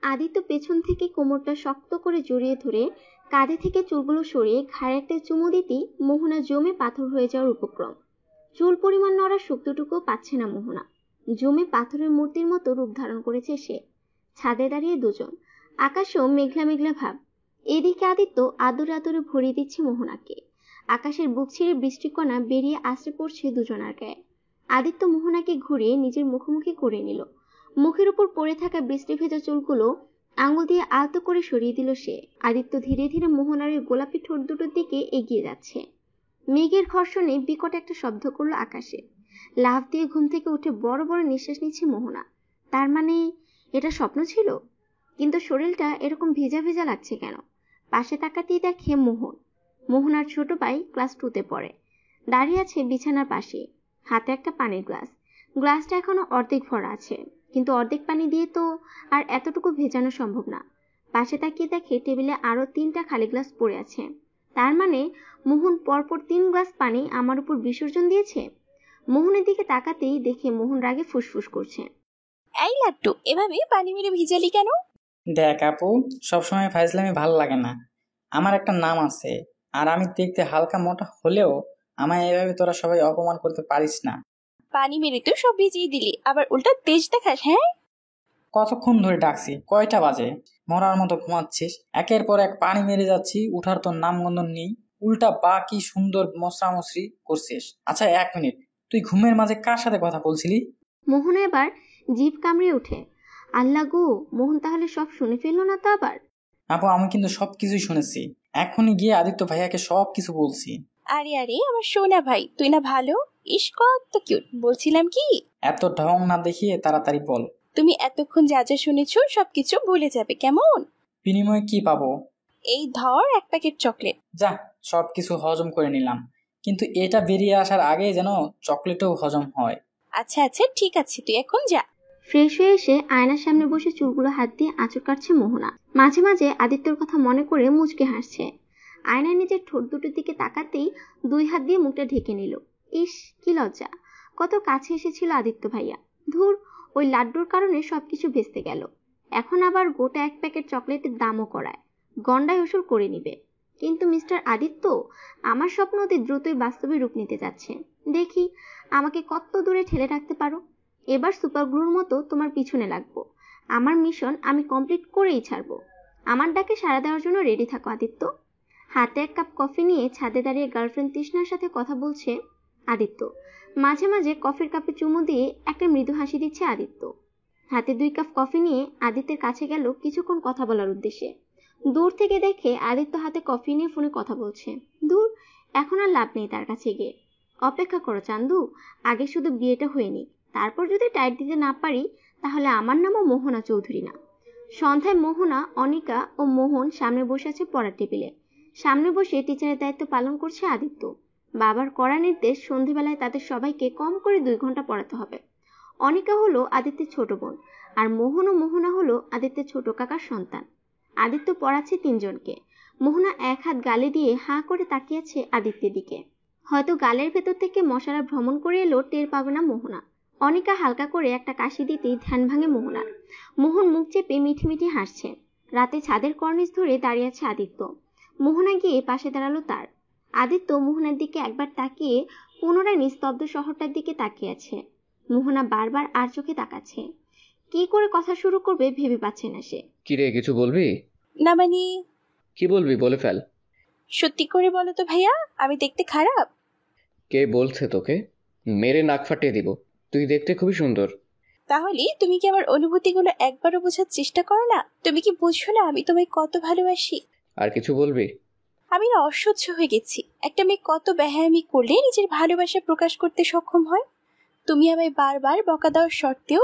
আদিত্য পেছন থেকে কোমরটা শক্ত করে জড়িয়ে ধরে কাঁধে থেকে চুলগুলো সরিয়ে ঘাড়ে একটা চুমু দিতেই মোহনা জমে পাথর হয়ে যাওয়ার উপক্রম। চুল পরিমাণ নড়ার শক্তিটুকুও পাচ্ছে না মোহনা। জমে পাথরের মূর্তির মতো রূপ ধারণ করেছে সে। ছাদে দাঁড়িয়ে দুজন, আকাশেও মেঘলা মেঘলা ভাব। এদিকে আদিত্য আদরে আদরে ভরিয়ে দিচ্ছে মোহনাকে। আকাশের বুক ছিঁড়ে বৃষ্টিকণা বেরিয়ে আছড়ে পড়ছে দুজনার গায়ে। আদিত্য মোহনাকে ঘুরিয়ে নিজের মুখোমুখি করে নিল। মুখের উপর পড়ে থাকা বৃষ্টি ভেজা চুলগুলো আঙুল দিয়ে আলতো করে সরিয়ে দিল সে। আদিত্য ধীরে ধীরে মোহনার ওই গোলাপি ঠোঁট দুটোর দিকে এগিয়ে যাচ্ছে। মেঘের ঘর্ষণে বিকট একটা শব্দ করলো আকাশে। লাফ দিয়ে ঘুম থেকে উঠে বড় বড় নিঃশ্বাস নিচ্ছে মোহনা। তার মানে এটা স্বপ্ন ছিল? কিন্তু শরীরটা এরকম ভেজা ভেজা লাগছে কেন? পাশে তাকাতেই দেখে মোহনার ছোট ভাই ক্লাস 2-তে পড়ে। দাঁড়িয়ে আছে বিছানার পাশে, হাতে একটা পানির গ্লাস। গ্লাসটা এখনো অর্ধেক ভরা আছে, কিন্তু অর্ধেক পানি দিয়ে তো আর এতটুকু ভেজানো সম্ভব না। পাশে তাকিয়ে দেখে টেবিলে আরো 3টা খালি গ্লাস পড়ে আছে। তার মানে মোহন পরপর 3 গ্লাস পানি আমার উপর বিসর্জন দিয়েছে। মোহনের দিকে তাকাতেই দেখে মোহন রাগে ফুসফুস করছে। এই লাট্টু, এভাবে পানি মেরে ভিজালি কেন? দেখ আপু, সবসময় ফাইজলামি ভালো লাগে না। আমার একটা নাম আছে, আর আমি দেখতে হালকা মোটা হলেও আমায় এভাবে তোরা সবাই অপমান করতে পারিস না। পানি মেরে তো সব ভিজিয়ে দিলি, আবার উল্টা তেজ দেখাস। হ্যাঁ, কতক্ষণ ধরে ডাকছি, কয়টা বাজে? মরার মতো ঘুমাচ্ছিস, একের পর এক পানি মেরে যাচ্ছি, উঠার তোর নাম গন্ধ নেই। উল্টা বা কি সুন্দর মশরামশরি করছিস। আচ্ছা 1 মিনিট, তুই ঘুমের মাঝে কার সাথে কথা বলছিলি? মোহন এবার জিভ কামড়ে ওঠে। আল্লাহ গো, মোহন তাহলে সব শুনে ফেললো না তো আবার? আপু, আমি কিন্তু সবকিছুই শুনেছি। এখনই গিয়ে আদিত্য ভাইয়াকে সবকিছু বলছি। আরে আরে আমার সোনা ভাই, তুই না ভালো? ইস কত কিউট। বলছিলাম কি, এত ঢং না দেখিয়ে তাড়াতাড়ি বল। তুমি এতক্ষণ যা যা শুনেছো সবকিছু ভুলে যাবে, কেমন? বিনিময়ে কি পাবো? এই ধর 1 প্যাকেট চকলেট। যা, সবকিছু হজম করে নিলাম, কিন্তু এটা বেরিয়ে আসার আগে যেন চকলেটও হজম হয়। আচ্ছা আচ্ছা ঠিক আছে, তুই এখন যা। ফ্রেশ হয়ে এসে আয়নার সামনে বসে চুলগুলো হাত দিয়ে আঁচড় কাটছে মোহনা। মাঝে মাঝে আদিত্যর কথা মনে করে মুচকে হাসছে। আয়নায় নিজের ঠোঁট দুটোর দিকে তাকাতেই 2 হাত দিয়ে মুখটা ঢেকে নিল। ইস, কি লজ্জা! কত কাছে এসেছিল আদিত্য ভাইয়া। ধুর, ওই লাড্ডুর কারণে সবকিছু ভেস্তে গেল। এখন আবার গোটা 1 প্যাকেট চকলেটের দামও করায়, গন্ডায় উসুল করে নিবে। কিন্তু মিস্টার আদিত্য, আমার স্বপ্ন অতি দ্রুতই বাস্তবে রূপ নিতে যাচ্ছে। দেখি আমাকে কত দূরে ঠেলে রাখতে পারো। এবার সুপার গ্লুর মতো তোমার পিছনে লাগবো। আমার মিশন আমি কমপ্লিট করেই ছাড়বো। আমার ডাকে সাড়া দেওয়ার জন্য রেডি থাকো আদিত্য। হাতে 1 কাপ কফি নিয়ে ছাদে দাঁড়িয়ে গার্লফ্রেন্ড তৃষ্ণার সাথে কথা বলছে আদিত্য। মাঝে মাঝে কফির কাপে চুমু দিয়ে একটা মৃদু হাসি দিচ্ছে আদিত্য। হাতে 2 কাপ কফি নিয়ে আদিত্যের কাছে গেল কিছুক্ষণ কথা বলার উদ্দেশ্যে। দূর থেকে দেখে আদিত্য হাতে কফি নিয়ে ফোনে কথা বলছে। দূর, এখন আর লাভ নেই তার কাছে গিয়ে। অপেক্ষা করো চান্দু, আগে শুধু বিয়েটা হয়নি, তারপর যদি টাইট দিতে না পারি তাহলে আমার নামও মোহনা চৌধুরী না। সন্ধ্যায় মোহনা, অনিকা ও মোহন সামনে বসে আছে পড়ার টেবিলে। সামনে বসে টিচারের দায়িত্ব পালন করছে আদিত্য। বাবার কড়া নির্দেশ, সন্ধ্যেবেলায় তাদের সবাইকে কম করে 2 ঘন্টা পড়াতে হবে। অনিকা হলো আদিত্যের ছোট বোন, আর মোহন ও মোহনা হলো আদিত্যের ছোট কাকার সন্তান। আদিত্য পড়াচ্ছে 3 জনকে। মোহনা 1 হাত গালে দিয়ে হাঁ করে তাকিয়েছে আদিত্যের দিকে। হয়তো গালের ভেতর থেকে মশারা ভ্রমণ করে এলো, টের পাবে না মোহনা। অনিকা হালকা করে একটা কাশি দিতেই ধ্যান ভাঙে মোহনার। মোহন মুখ চেপে মিঠি মিঠি হাসছে। রাতে ছাদের কর্নিস ধরে দাঁড়িয়ে আছে আদিত্য। মোহনা গিয়ে পাশে দাঁড়ালো তার। আদিত্য মোহনার দিকে একবার তাকিয়ে পুনরায় নিস্তব্ধ শহরটার দিকে তাকিয়ে আছে। মোহনা বারবার আর চোখে তাকাচ্ছে। কি করে কথা শুরু করবে ভেবে পাচ্ছে না সে। কি রে, কিছু বলবি? না মানে, কি বলবি বলে ফেল। সত্যি করে বলো তো ভাইয়া, আমি দেখতে খারাপ? কে বলছে তোকে? মেরে নাক ফাটিয়ে দিব। তুই দেখতে খুবই সুন্দর। তাহলে তুমি কি আমার অনুভূতিগুলো একবারও বোঝার চেষ্টা করো না? তুমি কি বুঝছো না আমি তোমায় কত ভালোবাসি? আর কিছু বলবি? আমি না অসহ্য হয়ে গেছি। একটা মেয়ে কত বেহায়ামি করলে নিজের ভালোবাসা প্রকাশ করতে সক্ষম হয়। তুমি আমায় বারবার বকা দেওয়ার সত্ত্বেও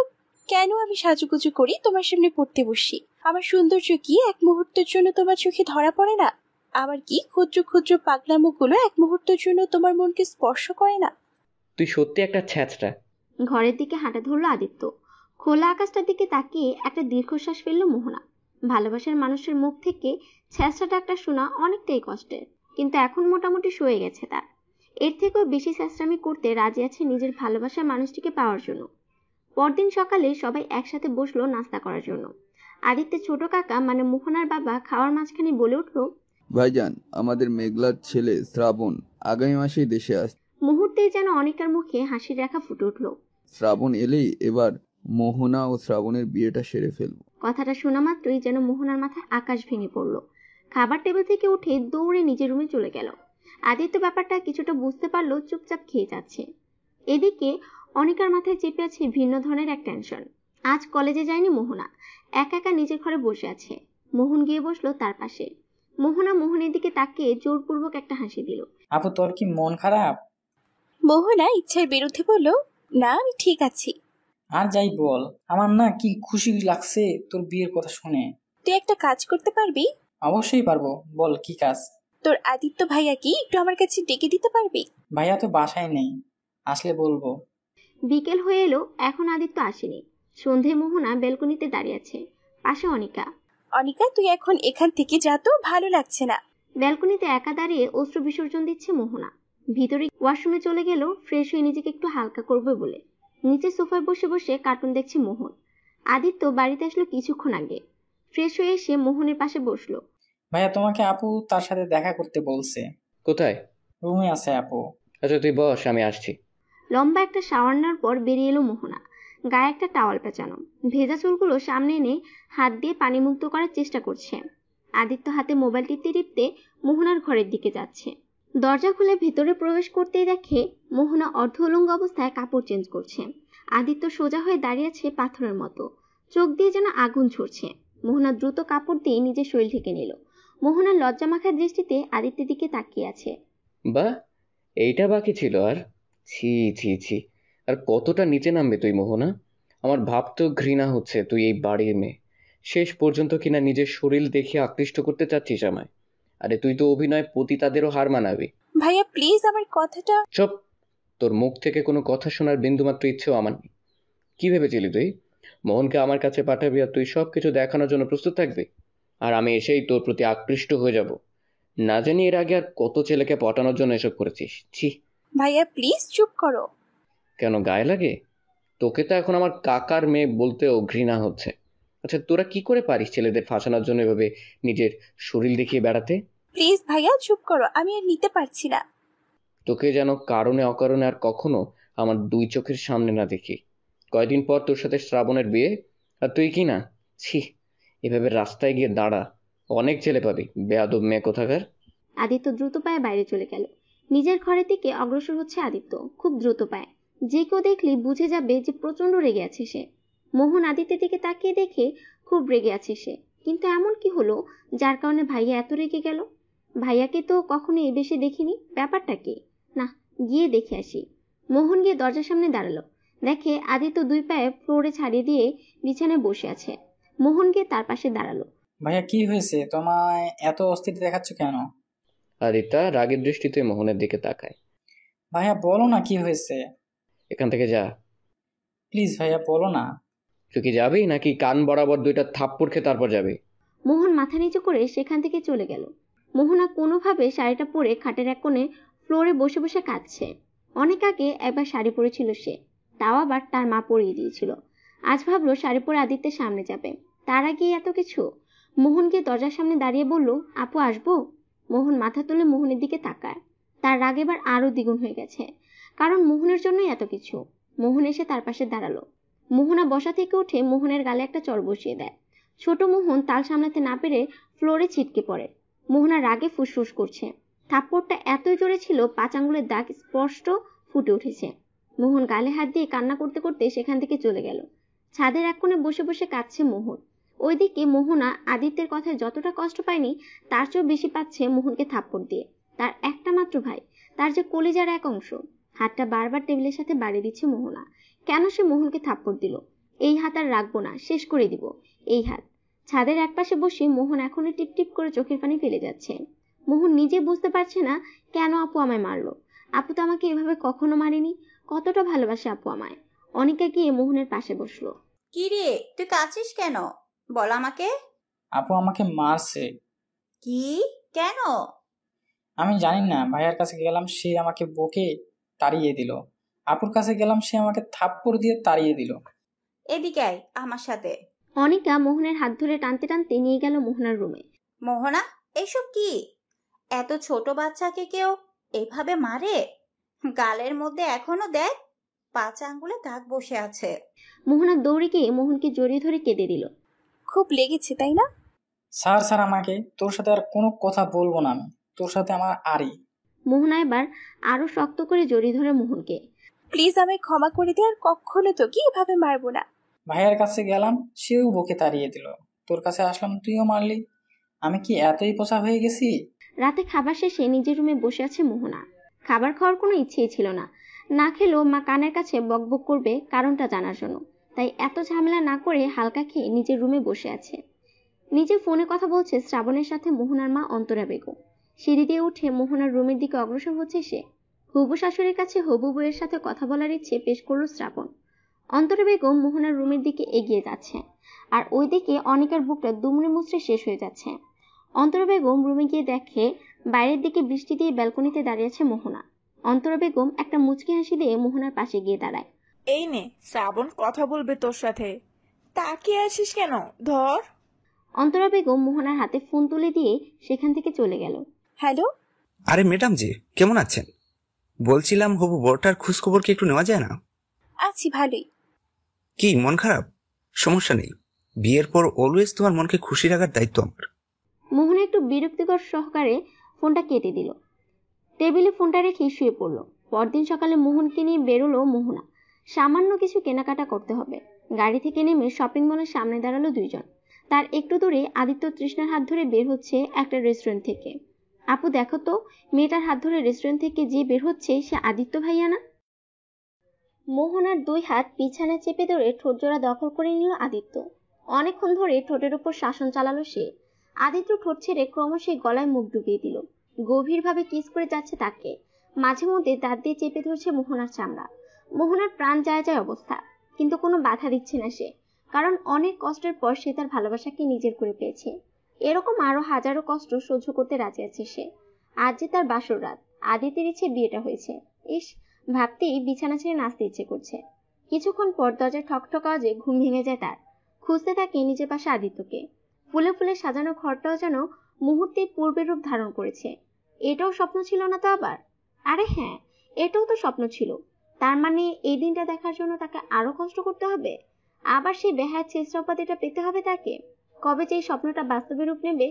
কেন আমি সাজুগুজু করি তোমার সামনে পড়তে বসি? আমার সৌন্দর্য কি 1 মুহূর্তের জন্য তোমার চোখে ধরা পড়ে না? আমার কি ক্ষুদ্র ক্ষুদ্র পাগলামোগুলো 1 মুহূর্তের জন্য তোমার মনকে স্পর্শ করে না? তুই সত্যি একটা ছ্যাঁচড়া। ঘরের দিকে হাঁটা ধরলো আদিত্য। খোলা আকাশটার দিকে তাকিয়ে একটা দীর্ঘশ্বাস ফেললো মোহনা। ভালোবাসার মানুষের মুখ থেকে ছ্যাঁচড়া ডাকটা শোনা অনেকটাই কষ্টের, কিন্তু এখন মোটামুটি সয়ে গেছে তার। এর থেকেও বেশি ছ্যাঁচড়ামি করতে রাজি আছে নিজের ভালোবাসার মানুষটিকে পাওয়ার জন্য। পরদিন সকালে সবাই একসাথে বসলো নাস্তা করার জন্য। আদিত্যের ছোট কাকা মানে মোহনার বাবা খাওয়ার মাঝখানে বলে উঠল, ভাইজান, আমাদের মেঘলার ছেলে শ্রাবণ আগামী মাসেই দেশে আসছে। মুহূর্তেই যেন অনিকার মুখে হাসির রেখা ফুটে উঠল। শ্রাবণ এলেই এবার মোহনা ও শ্রাবণের বিয়েটা সেরে ফেলবো। কথাটা শোনা মাত্রই যেন মোহনার মাথায় আকাশ ভেঙে পড়ল। খাবার টেবিল থেকে উঠে দৌড়ে নিজের রুমে চলে গেল। আদিত্য ব্যাপারটা কিছুটা বুঝতে পারলো, চুপচাপ খেয়ে যাচ্ছে। এদিকে অনিকার মাথায় চেপে আছে ভিন্ন ধরনের এক টেনশন। আজ কলেজে যায়নি মোহনা, একা একা নিজের ঘরে বসে আছে। মোহন গিয়ে বসলো তার পাশে। মোহনা মোহনের দিকে তাকিয়ে জোরপূর্বক একটা হাসি দিল। আপু তোর কি মন খারাপ? মোহনা ইচ্ছার বিরুদ্ধে বলল, না আমি ঠিক আছি। আর যাই বল, আমার না কি খুশি লাগছে তোর বিয়ের কথা শুনে। তুই একটা কাজ করতে পারবি? অবশ্যই পারবো, বল কি কাজ? তোর আদিত্য ভাইয়া কি একটু আমার কাছে ডেকে দিতে পারবি? ভাইয়া তো বাসায় নেই, আসলে বলবো। বিকেল হয়ে এলো, এখন আদিত্য আসেনি। সন্ধে মোহনা বেলকনিতে দাঁড়িয়ে আছে, পাশে অনিকা। অনিকা তুই এখন এখান থেকে যা, তো ভালো লাগছে না। ব্যালকনিতে একা দাঁড়িয়ে অশ্রু বিসর্জন দিচ্ছে মোহনা। ভিতরে ওয়াশরুমে চলে গেল ফ্রেশ হয়ে নিজেকে একটু হালকা করবে বলে। নিচে সোফায় বসে বসে কার্টুন দেখছে মোহন। আদিত্য বাড়িতে আসলো কিছুক্ষণ আগে। ফ্রেশ হয়ে এসে মোহনের পাশে বসলো। ভাইয়া তোমাকে আপু তার সাথে দেখা করতে বলছে। কোথায়? রুমে আছে আপু। আচ্ছা তুই বস, আমি আসছি। লম্বা একটা শাওয়ার নেওয়ার পর বেরিয়ে এলো মোহনা। গায়ে একটা টাওয়াল পেঁচানো, ভেজা চুলগুলো সামনে এনে হাত দিয়ে পানি মুক্ত করার চেষ্টা করছে। আদিত্য হাতে মোবাইল টিপতে টিপতে মোহনার ঘরের দিকে যাচ্ছে। দরজা খুলে ভেতরে প্রবেশ করতেই দেখে মোহনা অর্ধ উলঙ্গ অবস্থায় কাপড় চেঞ্জ করছে। আদিত্য সোজা হয়ে দাঁড়িয়ে আছে পাথরের মতো, চোখ দিয়ে যেন আগুন ঝরছে। মোহনা দ্রুত কাপড় দিয়ে নিজের শরীর ঢেকে নিল। মোহনার লজ্জামাখা দৃষ্টিতে আদিত্যের দিকে তাকিয়ে আছে। বাহ, এইটা বাকি ছিল আর? ছি ছি ছি, আর কতটা নিচে নামবে তুই মোহনা? আমার ভাবতেও ঘৃণা হচ্ছে, তুই এই বাড়ির মেয়ে, শেষ পর্যন্ত কিনা নিজের শরীর দেখে আকৃষ্ট করতে চাচ্ছিস আমায়। আরে তুই তো অভিনয় পতিতাদেরও হার মানাবি। ভাইয়া প্লিজ আমার কথাটা। চুপ, তোর মুখ থেকে কোনো কথা শোনার বিন্দুমাত্র ইচ্ছেও আমার নেই। কি ভেবেছিলি তুই মোহনকে আমার কাছে পাঠাবি আর তুই সবকিছু দেখানোর জন্য প্রস্তুত থাকবি, আর আমি এসেই তোর প্রতি আকৃষ্ট হয়ে যাব? না জানি এর আগে আর কত ছেলেকে পটানোর জন্য এসব করেছিস। ছি। ভাইয়া প্লিজ চুপ করো। কেন গায়ে লাগে? তোকে তো এখন আমার কাকার মেয়ে বলতেও ঘৃণা হচ্ছে। আচ্ছা তোরা কি করে পারিস ছেলেদের ফাঁসানোর জন্য এভাবে নিজের শরীর দেখিয়ে বেড়াতে? প্লিজ ভাইয়া চুপ করো, আমি আর নিতে পারছি না। তোকে যেন কারণে অকারণে আর কখনো আমার দুই চোখের সামনে না দেখি। কয়দিন পর তোর সাথে শ্রাবণের বিয়ে, আর তুই কি না? ছি, এভাবে রাস্তায় গিয়ে দাঁড়া, অনেক ছেলে পাবি, বেয়াদব মেয়ে কোথাকার। আদিত্য দ্রুত পায়ে বাইরে চলে গেল। নিজের ঘরের দিকে অগ্রসর হচ্ছে আদিত্য, খুব দ্রুত পায়ে। যে কেউ দেখলে বুঝে যাবে যে প্রচন্ড রেগে আছে সে। মোহন আদিত্যের দিকে তাকিয়ে দেখে খুব রেগে আছে সে। কিন্তু এমন কি হলো যার কারণে ভাইয়া এত রেগে গেল? ভাইয়াকে তো কখনো এ বেশে দেখিনি, ব্যাপারটা কি? না, গিয়ে দেখে আসি। মোহন গিয়ে দরজার সামনে দাঁড়ালো। দেখে আদিত্য দুই পায়ে ফ্লোরে ছাড়িয়ে দিয়ে বিছানায় বসে আছে। মোহন গিয়ে তার পাশে দাঁড়ালো। ভাইয়া কি হয়েছে, তোমায় এত অস্থির দেখাচ্ছ কেন? আদিত্যা রাগের দৃষ্টিতে মোহনের দিকে তাকায়। ভাইয়া বলো না কি হয়েছে। এখান থেকে যা। প্লিজ ভাইয়া বলো না। তুই কি যাবি নাকি কান বরাবর দুইটা থাপ্পড় খেয়ে তারপর যাবি? মোহন মাথা নিচু করে সেখান থেকে চলে গেল। মোহনা কোনোভাবে শাড়িটা পরে খাটের এক কোণে ফ্লোরে বসে বসে কাঁদছে। অনেক আগে একবার শাড়ি পরেছিল সে, তাও আবার তার মা পরিয়ে দিয়েছিল। আজ ভাবলো শাড়ি পরে আদিত্যের সামনে যাবে, তার আগে এত কিছু। মোহন গিয়ে দরজার সামনে দাঁড়িয়ে বলল, আপু আসবো? মোহন মাথা তুলে মোহনের দিকে তাকায়। তার রাগ এবার আরো দ্বিগুণ হয়ে গেছে, কারণ মোহনের জন্যই এত কিছু। মোহন এসে তার পাশে দাঁড়ালো। মোহনা বসা থেকে উঠে মোহনের গালে একটা চড় বসিয়ে দেয়। ছোট মোহন তাল সামলাতে না পেরে ফ্লোরে ছিটকে পড়ে। মোহনা রাগে ফুসফুস করছে। থাপ্পড়টা এতই জোরে ছিল 5 আঙ্গুলের দাগ স্পষ্ট ফুটে উঠেছে। মোহন গালে হাত দিয়ে কান্না করতে করতে সেখান থেকে চলে গেল। ছাদের এক কোণে বসে বসে কাঁদছে মোহন। ওইদিকে মোহনা আদিত্যের কথায় যতটা কষ্ট পায়নি তার চেয়েও বেশি পাচ্ছে মোহনকে থাপ্পড় দিয়ে। তার একটা মাত্র ভাই, তার যে কলিজার এক অংশ। হাতটা বারবার টেবিলের সাথে বাড়িয়ে দিচ্ছে মোহনা। কেন সে মোহনকে থাপ্পড় দিল? এই হাত আর রাখবো না, শেষ করে দিব এই হাত। ছাদের একপাশে বসে মোহন এখনো টিপ টিপ করে চোখের পানি ফেলে যাচ্ছে। মোহন নিজে বুঝতে পারছে না কেন আপু আমায় মারলো। আপু তো আমাকে এভাবে কখনো মারেনি, কতটা ভালোবাসে আপু আমায়। অনিকা গিয়ে মোহনের পাশে বসলো। কি রে, তুই কাঁদছিস কেন? বল আমাকে। আপু আমাকে মারছে। কি? কেন? আমি জানি না, ভাইয়ার কাছে গেলাম সে আমাকে বকে তাড়িয়ে দিল। আপুর কাছে গেলাম সে আমাকে থাপ্পড় দিয়ে তাড়িয়ে দিল। এদিকে আয় আমার সাথে। অনিকা মোহনের হাত ধরে টানতে টানতে নিয়ে গেল মোহনার রুমে। মোহনা, এসব কি? এত ছোট বাচ্চাকে কেউ এভাবে মারে? গালের মধ্যে এখনো দেখ 5 আঙ্গুলে দাগ বসে আছে। মোহনা দৌড়ে গিয়ে মোহনকে জড়িয়ে ধরে কেঁদে দিল। খুব লেগেছে তাই না? স্যার আমাকে, তোর সাথে আর কোনো কথা বলবো না আমি, তোর সাথে আমার আরই। মোহনা এবার আরো শক্ত করে জড়িয়ে ধরে মোহনকে। প্লিজ আমায় ক্ষমা করে দে, আর কখনো তোকে এভাবে মারবো না। ভাইয়ের কাছে গেলাম, সেও বকে তাড়িয়ে দিল। তোর কাছে আসলাম, তুইও মারলি। আমি কি এতই পোষা হয়ে গেছি? রাতে খাবার শেষে নিজের রুমে বসে আছে মোহনা। খাবার খাওয়ার কোনো ইচ্ছেই ছিল না। না খেলেও মা কানের কাছে বকবক করবে কারণটা জানার জন্য, তাই এত ঝামেলা না করে হালকা খেয়ে নিজের রুমে বসে আছে। নিজে ফোনে কথা বলছে শ্রাবণের সাথে মোহনার মা অন্তরা বেগম। সিঁড়ি দিয়ে উঠে মোহনার রুমের দিকে অগ্রসর হচ্ছে সে। হবু শাশুড়ির কাছে হবু বউয়ের সাথে কথা বলার ইচ্ছে পেশ করলো শ্রাবণ। অন্তরা বেগম মোহনার রুমের দিকে এগিয়ে যাচ্ছে, আর ওইদিকে অনিকার বুকটা দুমড়ে মুচড়ে শেষ হয়ে যাচ্ছে। অন্তরা বেগম রুমে গিয়ে দেখে বাইরের দিকে বৃষ্টি দিয়ে ব্যালকনিতে দাঁড়িয়ে আছে মোহনা। অন্তরা বেগম একটা মুচকি হাসি দিয়ে মোহনার পাশে গিয়ে দাঁড়ায়। এই নে, শ্রাবণ কথা বলবে তোর সাথে। তাকিয়ে আছিস কেন? ধর। অন্তরা বেগম মোহনার হাতে ফোন তুলে দিয়ে সেখান থেকে চলে গেল। হ্যালো। আরে ম্যাডাম জি, কেমন আছেন? বলছিলাম হবু বড়টার খোঁজখবর কি একটু নেওয়া যায় না? আছি ভালোই। কি মন খারাপ? সমস্যা নেই, বিয়ের পর অলওয়েজ তোমার মনকে খুশি রাখার দায়িত্ব আমার। মোহনা একটু বিরক্তিকর সহকারে ফোনটা কেটে দিল। টেবিলে ফোনটা রেখে শুয়ে পড়লো। পরদিন সকালে মোহনকে নিয়ে বেরোলো মোহনা। সামান্য কিছু কেনাকাটা করতে হবে। গাড়ি থেকে নেমে শপিং মলের সামনে দাঁড়ালো দুইজন। তার একটু দূরে আদিত্য তৃষ্ণার হাত ধরে বের হচ্ছে একটা রেস্টুরেন্ট থেকে। আপু দেখো তো, মেয়েটার হাত ধরে রেস্টুরেন্ট থেকে যে বের হচ্ছে সে আদিত্য ভাইয়া না? মোহনার দুই হাত বিছানা চেপে ধরে ঠোঁটজোড়া দখল করে নিল আদিত্য। অনেকক্ষণ ধরে ঠোঁটের উপর শাসন চালালো সে। আদিত্য ঠোঁট ছেড়ে ক্রমশ গলায় মুখ ডুবিয়ে দিল। গভীরভাবে কিস করে যাচ্ছে তাকে। মাঝে মধ্যে দাঁত দিয়ে চেপে ধরছে মোহনার চামড়া। মোহনার প্রাণ যায় যায় অবস্থা, কিন্তু কোনো বাধা দিচ্ছে না সে, কারণ অনেক কষ্টের পর সে তার ভালোবাসাকে নিজের করে পেয়েছে। এরকম আরো হাজারো কষ্ট সহ্য করতে রাজি আছে সে। আজ যে তার বাসর রাত, আদিত্যের ইচ্ছে বিয়েটা হয়েছে। ইস, ভাবতেই বিছানা ছেড়ে নাচতে ইচ্ছে করছে। কিছুক্ষণ পর দরজায় ঠকঠক আওয়াজে ঘুম ভেঙে যায় তার। খুঁজতে থাকে নিজের পাশে আদিত্যকে। ফুলে ফুলে সাজানো ঘরটাও যেন মুহূর্তে পূর্বের রূপ ধারণ করেছে। এটাও স্বপ্ন ছিল না তো আবার? আরে হ্যাঁ, এটাও তো স্বপ্ন ছিল। তার মানে এই দিনটা দেখার জন্য তাকে আরো কষ্ট করতে হবে, আবার সেই বেহায়াত চেষ্টা উপাধিটা পেতে হবে তাকে। কবে যে এই স্বপ্নটা বাস্তবে রূপ নেবে,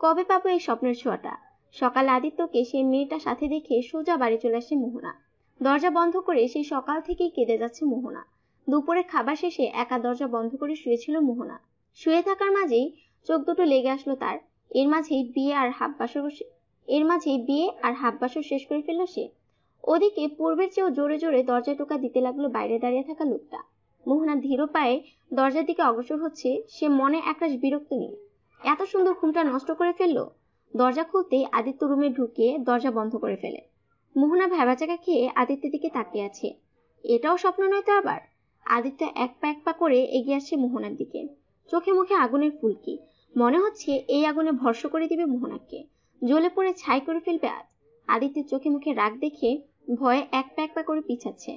কবে পাবো এই স্বপ্নের ছোঁয়াটা? সকালে আদিত্যকে সেই মেয়েটার সাথে দেখে সোজা বাড়ি চলে আসে মোহনা। দরজা বন্ধ করে সেই সকাল থেকেই কেঁদে যাচ্ছে মোহনা। দুপুরে খাবার শেষে একা দরজা বন্ধ করে শুয়েছিল মোহনা। শুয়ে থাকার মাঝেই চোখ দুটো লেগে আসলো তার। এর মাঝেই বিয়ে আর হাফ বাসর শেষ করে ফেললো সে। ওদিকে পূর্বের চেয়েও জোরে জোরে দরজায় টোকা দিতে লাগলো বাইরে দাঁড়িয়ে থাকা লোকটা। মোহনা ধীর পায়ে দরজার দিকে অগ্রসর হচ্ছে, সে মনে একরাশ বিরক্ত নিয়ে। এত সুন্দর ঘুমটা নষ্ট করে ফেললো। দরজা খুলতেই আদিত্য রুমে ঢুকিয়ে দরজা বন্ধ করে ফেলে। মোহনা ভ্যাবাচাকা খেয়ে আদিত্যের দিকে তাকিয়ে আছে। এটাও স্বপ্ন নয় তো আবার? আদিত্য এক পা করে এগিয়ে আসছে মোহনার দিকে। চোখে মুখে আগুনের ফুলকি। মনে হচ্ছে এই আগুনে ভস্ম করে দিবে মোহনাকে, জ্বলে পড়ে ছাই করে ফেলবে আজ। আদিত্যের চোখে মুখে রাগ দেখে ভয়ে এক পা করে পিছাচ্ছে।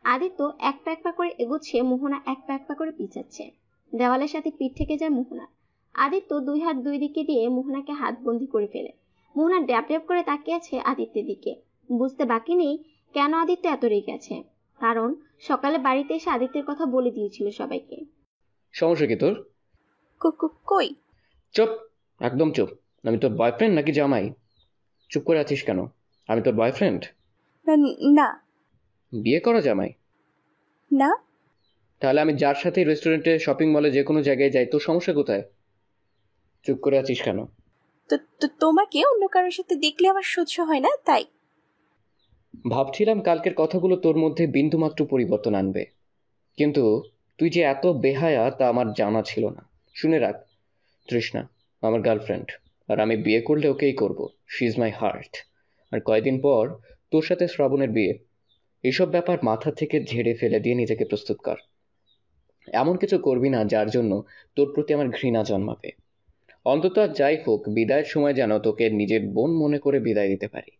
আদিত্য এক পা করে এগোচ্ছে, মোহনা এক পা করে পিছাচ্ছে। দেওয়ালের সাথে পিঠ থেকে যায় মোহনা। আদিত্য দুই হাত দুই দিকে দিয়ে মোহনাকে হাত বন্দি করে ফেলে। মোহনা ড্যাব ড্যাব করে তাকিয়ে আছে আদিত্যের দিকে। বুঝতে বাকি নেই কেন আদিত্য এত রেগে আছে। কারণ সকালে বাড়িতে এসে আদিত্যের কথা বলে দিয়েছিল সবাইকে। সমস্যা কি তোর? কই? চুপ, একদম চুপ। আমি তোর বয়ফ্রেন্ড নাকি জামাই? চুপ করে আছিস কেন? আমি তোর বয়ফ্রেন্ড না। বিয়ে করা জামাই না। তাহলে আমি যার সাথে রেস্টুরেন্টে, শপিং মলে, যে কোনো জায়গায় যাই, তোর সমস্যা কোথায়? চুপ করে আছিস কেন? তো তোমাকে অন্য কারোর সাথে দেখলে আমার সহ্য হয় না, তাই। ভাবছিলাম কালকের কথাগুলো তোর মধ্যে বিন্দুমাত্র পরিবর্তন আনবে, কিন্তু তুই যে এত বেহায়া তা আমার জানা ছিল না। শুনে রাখ, তৃষ্ণা আমার গার্লফ্রেন্ড, আর আমি বিয়ে করলে ওকেই করব। She is my heart. আর কয়েকদিন পর তোর সাথে শ্রাবণের বিয়ে। এসব ব্যাপার মাথা থেকে ঝেড়ে ফেলে দিয়ে নিজেকে প্রস্তুত কর। এমন কিছু করবি না যার জন্য তোর প্রতি আমার ঘৃণা জন্মাবে। অন্তত আর যাই হোক, বিদায়ের সময় যেন তোকে নিজের বোন মনে করে বিদায় দিতে পারি।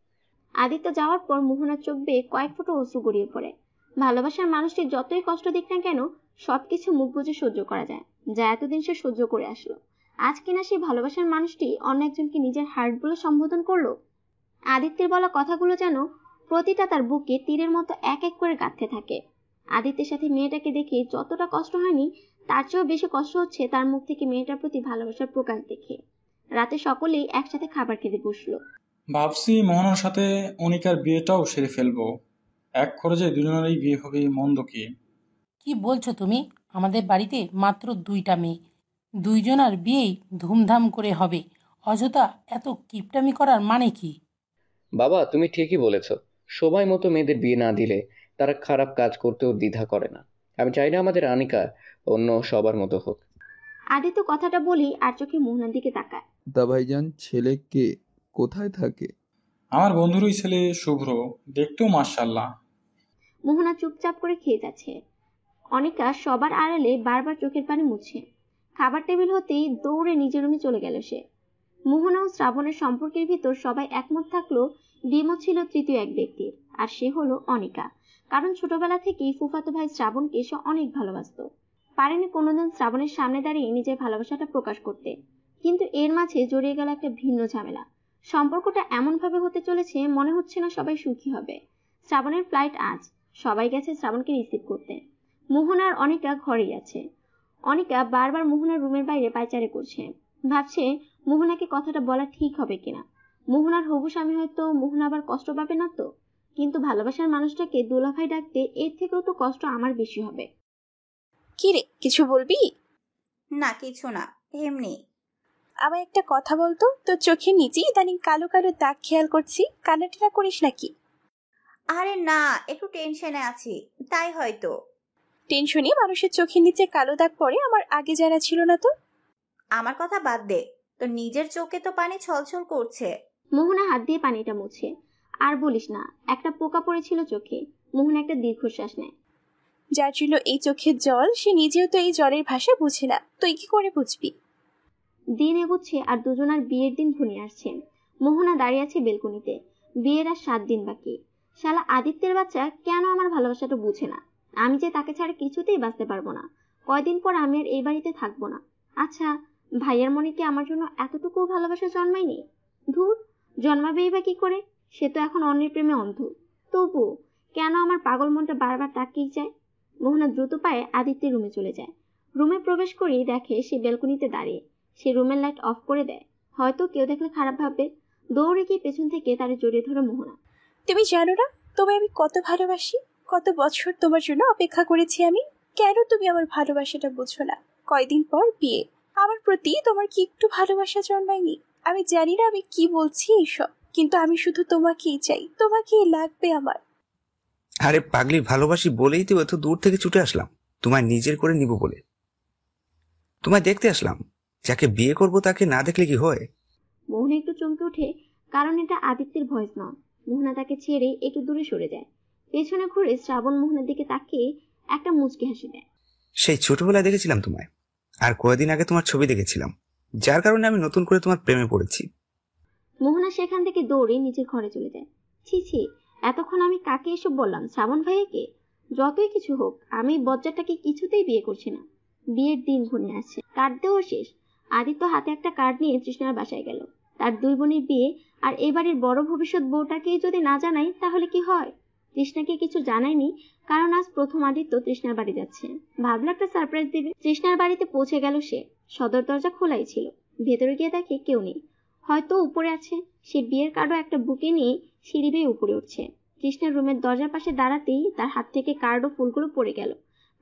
আদিত্য যাওয়ার পর মোহনার চোখ বেয়ে কয়েক ফোঁটা অশ্রু গড়িয়ে পড়ে। ভালোবাসার মানুষটি যতই কষ্ট দিক না কেন, সবকিছু মুখ বুজে সহ্য করা যায়। যা এতদিন সে সহ্য করে আসলো। আজ কিনা সেই ভালোবাসার মানুষটি অন্য একজনকে নিজের হার্ট বলে সম্বোধন করলো। আদিত্যের বলা কথাগুলো যেন প্রতিটা তার বুকে তীরের মতো এক এক করে গাঁথতে থাকে। আদিত্যের সাথে মেয়েটাকে দেখে যতটা কষ্ট হয়নি, তার চেয়েও বেশি কষ্ট হচ্ছে তার মুখ থেকে মেয়েটার প্রতি ভালোবাসার প্রকাশ দেখে। রাতে সকলেই একসাথে খাবার খেতে বসলো। ভাবছি মোহনার সাথে অনিকার বিয়েটাও সেরে ফেলবো। এক খরচে দুজনেরই বিয়ে হবে, মন্দ কি? কি বলছো তুমি? আমাদের বাড়িতে মাত্র 2টা মেয়ে, দুইজনার বিয়েই ধুমধাম করে হবে। অযথা এত কিপটামি করার মানে কি? বাবা, তুমি ঠিকই বলেছ। সময় মতো মেয়েদের বিয়ে না দিলে তারা খারাপ কাজ করতেও দ্বিধা করে না। আমি চাই না আমাদের আনিকা অন্য সবার মতো হোক। আদিত্য কথাটা বলি আর চোখে মোহনার দিকে তাকায়। তা ভাইজান, ছেলে কে, কোথায় থাকে? আমার বন্ধুরই ছেলে শুভ্র, দেখতেও মাশাআল্লাহ। মোহনা চুপচাপ করে খেয়ে যাচ্ছে। অনিকা সবার আড়ালে বারবার চোখের পানি মুছছে। খাবার টেবিল হতেই দৌড়ে নিজের রুমে চলে গেল সে। মোহনা ও শ্রাবণের সম্পর্কের ভিতর সবাই একমত থাকলেও দ্বিমত ছিল তৃতীয় এক ব্যক্তির, আর সে হলো অনিকা। কারণ ছোটবেলা থেকেই ফুফাতো ভাই শ্রাবণকে সে অনেক ভালোবাসতো। পারেনি কোনোদিন শ্রাবণের সামনে দাঁড়িয়ে নিজের ভালোবাসাটা প্রকাশ করতে। কিন্তু এর মাঝে জড়িয়ে গেল একটা ভিন্ন ঝামেলা। সম্পর্কটা এমন ভাবে হতে চলেছে মনে হচ্ছে না সবাই সুখী হবে। শ্রাবণের ফ্লাইট আজ, সবাই গেছে শ্রাবণকে রিসিভ করতে। মোহনা আর অনিকা ঘরেই আছে। অনিকা বারবার মোহনার রুমের বাইরে পায়চারি করছে, ভাবছে মোহনাকে কথাটা বলা ঠিক হবে কিনা। মোহনার হবু স্বামী হয়তো মোহনা আবার কষ্ট পাবে না তো। কিন্তু ভালোবাসার মানুষটাকে দুলাভাই ডাকতে এর থেকেও তো কষ্ট আমার বেশি হবে। কি রে, কিছু বলবি? না, কিছু না, এমনি। আমায় একটা কথা বলতো, তোর চোখের নিচে ইদানিং কালো কালো দাগ খেয়াল করছি, কান্নাটানা করিস নাকি? আরে না, একটু টেনশনে আছি, তাই হয়তো। টেনশনে মানুষের চোখের নিচে কালো দাগ পড়ে, আমার আগে যারা ছিল না তো। আমার কথা বাদ দে, তো নিজের চোখে তো পানি ছলছল করছে। মোহনা হাত দিয়ে পানিটা মুছে। আর বলিস না, একটা পোকা পড়েছিল চোখে। মোহনা একটা দীর্ঘশ্বাস নেয়। যার জন্য এই চোখের জল, সে নিজেও তো এই জলের ভাষা বুঝে না, তুই কি করে বুঝবি? দিন এগোচ্ছে আর দুজনার বিয়ের দিন ঘনিয়ে আসছে। মোহনা দাঁড়িয়ে আছে বেলকনিতে। বিয়ের আর 7 দিন বাকি। শালা আদিত্যের বাচ্চা কেন আমার ভালোবাসাটা বুঝে না। আমি যে তাকে ছাড়া কিছুতেই বাঁচতে পারবো না। কয়দিন পর আমি আর এই বাড়িতে থাকবো না। আচ্ছা, ভাইয়ার মনে কি আমার জন্য এতটুকু ভালোবাসা জন্মায়নি? ধুর, জন্মাবেই বা কি করে? সে তো এখন অন্যের প্রেমে অন্ধ। তবু কেন আমার পাগল মনটা বারবার তাকিয়ে যায়। মোহনা দ্রুত পায়ে আদিত্যের রুমে চলে যায়। রুমে প্রবেশ করেই দেখে সে বেলকনিতে দাঁড়িয়ে। সে রুমের লাইট অফ করে দেয়। হয়তো কেউ দেখলে খারাপ ভাববে। দৌড়ে গিয়ে পেছন থেকে তারে জড়িয়ে ধরে মোহনা। তুমি জানো না তোমায় আমি কত ভালোবাসি? কত বছর তোমার জন্য অপেক্ষা করেছি আমি। কেন তুমি আমার ভালোবাসাটা বুঝো না? কয়দিন পর বিয়ে, আমার প্রতি তোমার কি একটু ভালোবাসা জন্মায়নি? আমি জানি না আমি কি বলছি এইসব, কিন্তু আমি শুধু তোমাকেই চাই, তোমাকেই লাগবে আমার। আরে পাগলি, ভালোবাসি বলেই তো এত দূর থেকে ছুটে আসলাম, তোমায় নিজের করে নিব বলে। তোমায় দেখতে আসলাম, যাকে বিয়ে করব তাকে না দেখলে কি হয়? মোহনা একটু চমকে ওঠে, কারণ এটা আদিত্যের ভয়েস নয়। মোহনা তাকে ছেড়ে একটু দূরে সরে যায়। পেছনে ঘুরে শ্রাবণ মোহনার দিকে তাকিয়ে একটা মুচকি হাসি দেয়। সেই ছোটবেলায় দেখেছিলাম তোমায়, আর কয়েকদিন আগে তোমার ছবি দেখেছিলাম, যার কারণে আমি নতুন করে তোমার প্রেমে পড়েছি। মোহনা সেখান থেকে দৌড়ে নিজের ঘরে চলে যায়। ছি ছি, এতক্ষণ আমি কাকে এসব বললাম? শ্রাবণ ভাইয়াকে? যতই কিছু হোক, আমি বজ্জারটাকে কিছুতেই বিয়ে করছি না। বিয়ের দিন ঘনিয়ে আসছে, কার্ড দেওয়া শেষ। আদিত্য হাতে একটা কার্ড নিয়ে তৃষ্ণার বাসায় গেল। তার 2 বোনের বিয়ে, আর এবারের বড় ভবিষ্যৎ বউটাকেই যদি না জানাই তাহলে কি হয়? তৃষ্ণাকে কিছু জানায়নি, কারণ আজ প্রথম আদিত্য তৃষ্ণার বাড়ি যাচ্ছে। ভাবলো একটা সারপ্রাইজ দিবে। তৃষ্ণার বাড়িতে পৌঁছে গেল সে। সদর দরজা খোলাই ছিল। ভেতরে গিয়ে দেখে কেউ নেই, হয়তো উপরে আছে। সে বিয়ের কার্ডও একটা বুকে নিয়ে সিঁড়ি বেয়ে উপরে উঠছে। তৃষ্ণার রুমের দরজার পাশে দাঁড়াতেই তার হাত থেকে কার্ড ও ফুলগুলো পড়ে গেল।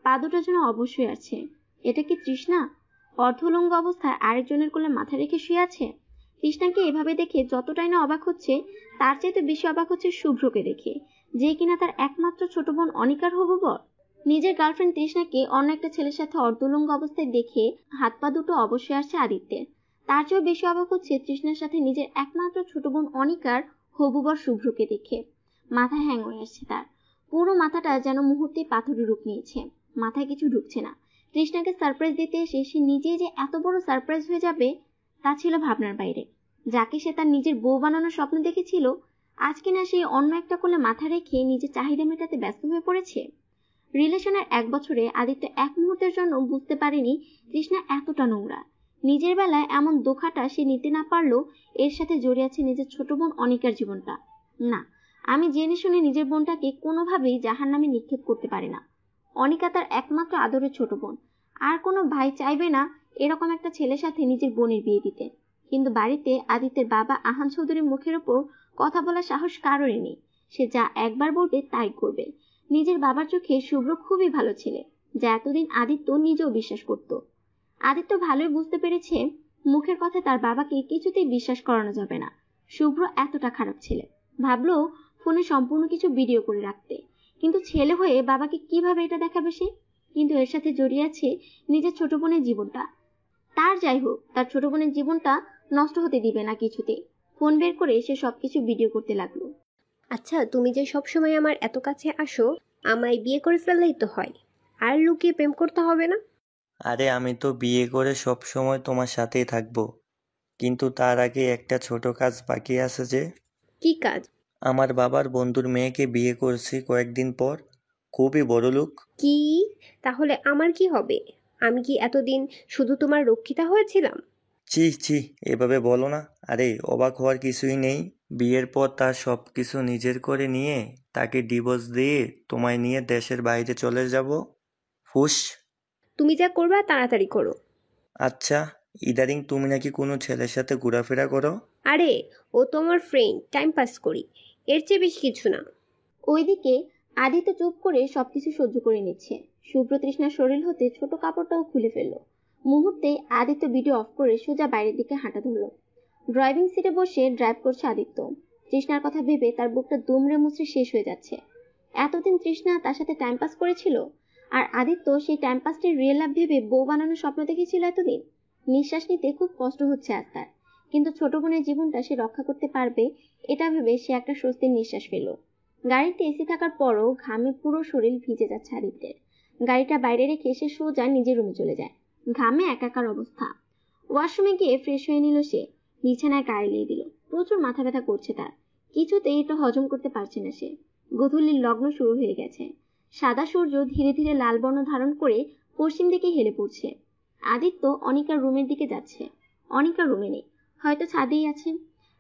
পা দুটো যেন অবশ্যই আছে। এটা কি তৃষ্ণা? অর্ধলঙ্গ অবস্থায় আরেকজনের কোলে মাথা রেখে শুয়ে আছে। তৃষ্ণাকে এভাবে দেখে যতটাই না অবাক হচ্ছে, তার চাইতে বেশি অবাক হচ্ছে শুভ্রকে দেখে, যে কিনা তার একমাত্র ছোট বোন অনিকার হবু বর। নিজের গার্লফ্রেন্ড তৃষ্ণাকে অন্য একটা ছেলের সাথে অর্ধলঙ্গ অবস্থায় দেখে হাত পা দুটো অবশ্যই আসছে আদিত্যের। তার চেয়েও বেশি অবাক হচ্ছে তৃষ্ণার সাথে নিজের একমাত্র ছোট বোন অনিকার হবু বর শুভ্রকে দেখে। মাথা হ্যাং হয়ে আসছে তার। পুরো মাথাটা যেন মুহূর্তে পাথরে রূপ নিয়েছে। মাথায় কিছু ঢুকছে না। তৃষ্ণাকে সারপ্রাইজ দিতে এসে সে নিজেই যে এত বড় সারপ্রাইজ হয়ে যাবে তা ছিল ভাবনার বাইরে। যাকে সে তার নিজের বউ বানানোর স্বপ্ন দেখেছিল, আজ কিনা সে অন্য একটা কোলে মাথা রেখে নিজের চাহিদা মেটাতে ব্যস্ত হয়ে পড়েছে। রিলেশনের 1 বছরে আদিত্য এক মুহূর্তের জন্য বুঝতে পারেনি তৃষ্ণা এতটা নোংরা। নিজের বেলায় এমন দোখাটা সে নিতে না পারলেও এর সাথে জড়িয়ে আছে নিজের ছোট বোন অনিকার জীবনটা। না, আমি জেনে শুনে নিজের বোনটাকে কোনোভাবেই জাহান্নামে নিক্ষেপ করতে পারি না। অনিকা তার একমাত্র আদরের ছোট বোন, আর কোনো ভাই চাইবে না এরকম একটা ছেলের সাথে নিজের বোনের বিয়ে দিতে। কিন্তু বাড়িতে আদিত্যের বাবা আহান চৌধুরীর মুখের ওপর কথা বলার সাহস কারোরই নেই। সে যা একবার বলবে তাই করবে। নিজের বাবার চোখে শুভ্র খুবই ভালো ছেলে, যা এতদিন আদিত্য নিজেও বিশ্বাস করত। আদিত্য ভালোই বুঝতে পেরেছে মুখের কথা তার বাবাকে কিছুতেই বিশ্বাস করানো যাবে না। শুভ্র এতটা খারাপ ছেলে। ভাবলো ফোনে সম্পূর্ণ কিছু ভিডিও করে রাখতে, কিন্তু ছেলে হয়ে বাবাকে কিভাবে এটা দেখাবে সে? কিন্তু এর সাথে জড়িয়ে আছে নিজের ছোট বোনের জীবনটা। তার যাই হোক, তার ছোট বোনের জীবনটা নষ্ট হতে দিবে না কিছুতেই। ফোন বের করে সে সবকিছু ভিডিও করতে লাগলো। আচ্ছা, তুমি যে সব সময় আমার এত কাছে আসো, আমায় বিয়ে করে ফেললেই তো হয়, আর লুকিয়ে প্রেম করতে হবে না। আরে আমি তো বিয়ে করে সব সময় তোমার সাথেই থাকবো, কিন্তু তার আগে একটা ছোট কাজ বাকি আছে। যে কি কাজ? আমার বাবার বন্ধুর মেয়েকে বিয়ে করছি কয়েকদিন পর, খুবই বড় লোক। কি? তাহলে আমার কি হবে? আমি কি এতদিন শুধু তোমার রক্ষিতা হয়েছিলাম? ছি ছি, এভাবে বলো না। আরে অবাক হওয়ার কিছুই নেই। বিয়ের পর তার সব কিছু নিজের করে নিয়ে তাকে ডিভোর্স দিয়ে তোমায় নিয়ে দেশের বাইরে চলে যাব। হুশ। তুমি যা করবা তাড়াতাড়ি করো। আচ্ছা, ইদারিং তুমি নাকি কোনো ছেলের সাথে ঘোরাফেরা করো? আরে ও তো আমার ফ্রেন্ড, টাইম পাস করি, এর চেয়ে বেশি কিছু না। ওইদিকে আদিত্য চুপ করে সবকিছু সহ্য করে নিচ্ছে। শুভ্র তৃষ্ণার শরীর হতে ছোট কাপড়টাও খুলে ফেললো। মুহূর্তে আদিত্য ভিডিও অফ করে সোজা বাইরের দিকে হাঁটা ধরলো। ড্রাইভিং সিটে বসে ড্রাইভ করছে আদিত্য। তৃষ্ণার কথা ভেবে তার বুকটা দুমড়ে মুচড়ে শেষ হয়ে যাচ্ছে। এতদিন তৃষ্ণা তার সাথে টাইম পাস করেছিল, আর আদিত্য সেই টাইম পাসটি রিয়েল লাইফ ভেবে বউ বানানোর স্বপ্ন দেখেছিল এতদিন। নিঃশ্বাস নিতে খুব কষ্ট হচ্ছে আজ তার, কিন্তু ছোট বোনের জীবনটা সে রক্ষা করতে পারবে এটা ভেবে সে একটা স্বস্তির নিঃশ্বাস ফেলল। গাড়িতে এসি থাকার পরও ঘামে পুরো শরীর ভিজে যাচ্ছে আদিত্যের। গাড়িটা বাইরে রেখে সে সোজা নিজের রুমে চলে যায়। ঘামে একাকার অবস্থা। ওয়াশরুমে গিয়ে ফ্রেশ হয়ে নিল সে। বিছানায় গায়ে লিয়ে দিল। প্রচুর মাথা ব্যথা করছে তার, কিছুতেই এটা হজম করতে পারছে না সে। গোধূলির লগ্ন শুরু হয়ে গেছে। সাদা সূর্য ধীরে ধীরে লাল বর্ণ ধারণ করে পশ্চিম দিকে হেলে পড়ছে। আদিত্য অনিকার রুমের দিকে যাচ্ছে। অনিকা রুমে নেই, হয়তো ছাদেই আছে।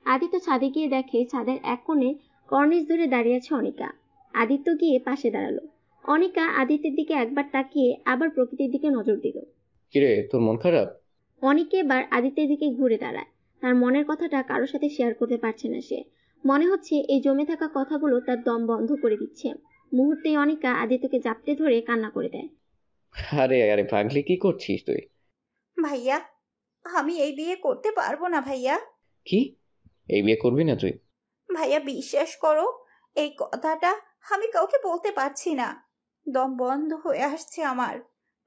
আদিত্য ছাদে গিয়ে দেখে ছাদের এক কোণে কর্নিশ ধরে দাঁড়িয়ে আছে অনিকা। আদিত্য গিয়ে পাশে দাঁড়ালো। অনিকা আদিত্যের দিকে একবার তাকিয়ে আবার প্রকৃতির দিকে নজর দিল। কিরে, তোর মন খারাপ? অনিকা এবার আদিত্যের দিকে ঘুরে দাঁড়ায়। তার মনের কথাটা কারোর সাথে শেয়ার করতে পারছে না সে। মনে হচ্ছে এই জমে থাকা কথাগুলো তার দম বন্ধ করে দিচ্ছে। মুহূর্তেই অনিকা আদিত্যকে জাপটে ধরে কান্না করে দেয়। আরে আরে পাগলি, কি করছিস তুই? ভাইয়া, আমি এই বিয়ে করতে পারবো না ভাইয়া। কি? এই বিয়ে করবি না তুই? ভাইয়া বিশ্বাস করো, এই কথাটা আমি কাউকে বলতে পারছি না। দম বন্ধ হয়ে আসছে আমার।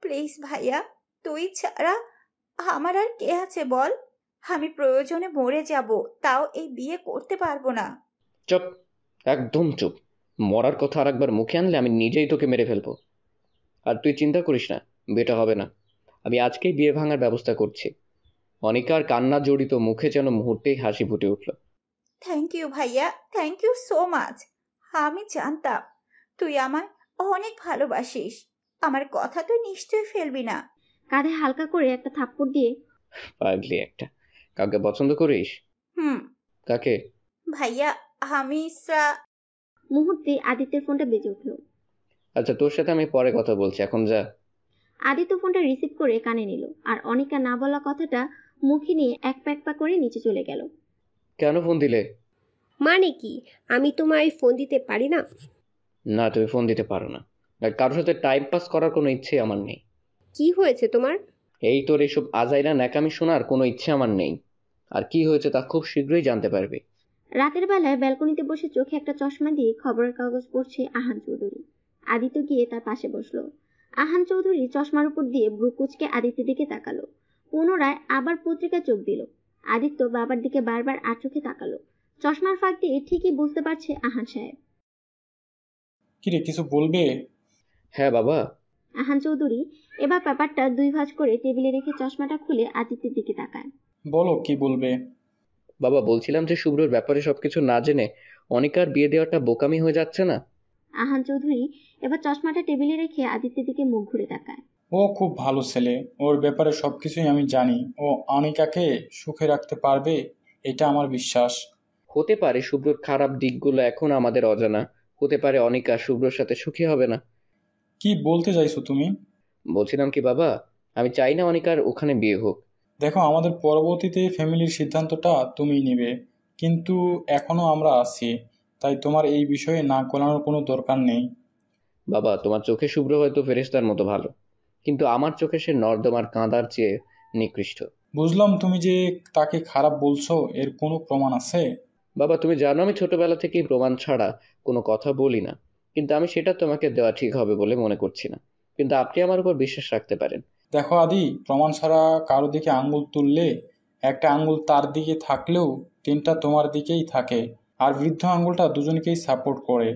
প্লিজ ভাইয়া, তুই ছাড়া আমার আর কে আছে বল? আমি প্রয়োজনে মরে যাব, তাও এই বিয়ে করতে পারবো না। চুপ, একদম চুপ। মরার কথা আর একবার মুখে আনলে আমি নিজেই তোকে মেরে ফেলবো। আর তুই চিন্তা করিস না, বিয়েটা হবে না। আমি আজকেই বিয়ে ভাঙার ব্যবস্থা করছি। অনিকার কান্না জড়িত মুখে যেন মুহূর্তেই হাসি ফুটে উঠল। থ্যাংক ইউ ভাইয়া, থ্যাংক ইউ সো মাচ। আমি জানতাম তুই আমায় অনেক ভালোবাসিস। আমার কথা তুই নিশ্চয়ই ফেলবি না। কাঁধে হালকা করে একটা থাপ্পড় দিয়ে, পাগলি একটা। কাউকে পছন্দ করিস? কাকে? ভাইয়া, আমি মুহূর্তে আদিত্যের ফোনটা বেজে উঠল। আচ্ছা, তোর সাথে আমি পরে কথা বলছি, এখন যা। আদিত্য ফোনটা রিসিভ করে কানে নিল, আর অনিকা না বলা কথাটা মুখে নিয়ে এক পা করে নিচে চলে গেল। কেন ফোন দিলে? মানে কি, আমি তোমায় ফোন দিতে পারি না? না, তুমি ফোন দিতে পারো না। আর কারোর সাথে টাইম পাস করার কোনো ইচ্ছে আমার নেই। কি হয়েছে তোমার? এই তোর এসব আজাইরা ন্যাকামি শোনার কোনো ইচ্ছে আমার নেই। আর কি হয়েছে তা খুব শীঘ্রই জানতে পারবে। রাতের বেলায় ব্যালকনিতে বসে চোখে একটা চশমা দিয়ে খবরের কাগজ পড়ছে আহান চৌধুরী। আদিত্য গিয়ে তার পাশে বসলো। আহান চৌধুরী চশমার উপর দিয়ে ব্রু কুঁচকে আদিত্যের দিকে তাকালো। পুনরায় আবার পত্রিকা চোখ দিল। আদিত্য বাবার দিকে বারবার আর চোখে তাকালো। চশমার ফাঁক দিয়ে ঠিকই বুঝতে পারছে আহান সাহেব। কিরে, কিছু বলবে? হ্যাঁ বাবা। আহান চৌধুরী এবার পেপারটা 2 ভাঁজ করে টেবিলে রেখে চশমাটা খুলে আদিত্যের দিকে তাকায়। বলো, কি বলবে? বাবা, বলছিলাম যে শুভ্রর ব্যাপারে সবকিছু না জেনে অনিকার বিয়ে দেওয়াটা বোকামি হয়ে যাচ্ছে না? আহান চৌধুরী এবার চশমাটা টেবিলে রেখে আদিত্যের দিকে মুখ ঘুরে তাকায়। ও খুব ভালো ছেলে, ওর ব্যাপারে সবকিছুই আমি জানি। ও অনিকাকে সুখে রাখতে পারবে, এটা আমার বিশ্বাস। হতে পারে শুভ্রর খারাপ দিকগুলো এখন আমাদের অজানা, হতে পারে অনিকা শুভ্রর সাথে সুখী হবে না। কি বলতে চাইছো তুমি? বলছিলাম কি বাবা, আমি চাই না অনিকার ওখানে বিয়ে হোক। দেখো, আমাদের পরবর্তীতে ফ্যামিলির সিদ্ধান্তটা তুমিই নিবে, কিন্তু এখনো আমরা আছি, তাই তোমার এই বিষয়ে না গোলানোর কোনো দরকার নেই। বাবা, তোমার চোখে শুভ্র হয়তো ফেরেশতার মতো ভালো, কিন্তু আমার চোখে সে নর্দমার কাঁদার চেয়ে নিকৃষ্ট। বুঝলাম, তুমি যে তাকে খারাপ বলছো এর কোনো প্রমাণ আছে? বাবা, তুমি জানো আমি ছোটবেলা থেকেই প্রমাণ ছাড়া কোনো কথা বলি না, কিন্তু আমি সেটা তোমাকে দেওয়া ঠিক হবে বলে মনে করছি না, কিন্তু আপনি আমার উপর বিশ্বাস রাখতে পারেন। দেখো আদি, প্রমাণ ছাড়া কারো দিকে আঙ্গুল তুললে একটা আঙ্গুল তার দিকে থাকলেও 3টা তোমার দিকেই থাকে, আর বৃদ্ধ আঙ্গুলটা দুজনকেই সাপোর্ট করে।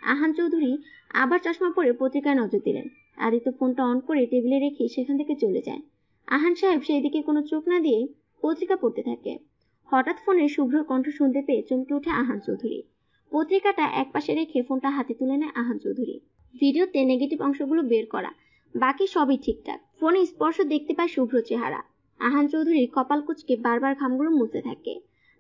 আহান চৌধুরী আবার চশমা পরে পত্রিকায় নজর দিলেন। আদিত্য ফোনটা অন করে টেবিলে রেখে সেখান থেকে চলে যায়। আহান সাহেব সেই দিকে কোনো চোখ না দিয়ে পত্রিকা পড়তে থাকে। হঠাৎ ফোনে শুভ্রর কণ্ঠ শুনতে পেয়ে চমকে ওঠে আহান চৌধুরী। পত্রিকাটা একপাশে রেখে ফোনটা হাতে তুলে নেয় আহান চৌধুরী। ভিডিওতে নেগেটিভ অংশগুলো বের করা, বাকি সবই ঠিকঠাক। ফোনে স্পর্শ দেখতে পায় শুভ্র চেহারা। আহান চৌধুরী কপাল কুঁচকে বারবার ঘামগুলো মুছতে থাকে।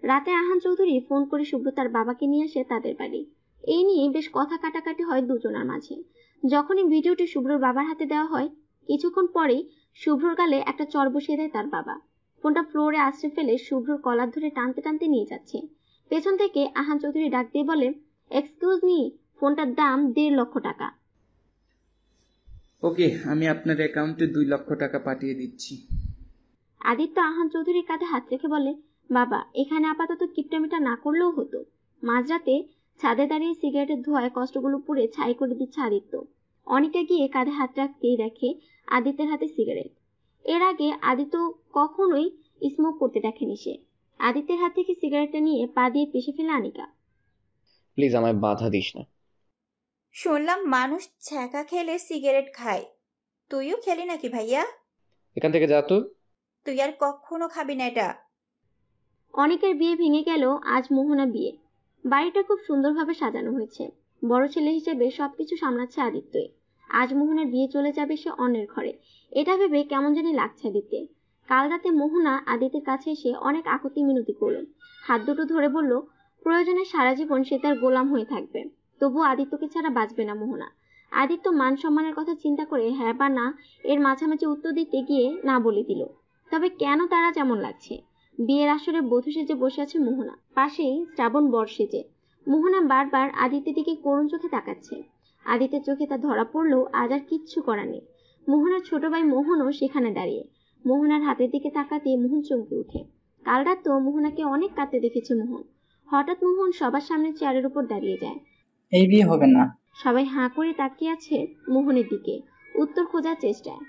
রাতে আহান চৌধুরী ফোন করে শুভ্র তার বাবাকে নিয়ে আসে তাদের বাড়ি। এই নিয়ে বেশ কথা কাটাকাটি হয় দুজনের মাঝে। যখনই ভিডিওটি শুভ্রর বাবার হাতে দেওয়া হয়, কিছুক্ষণ পরেই শুভ্রর গালে একটা চড় বসিয়ে দেয় তার বাবা। ফোনটা ফ্লোরে আছড়ে ফেলে শুভ্রর কলার ধরে টানতে টানতে নিয়ে যাচ্ছে। পেছন থেকে আহান চৌধুরী ডাক দিয়ে বলে, এক্সকিউজ মি, ফোনটার দাম 1.5 লক্ষ টাকা। ওকে, আমি আপনার অ্যাকাউন্টে 2 লক্ষ টাকা পাঠিয়ে দিচ্ছি। আদিত্য আহান চৌধুরীর কাঁধে হাত রেখে বলে, বাবা, এখানে আপাতত কিপটামিটা না করলেও হতো। মাঝরাতে ছাদে দাঁড়িয়ে সিগারেটের ধোঁয়ায় কষ্টগুলো পুড়ে ছাই করে দিচ্ছে আদিত্য। অনিকা গিয়ে কাঁধে হাত রাখতেই দেখে আদিত্যের হাতে সিগারেট। এর আগে আদিত্য কখনোই স্মোক করতে দেখেনি সে। আদিত্যের হাত থেকে সিগারেটটা নিয়ে পা দিয়ে পিষে ফেলে আনিকা। প্লিজ আমায় বাধা দিস না। শুনলাম মানুষ ছ্যাঁকা খেলে সিগারেট খায়, তুইও খেলি নাকি ভাইয়া? এখান থেকে যা তো। তুই আর কখনো খাবি না এটা। অনিকের বিয়ে ভেঙে গেল আজ মোহনা বিয়ে। বাড়িটা খুব সুন্দরভাবে সাজানো হয়েছে। বড় ছেলে হিসেবে সবকিছু সামলাচ্ছে আদিত্যই। আজ মোহনার বিয়ে চলে যাবে সে অন্যের ঘরে, এটা ভেবে কেমন জানি লাগছে আদিত্যে। কাল রাতে মোহনা আদিত্যের কাছে এসে অনেক আকুতি মিনতি করল, হাত দুটো ধরে বলল প্রয়োজনে সারা জীবন সে তার গোলাম হয়ে থাকবে, তবু আদিত্যকে ছাড়া বাঁচবে না মোহনা। আদিত্য মান সম্মানের কথা চিন্তা করে হ্যাঁ বা না এর মাঝামাঝি উত্তর দিতে গিয়ে না বলে দিল। তবে কেন তারা যেমন লাগছে? বিয়ের আসরে বধূ সেজে বসে আছে মোহনা, পাশেই শ্রাবণ বর সেজে। মোহনা বারবার আদিত্যের দিকে করুণ চোখে তাকাচ্ছে। আদিত্যের চোখে তা ধরা পড়লেও আজ আর কিচ্ছু করার নেই। মোহনার ছোট ভাই মোহনও সেখানে দাঁড়িয়ে। মোহনার হাতের দিকে তাকাতে মোহন চমকে ওঠে। কাল রাত তো মোহনাকে অনেক কাঁদতে দেখেছে মোহন। হঠাৎ মোহন সবার সামনে চেয়ারের উপর দাঁড়িয়ে যায়। এই বিয়ে হবে না। সবাই হাঁ করে তাকিয়ে আছে মোহনের দিকে, উত্তর খোঁজার চেষ্টায়।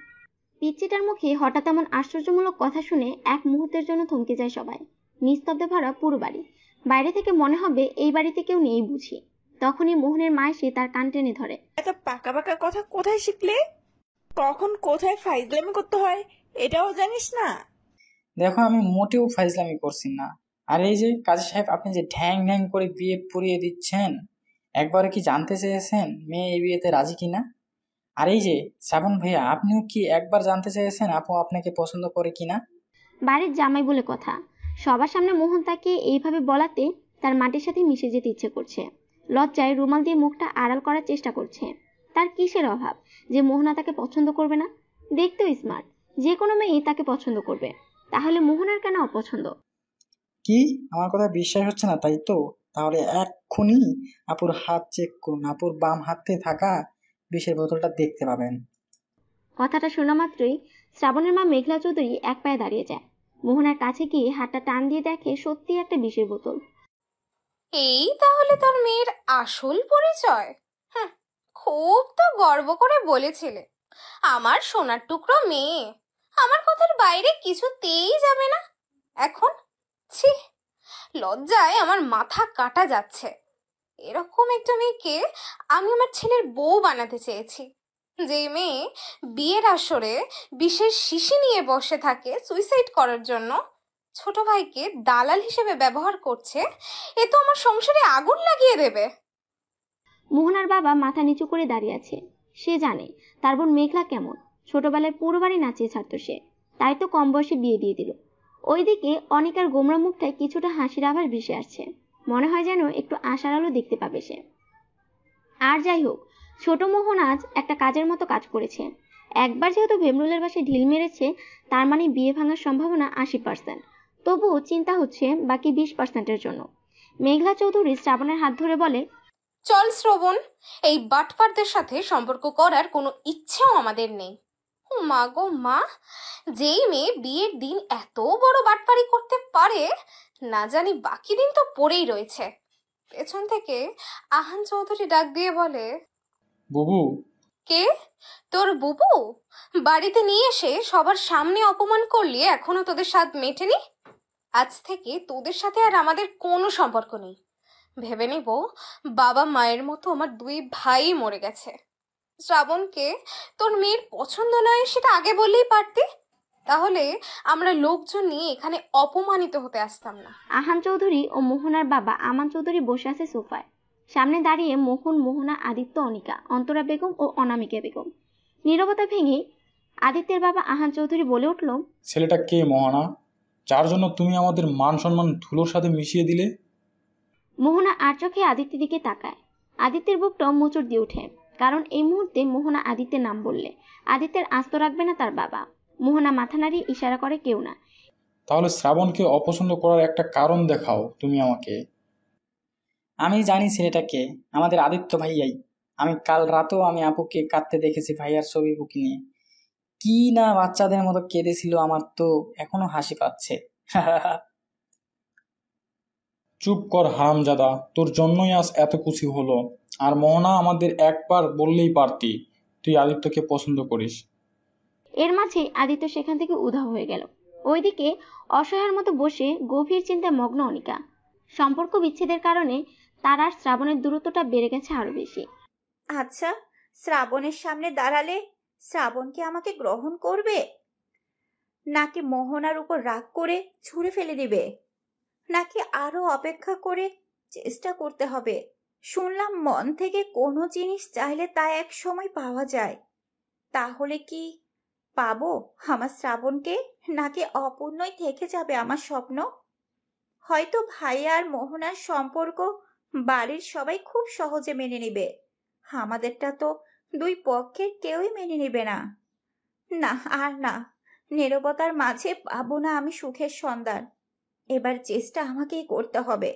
পিচ্চিটার মুখে হঠাৎ এমন আশ্চর্যমূলক কথা শুনে এক মুহূর্তের জন্য থমকে যায় সবাই। নিস্তব্ধে ভরা পুরো বাড়ি। বাইরে থেকে মনে হবে এই বাড়িতে কেউ নেই বুঝি। তখনই মোহনের মা এসে তার কান টেনে ধরে। এত পাকা পাকা কথা কোথায় শিখলে? কখন কোথায় ফাইজলামি করতে হয় এটাও জানিস না? দেখো, আমি মোটেও ফাইজলামি করছি না। আর এই যে কাজী সাহেব, আপনি যে ঢ্যাং ঢ্যাং করে বিয়ে পড়িয়ে দিচ্ছেন, একবারে কি জানতে চেয়েছেন মেয়ে এই বিয়েতে রাজি কিনা? আর এই যে শ্রাবণ ভাইয়া, আপনিও কি একবার জানতে চেয়েছেন আপু আপনাকে পছন্দ করে কিনা? বাড়ির জামাই বলে কথা, সবার সামনে মোহন তাকে এইভাবে বলাতে তার মাটির সাথে মিশে যেতে ইচ্ছে করছে। লজ্জায় রুমাল দিয়ে মুখটা আড়াল করার চেষ্টা করছে। তার কিসের অভাব যে মোহনা তাকে পছন্দ করবে না? দেখতেও স্মার্ট, যে কোনো মেয়েই তাকে পছন্দ করবে, তাহলে মোহনার কেন অপছন্দ? কি আমার কথা বিশ্বাস হচ্ছে না তাই তো? তাহলে এক্ষুনি আপুর হাত চেক করুন, আপুর বাম হাতে থাকা বিষের বোতলটা দেখতে পাবেন। কথাটা শোনা মাত্রই শ্রাবণের মা মেঘলা চৌধুরী এক পায়ে দাঁড়িয়ে যায়। মোহনার কাছে গিয়ে হাতটা টান দিয়ে দেখে সত্যি একটা বিষের বোতল। এই তাহলে তোর মেয়ের আসল পরিচয়? খুব তো গর্ব করে বলেছিলে আমার সোনার টুকরো মেয়ে, আমার কথার বাইরে কিছুতেই যাবে না। এখন ছি, লজ্জায় আমার মাথা কাটা যাচ্ছে। এরকম একটা মেয়েকে আমি আমার ছেলের বউ বানাতে চেয়েছি, যে মেয়ে বিয়ের আসরে বিষের শিশি নিয়ে বসে থাকে সুইসাইড করার জন্য। ছোট ভাইকে দালাল হিসেবে ব্যবহার করছে, এ তো আমার সংসারে আগুন লাগিয়ে দেবে। মোহনার বাবা মাথা নিচু করে দাঁড়িয়ে আছে। সে জানে তার বোন মেঘলা কেমন। ছোটবেলায় পুরো বাড়ি নাচিয়ে ছাড়তো সে, তাই তো কম বয়সে বিয়ে দিয়ে দিল। ওইদিকে অনিকার গোমরা মুখটায় কিছুটা হাসির আভাস ভেসে আসছে। মনে হয় যেন একটু আশার আলো দেখতে পাবে সে। আর যাই হোক, ছোট মোহন আজ একটা কাজের মতো কাজ করেছে। একবার যেহেতু ভেমরুলের বাসায় ঢিল মেরেছে, তার মানে বিয়ে ভাঙার সম্ভাবনা 80%। তবুও চিন্তা হচ্ছে বাকি 20%-এর জন্য। মেঘলা চৌধুরী শ্রাবণের হাত ধরে বলে, চল শ্রবণ, এই বাটপারদের সাথে সম্পর্ক করার কোনো ইচ্ছেও আমাদের নেই। মা গো মা, যেই মেয়ে বিয়ের দিন এত বড় বাটপারি করতে পারে, না জানি বাকি দিন তো পড়েই রয়েছে। পেছন থেকে আহান চৌধুরী ডাক দিয়ে বলে, বুবু। কে? তোর বুবু? বাড়িতে নিয়ে এসে সবার সামনে অপমান করলি, এখনো তোদের স্বাদ মেটেনি? আজ থেকে তোদের সাথে আর আমাদের কোনো সম্পর্ক নেই। ভেবে নেব বাবা মায়ের মতো আমার 2 ভাই মরে গেছে। শ্রাবণকে তোর মেয়ের পছন্দ নয় সেটা আগে বললেই পারতি, তাহলে আমরা লোকজন নিয়ে এখানে অপমানিত হতে আসতাম না। আহান চৌধুরী ও মোহনার বাবা আমান চৌধুরী বসে আছে সোফায়। সামনে দাঁড়িয়ে মোহন, মোহনা, আদিত্য, অনিকা, অন্তরা বেগম ও অনামিকা বেগম। নীরবতা ভেঙে আদিত্যের বাবা আহান চৌধুরী বলে উঠল, ছেলেটা কে মোহনা, যার জন্য তুমি আমাদের মান সম্মান ধুলোর সাথে মিশিয়ে দিলে? মোহনা আর চোখে আদিত্যের দিকে তাকায়। আদিত্যের বুকটাও মোচড় দিয়ে ওঠে, কারণ এই মুহূর্তে মোহনা আদিত্যের নাম বললে আদিত্যের আস্ত রাখবে না তার বাবা। মোহনা মাথা নাড়িয়ে ইশারা করে কেউ না। তাহলে শ্রাবণকে অপছন্দ করার একটা কারণ দেখাও তুমি আমাকে। আমি জানি ছেলেটাকে, আমাদের আদিত্য ভাইয়াই। আমি কাল রাতেও আমি আপুকে কাঁদতে দেখেছি ভাইয়ার ছবি বুকি নিয়ে। কি না বাচ্চাদের মতো কেঁদেছিল, আমার তো এখনো হাসি পাচ্ছে। চুপ কর হারামজাদা, তোর জন্যই আজ এত খুশি হলো। আর মোহনা, আমাদের একবার বললেই পারতি তুই আদিত্যকে পছন্দ করিস। এর মাঝে আদিত্য সেখান থেকে উধাও হয়ে গেল। ওইদিকে অসহায়ের মতো বসে গভীর চিন্তায় মগ্ন অনিকা। সম্পর্ক বিচ্ছেদের কারণে তার আর শ্রাবণের দূরত্বটা বেড়ে গেছে আরো বেশি। আচ্ছা, শ্রাবণের সামনে দাঁড়ালে শ্রাবণ কি আমাকে গ্রহণ করবে, নাকি মোহনার উপর রাগ করে ছুঁড়ে ফেলে দিবে, নাকি আরো অপেক্ষা করে চেষ্টা করতে হবে? শুনলাম মন থেকে কোনো জিনিস চাইলে তা এক সময় পাওয়া যায়। তাহলে কি পাবো আমার শ্রাবণকে, নাকি অপূর্ণই থেকে যাবে আমার স্বপ্ন? হয়তো ভাইয়া আর মোহনার সম্পর্ক বাড়ির সবাই খুব সহজে মেনে নেবে, আমাদেরটা তো 2 পক্ষের কেউই মেনে নেবে না। না আর না, নীরবতার মাঝে পাবো না আমি সুখের সন্ধান। এবার চেষ্টা আমাকেই করতে হবে,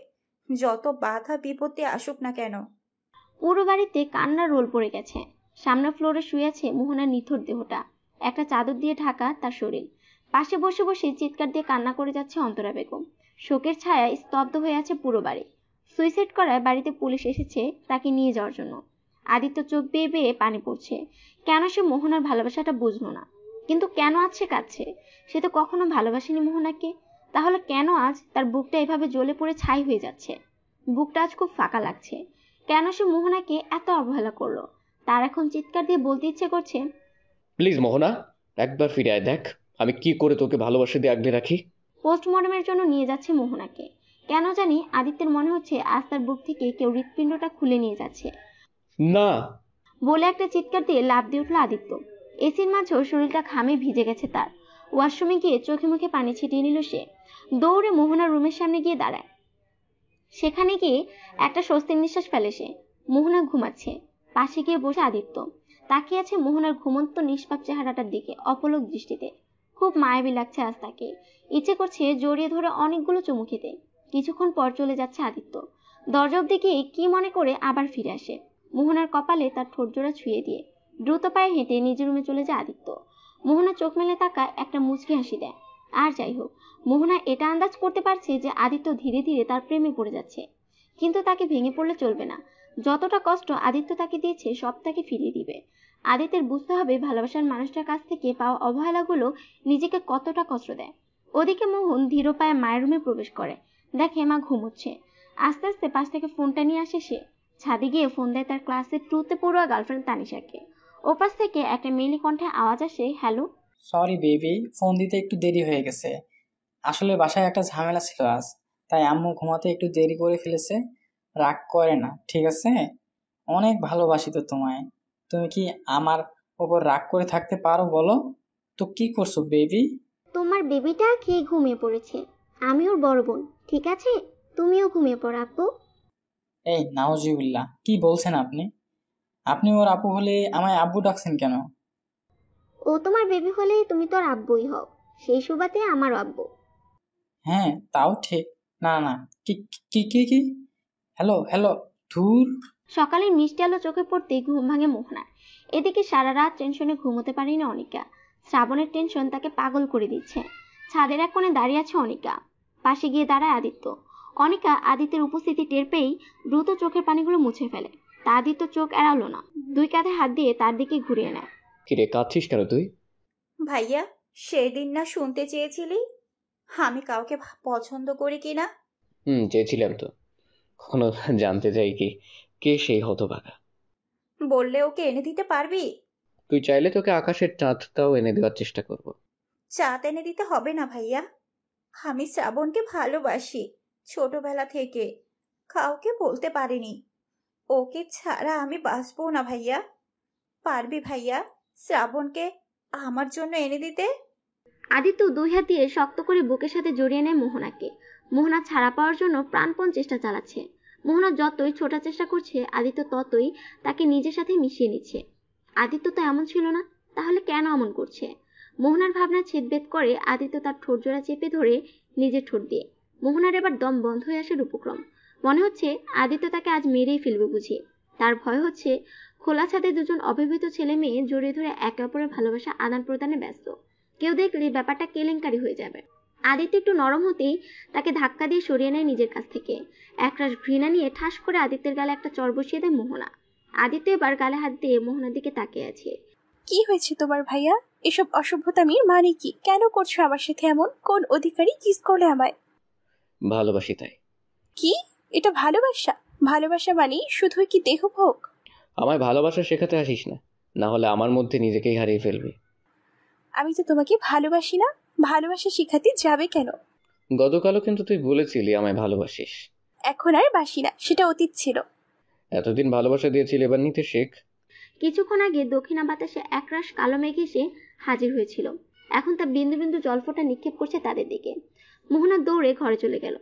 যত বাধা বিপত্তি আসুক না কেন। পুরো বাড়িতে কান্নার রোল পড়ে গেছে। সামনে ফ্লোরে শুয়ে আছে মোহনার নিথর দেহটা, একটা চাদর দিয়ে ঢাকা তার শরীর। পাশে বসে বসে চিৎকার দিয়ে কান্না করে যাচ্ছে অন্তরা বেগম। শোকের ছায়ায় স্তব্ধ হয়ে আছে পুরো বাড়ি। সুইসাইড করায় বাড়িতে পুলিশ এসেছে তাকে নিয়ে যাওয়ার জন্য। আদিত্য চোখ বেয়ে বেয়ে পানি পড়ছে। কেন সে মোহনার ভালোবাসাটা বুঝলো না, কিন্তু কেন আজ সে কাঁদছে? সে তো কখনো ভালোবাসেনি মোহনাকে, তাহলে কেন আজ তার বুকটা এভাবে জ্বলে পড়ে ছাই হয়ে যাচ্ছে? বুকটা আজ খুব ফাঁকা লাগছে। কেন সে মোহনাকে এত অবহেলা করলো? তার এখন চিৎকার দিয়ে বলতে ইচ্ছে করছে, প্লিজ মোহনা, একবার ফিরে আয়, দেখ আমি কি করে তোকে ভালোবাসা দিয়ে আগলে রাখি। পোস্টমর্টমের জন্য নিয়ে যাচ্ছে মোহনাকে। কেন জানি আদিত্যের মনে হচ্ছে আজ তার বুক থেকে কেউ হৃৎপিণ্ডটা খুলে নিয়ে যাচ্ছে। না বলে একটা চিৎকার দিয়ে লাফ দিয়ে উঠলো আদিত্য। এসির মাঝেও শরীরটা ঘামে ভিজে গেছে তার। ওয়াশরুমে গিয়ে চোখে মুখে পানি ছিটিয়ে নিল সে। দৌড়ে মোহনার রুমের সামনে গিয়ে দাঁড়ায়। সেখানে গিয়ে একটা স্বস্তির নিঃশ্বাস ফেলে সে। মোহনা ঘুমাচ্ছে। পাশে গিয়ে বসে আদিত্য তাকিয়ে আছে মোহনার ঘুমন্ত নিষ্পাপ চেহারাটার দিকে অপলক দৃষ্টিতে। খুব মায়াবী লাগছে আজ তাকে। ইচ্ছে করছে জড়িয়ে ধরে অনেকগুলো চুমু খেতে। কিছুক্ষণ পর চলে যাচ্ছে আদিত্য। দরজা অব্দি গিয়ে কি মনে করে আবার ফিরে আসে। মোহনার কপালে তার ঠোঁটজোড়া ছুঁয়ে দিয়ে দ্রুত পায়ে হেঁটে নিজের রুমে চলে যায় আদিত্য। মোহনা চোখ মেলে তাকায়, একটা মুচকি হাসি দেয়। আর যাই হোক, মোহনা এটা আন্দাজ করতে পারছে যে আদিত্য ধীরে ধীরে তার প্রেমে পড়ে যাচ্ছে। কিন্তু তাকে ভেঙে পড়লে চলবে না। যতটা কষ্ট আদিত্য তাকে দিয়েছে সব তাকে ফিরিয়ে দিবে। আদিত্যের বুঝতে হবে ভালোবাসার মানুষটার কাছ থেকে পাওয়া অবহেলাগুলো নিজেকে কতটা কষ্ট দেয়। ওদিকে মোহন ধীর পায়ে মায়ের রুমে প্রবেশ করে। দেখে মা ঘুমোচ্ছে। আস্তে আস্তে পাশ থেকে ফোনটা নিয়ে আসে সে। ছাদে গিয়ে ফোন দেয় তার ক্লাসে 2তে পড়ুয়া গার্লফ্রেন্ড তানিশাকে। ওপাশ থেকে একটা মেলি কণ্ঠে আওয়াজ আসে, হ্যালো। সরি বেবি, ফোন দিতে একটু দেরি হয়ে গেছে। আসলে বাসায় একটা ঝামেলা ছিল আজ, তাই আম্মু ঘুমাতে একটু দেরি করে ফেলেছে। রাগ করে না, ঠিক আছে? অনেক ভালোবাসি তো তোমায়। তুমি কি আমার ওপর রাগ করে থাকতে পারো বলো? তো কি করছো বেবি? তোমার বেবিটা খেয়ে ঘুমিয়ে পড়েছে, আমি ওর বড় বোন, ঠিক আছে? তুমিও ঘুমিয়ে পড়ো আপু। এই নাউজুবিল্লাহ, কি বলছেন আপনি? আপনি ওর আপু হলে আমায় আব্বু ডাকছেন কেন? ও তোমার বেবি হলে তুমি তো আর আব্বুই হও, সেই সুবাদে আমার আব্বু। হ্যাঁ তাও ঠিক। না না, কি কি কি কি হ্যালো হ্যালো, ধুর। সকালে মিষ্টি আলো চোখে পড়তেই ঘুম ভাঙে মোহনার। এদিকে সারা রাত টেনশনে ঘুমোতে পারেনি অনিকা। শ্রাবণের টেনশন তাকে পাগল করে দিচ্ছে। ছাদের এক কোণে দাঁড়িয়ে আছে অনিকা, পাশে গিয়ে দাঁড়ায় আদিত্য। অনিকা আদিত্যের উপস্থিতি টের পেয়েই দ্রুত চোখের পানিগুলো মুছে ফেলে। তা আদিত্য চোখ এড়ালো না, দুই কাঁধে হাত দিয়ে তার দিকে ঘুরিয়ে নেয়। কিরে, কাঁদছিস কেন তুই? ভাইয়া, সেদিন না শুনতে চেয়েছিলি আমি কাউকে পছন্দ করি কিনা? চেয়েছিলাম তো। কখনো জানতে চাই কি কে সেই হতভাগা? বললে ওকে এনে দিতে পারবি? তুই চাইলে তোকে আকাশের চাঁদটাও এনে দেওয়ার চেষ্টা করব। চাঁদ এনে দিতে হবে না ভাইয়া, আমি শ্রাবণকে ভালোবাসি ছোটবেলা থেকে, কাউকে বলতে পারিনি। ওকে ছাড়া আমি বাঁচবো না ভাইয়া। পারবি ভাইয়া শ্রাবণকে আমার জন্য এনে দিতে? আদিত্য দুই হাত দিয়ে শক্ত করে বুকের সাথে জড়িয়ে নেয় মোহনাকে। মোহনা ছাড়া পাওয়ার জন্য প্রাণপণ চেষ্টা চালাচ্ছে। মোহনা যতই ছোটার চেষ্টা করছে, আদিত্য ততই তাকে নিজের সাথে মিশিয়ে নিচ্ছে। আদিত্য তো এমন ছিল না, তাহলে কেন এমন করছে? মোহনার ভাবনা ছেদবেদ করে আদিত্য তার ঠোঁট জোড়া চেপে ধরে নিজের ঠোঁট দিয়ে। মোহনার এবার দম বন্ধ হয়ে আসার উপক্রম। মনে হচ্ছে আদিত্য তাকে আজ মেরেই ফেলবে বুঝি। তার ভয় হচ্ছে খোলা ছাদে দুজন অবিবাহিত ছেলে মেয়ে জড়িয়ে ধরে একে অপরের ভালোবাসা আদান প্রদানে ব্যস্ত। কেউ দেখলে ব্যাপারটা কেলেঙ্কারি হয়ে যাবে। আদিত্য একটু নরম হতেই তাকে ধাক্কা দিয়ে সরিয়ে নেয় নিজের কাছ থেকে। একরাশ ঘৃণা নিয়ে ঠাস করে আদিত্যের গালে একটা চড় বসিয়ে দেয় মোহনা। আদিত্য এবার গালে হাত দিয়ে মোহনার দিকে তাকিয়ে আছে। কি হয়েছে তোমার ভাইয়া? এসব অসভ্যতামির মানে কি? কেন করছো আমার সাথে এমন? কোন অধিকারী কিস করলে আমায়? ভালোবাসি তাই। কি? এটা ভালোবাসা? ভালোবাসা মানে শুধুই কি দেহভোগ? আমায় ভালোবাসা শেখাতে আসিস না, না হলে আমার মধ্যে নিজেকেই হারিয়ে ফেলবি। আমি তো তোমাকে ভালোবাসি না। ভালোবাসা শিখাতে যাবে কেন? গতকালও কিন্তু তুই বলেছিলি আমায় ভালোবাসিস। এখন আর বাসি না, সেটা অতীত ছিল। এতদিন ভালোবাসা দিয়েছিলি, এবার নিতে শেখ। কিছুক্ষণ আগে দক্ষিণা বাতাসে একরাশ কালো মেঘ এসে হাজির হয়েছিল। এখন তা বিন্দু বিন্দু জলফোঁটা নিক্ষেপ করছে তাদের দিকে। মোহনা দৌড়ে ঘরে চলে গেল।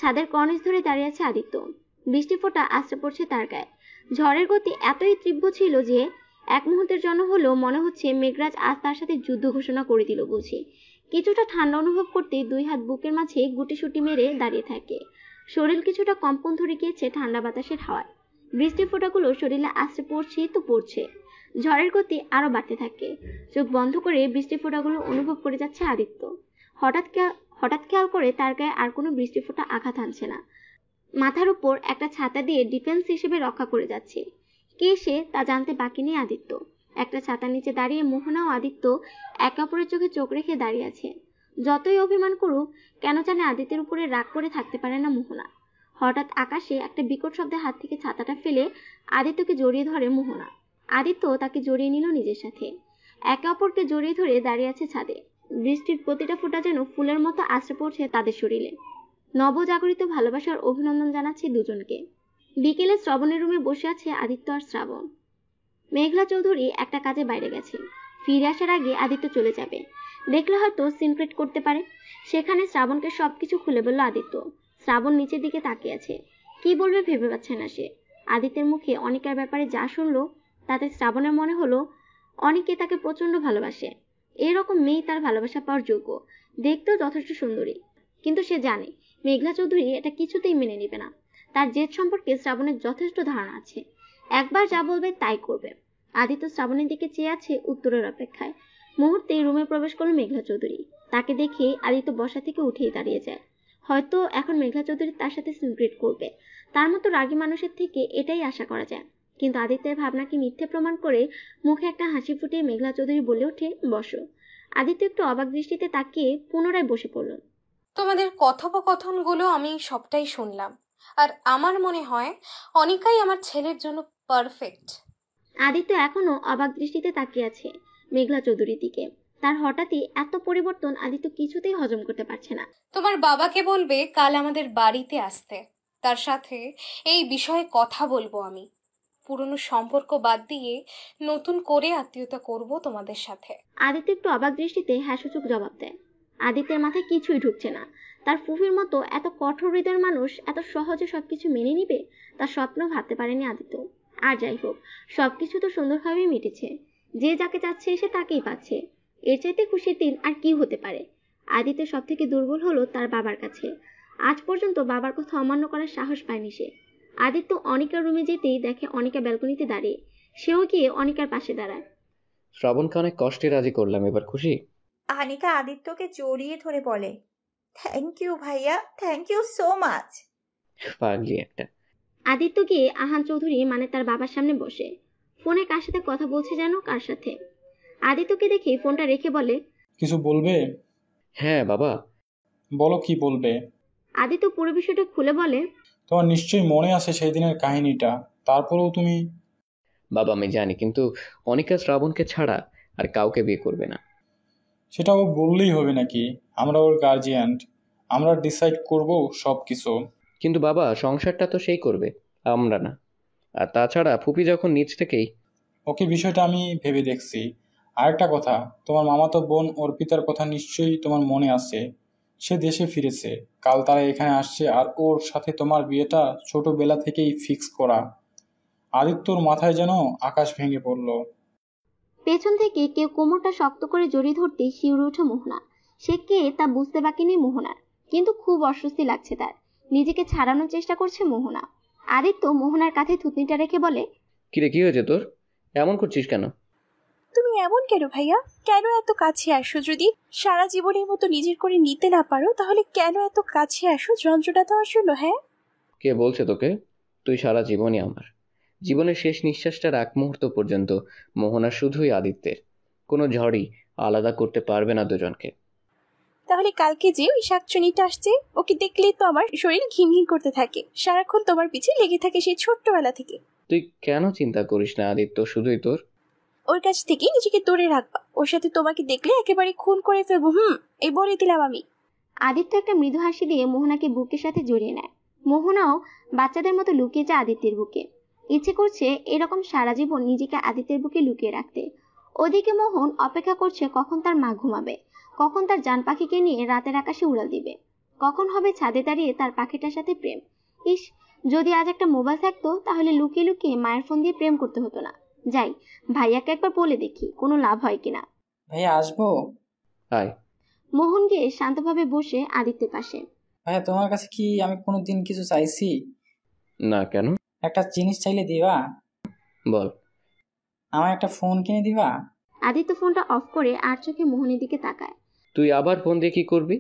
ছাদের কর্নিশ ধরে দাঁড়িয়ে আছে আদিত্য। বৃষ্টি ফোঁটা আছড়ে পড়ছে তার গায়ে। ঝড়ের গতি এতই তীব্র ছিল যে এক মুহূর্তের জন্য হলেও মনে হচ্ছে মেঘরাজ আজ তার সাথে যুদ্ধ ঘোষণা করে দিল বুঝি। কিছুটা ঠান্ডা অনুভব করতে দুই হাত বুকের মাঝে গুটিসুটি মেরে দাঁড়িয়ে থাকে। শরীর কিছুটা কম্পন ধরে গিয়েছে ঠান্ডা বাতাসের হাওয়ায়। বৃষ্টির ফোঁটাগুলো শরীরে আছড়ে পড়ছে তো পড়ছে। ঝড়ের গতি আরো বাড়তে থাকে। চোখ বন্ধ করে বৃষ্টির ফোঁটাগুলো অনুভব করে যাচ্ছে আদিত্য। হঠাৎ খেয়াল করে তার গায়ে আর কোনো বৃষ্টি ফোঁটা আঘাত আনছে না। মাথার উপর একটা ছাতা দিয়ে ডিফেন্স হিসেবে রক্ষা করে যাচ্ছে। কে সে তা জানতে বাকি নেই আদিত্য। একটা ছাতার নিচে দাঁড়িয়ে মোহনা ও আদিত্য একে অপরের চোখে চোখ রেখে দাঁড়িয়ে আছে। যতই অভিমান করুক, কেন জানে আদিত্যের উপরে রাগ করে থাকতে পারে না মোহনা। হঠাৎ আকাশে একটা বিকট শব্দে হাত থেকে ছাতাটা ফেলে আদিত্যকে জড়িয়ে ধরে মোহনা। আদিত্য তাকে জড়িয়ে নিল নিজের সাথে। একে অপরকে জড়িয়ে ধরে দাঁড়িয়ে আছে ছাদে। বৃষ্টির প্রতিটা ফোঁটা যেন ফুলের মতো আছড়ে পড়ছে তাদের শরীরে। নবজাগরিত ভালোবাসার অভিনন্দন জানাচ্ছি দুজনকে। বিকেলে শ্রাবণের রুমে বসে আছে আদিত্য আর শ্রাবণ। মেঘলা চৌধুরী একটা কাজে বাইরে গেছে। ফিরে আসার আগে আদিত্য চলে যাবে। দেখলে হয়তো সিনক্রেট করতে পারে। সেখানে শ্রাবণকে সবকিছু খুলে বলল আদিত্য। শ্রাবণ নিচের দিকে তাকিয়ে আছে। কি বলবে ভেবে পাচ্ছে না সে। আদিত্যের মুখে অনিকার ব্যাপারে যা শুনলো তাতে শ্রাবণের মনে হলো অনিকে তাকে প্রচন্ড ভালোবাসে। এরকম মেয়ে তার ভালোবাসা পাওয়ার যোগ্য। দেখতেও যথেষ্ট সুন্দরী। কিন্তু সে জানে মেঘলা চৌধুরী এটা কিছুতেই মেনে নেবে না। তার জেদ সম্পর্কে শ্রাবণের যথেষ্ট ধারণা আছে। একবার যা বলবে তাই করবে। আদিত্য শ্রাবণের দিকে চেয়ে আছে উত্তরের অপেক্ষায়। মুহূর্তে রুমে প্রবেশ করল মেঘলা চৌধুরী। তাকে দেখে আদিত্য বসা থেকে উঠেই দাঁড়িয়ে যায়। হয়তো এখন মেঘলা চৌধুরী তার সাথে সিনক্রেট করবে। তার মতো রাগী মানুষের থেকে এটাই আশা করা যায়। কিন্তু আদিত্যের ভাবনাকে মিথ্যে প্রমাণ করে মুখে একটা হাসি ফুটিয়ে মেঘলা চৌধুরী বলে ওঠে, বসো। আদিত্য একটু অবাক দৃষ্টিতে তাকিয়ে পুনরায় বসে পড়ল। তোমাদের কথোপকথনগুলো আমি সবটাই শুনলাম, আর আমার মনে হয় অনিকাই আমার ছেলের জন্য পারফেক্ট। আদিত্য এখনো অবাক দৃষ্টিতে তাকিয়ে আছে মেঘলা চৌধুরীর দিকে। তার হঠাৎই এত পরিবর্তন আদিত্য কিছুতেই হজম করতে পারছে না। তোমার বাবাকে বলবে কাল আমাদের বাড়িতে আসতে, তার সাথে এই বিষয়ে কথা বলবো আমি। পুরনো সম্পর্ক বাদ দিয়ে নতুন করে আত্মীয়তা করব তোমাদের সাথে। আদিত্য একটু অবাক দৃষ্টিতে হ্যাঁসূচক জবাব দেয়। আদিত্যের মাথায় কিছুই ঢুকছে না। তার ফুফির মতো এত কঠোর হৃদয়ের মানুষ এত সহজে সবকিছু মেনে নিবে তার স্বপ্ন ভাবতে পারেনি আদিত্য। আর যাই হোক, সবকিছু তো সুন্দরভাবেই মিটেছে। যে যাকে চাচ্ছে সে তাকেই পাচ্ছে। এর চাইতে খুশির দিন আর কি হতে পারে। আদিত্য সব থেকে দুর্বল হলো তার বাবার কাছে। আজ পর্যন্ত বাবার কথা অমান্য করার সাহস পায়নি সে। আদিত্য অনিকার রুমে যেতেই দেখে অনিকা ব্যালকনিতে দাঁড়িয়ে। সেও গিয়ে অনিকার পাশে দাঁড়ায়। শ্রাবণকে অনেক কষ্টে রাজি করলাম, এবার খুশি? আনিকা আদিত্যকে জড়িয়ে ধরে বলে, থ্যাংক ইউ ভাইয়া, থ্যাংক ইউ সো মাচ। পাগলি একটা। আদিত্য গিয়ে আহান চৌধুরী মানে তার বাবার সামনে বসে। ফোনে কার সাথে কথা বলছে যেন কার সাথে। আদিত্যকে দেখে ফোনটা রেখে বলে, কিছু বলবে? হ্যাঁ বাবা। বলো, কি বলবে? আদিত্য পুরো বিষয়টা খুলে বলে, তোমার নিশ্চয়ই মনে আছে সেই দিনের কাহিনীটা, তারপরেও তুমি। বাবা আমি জানি, কিন্তু অনিকা শ্রাবণকে ছাড়া আর কাউকে বিয়ে করবে না। সেটা ও বললেই হবে নাকি? আমরা ওর গার্জিয়ান, আমরা ডিসাইড করব সব কিছু। কিন্তু বাবা, সংসারটা তো সেই করবে, আমরা না। আর তাছাড়া ফুপি যখন নিজ থেকেই। ওকে, বিষয়টা আমি ভেবে দেখছি। আরেকটা কথা, তোমার মামাতো বোন অর্পিতার কথা নিশ্চয়ই তোমার মনে আছে। সে দেশে ফিরেছে, কাল তারা এখানে আসছে, আর ওর সাথে তোমার বিয়েটা ছোটবেলা থেকেই ফিক্স করা। আদিত্যর মাথায় যেন আকাশ ভেঙে পড়ল। পেছন থেকে কেউ কোমরটা শক্ত করে জড়িয়ে ধরতেই শিউরে ওঠে মোহনা। সে কে তা বুঝতে বাকি নেই মোহনার, কিন্তু খুব অস্বস্তি লাগছে তার। নিজেকে ছাড়ানোর চেষ্টা করছে মোহনা। আদিত্য মোহনার কাঁধে থুতনিটা রেখে বলে, কিরে, কি হয়েছে তোর? এমন করছিস কেন? তুমি এমন কেন ভাইয়া? কেন এত কাছে আসো? যদি সারা জীবনের মতো নিজের করে নিতে না পারো তাহলে কেন এত কাছে আসো যন্ত্রণা দেওয়ার জন্য? হ্যাঁ, কে বলছে তোকে? তুই সারা জীবনই আমার। জীবনের শেষ নিঃশ্বাসটার এক মুহূর্ত পর্যন্ত মোহনা শুধুই আদিত্যের। কোনো ঝড়ই আলাদা করতে পারবে না দুজনকে। তাহলে কালকে যে ওই শাকচুনিটা আসছে, ওকে দেখলেই তো আমার শরীর ঘিন ঘিন করতে থাকে। সারাক্ষণ তোমার পিছে লেগে থাকে সেই ছোট্টবেলা থেকে। তুই কেন চিন্তা করিস না আদিত্য, শুধুই তোর। ওর কাছ থেকে নিজেকে দূরে রাখবা। ওর সাথে তোমাকে দেখলে একেবারে খুন করে ফেলবো। এই বলে দিলাম আমি। আদিত্য একটা মৃদু হাসি দিয়ে মোহনাকে বুকের সাথে জড়িয়ে নেয়। মোহনাও বাচ্চাদের মতো লুকিয়ে যায় আদিত্যের বুকে। ইচ্ছে করছে এরকম সারা জীবন নিজেকে আদিত্যের বুকে লুকিয়ে রাখতে। ওদিকে মোহন অপেক্ষা করছে কখন তার মা ঘুমাবে, কখন তার জান পাখিকে নিয়ে রাতের আকাশে উড়াল দিবে, কখন হবে ছাদে দাঁড়িয়ে তার পাখিটার সাথে প্রেম। ইস, যদি আজ একটা মোবাইল থাকতো তাহলে লুকিয়ে লুকিয়ে মায়ের ফোন দিয়ে প্রেম করতে হতো না। যাই, ভাইয়াকে একবার বলে দেখি কোনো লাভ হয় কিনা। ভাইয়া আসবো? হাই। মোহন গিয়ে শান্তভাবে বসে আদিত্যের পাশে। ভাইয়া, তোমার কাছে কি আমি কোনোদিন কিছু চাইছি? না, কেন? একটা জিনিস চাইলে দিবা? বল। আমার একটা ফোন কিনে দিবা? আদিত্য ফোনটা অফ করে আর চোখে মোহনের দিকে তাকায়। তুই আবার ফোন দিয়ে কি করবি?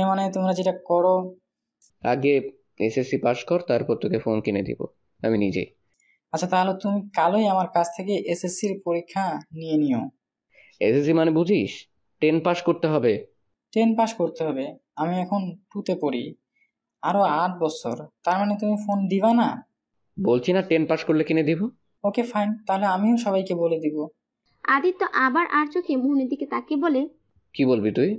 মানে তোমরা যেটা করো। আগে এসএসসি পাস কর, তারপর তোকে ফোন কিনে দিব আমি নিজেই। আচ্ছা, তাহলে তুমি কালই আমার কাছ থেকে এসএসসির পরীক্ষা নিয়ে নিও। এসএসসি মানে বুঝিস? 10 পাস করতে হবে। 10 পাস করতে হবে? আমি এখন 2তে পড়ি, আরো 8 বছর। তার মানে তুমি ফোন দিবা না? বলছি না 10 পাস করলে কিনে দিব। ওকে ফাইন, তাহলে আমিও সবাইকে বলে দিব। আদিত্য আবার আর চোখে মোহনের দিকে তাকিয়ে বলে, কি বলবি তুই?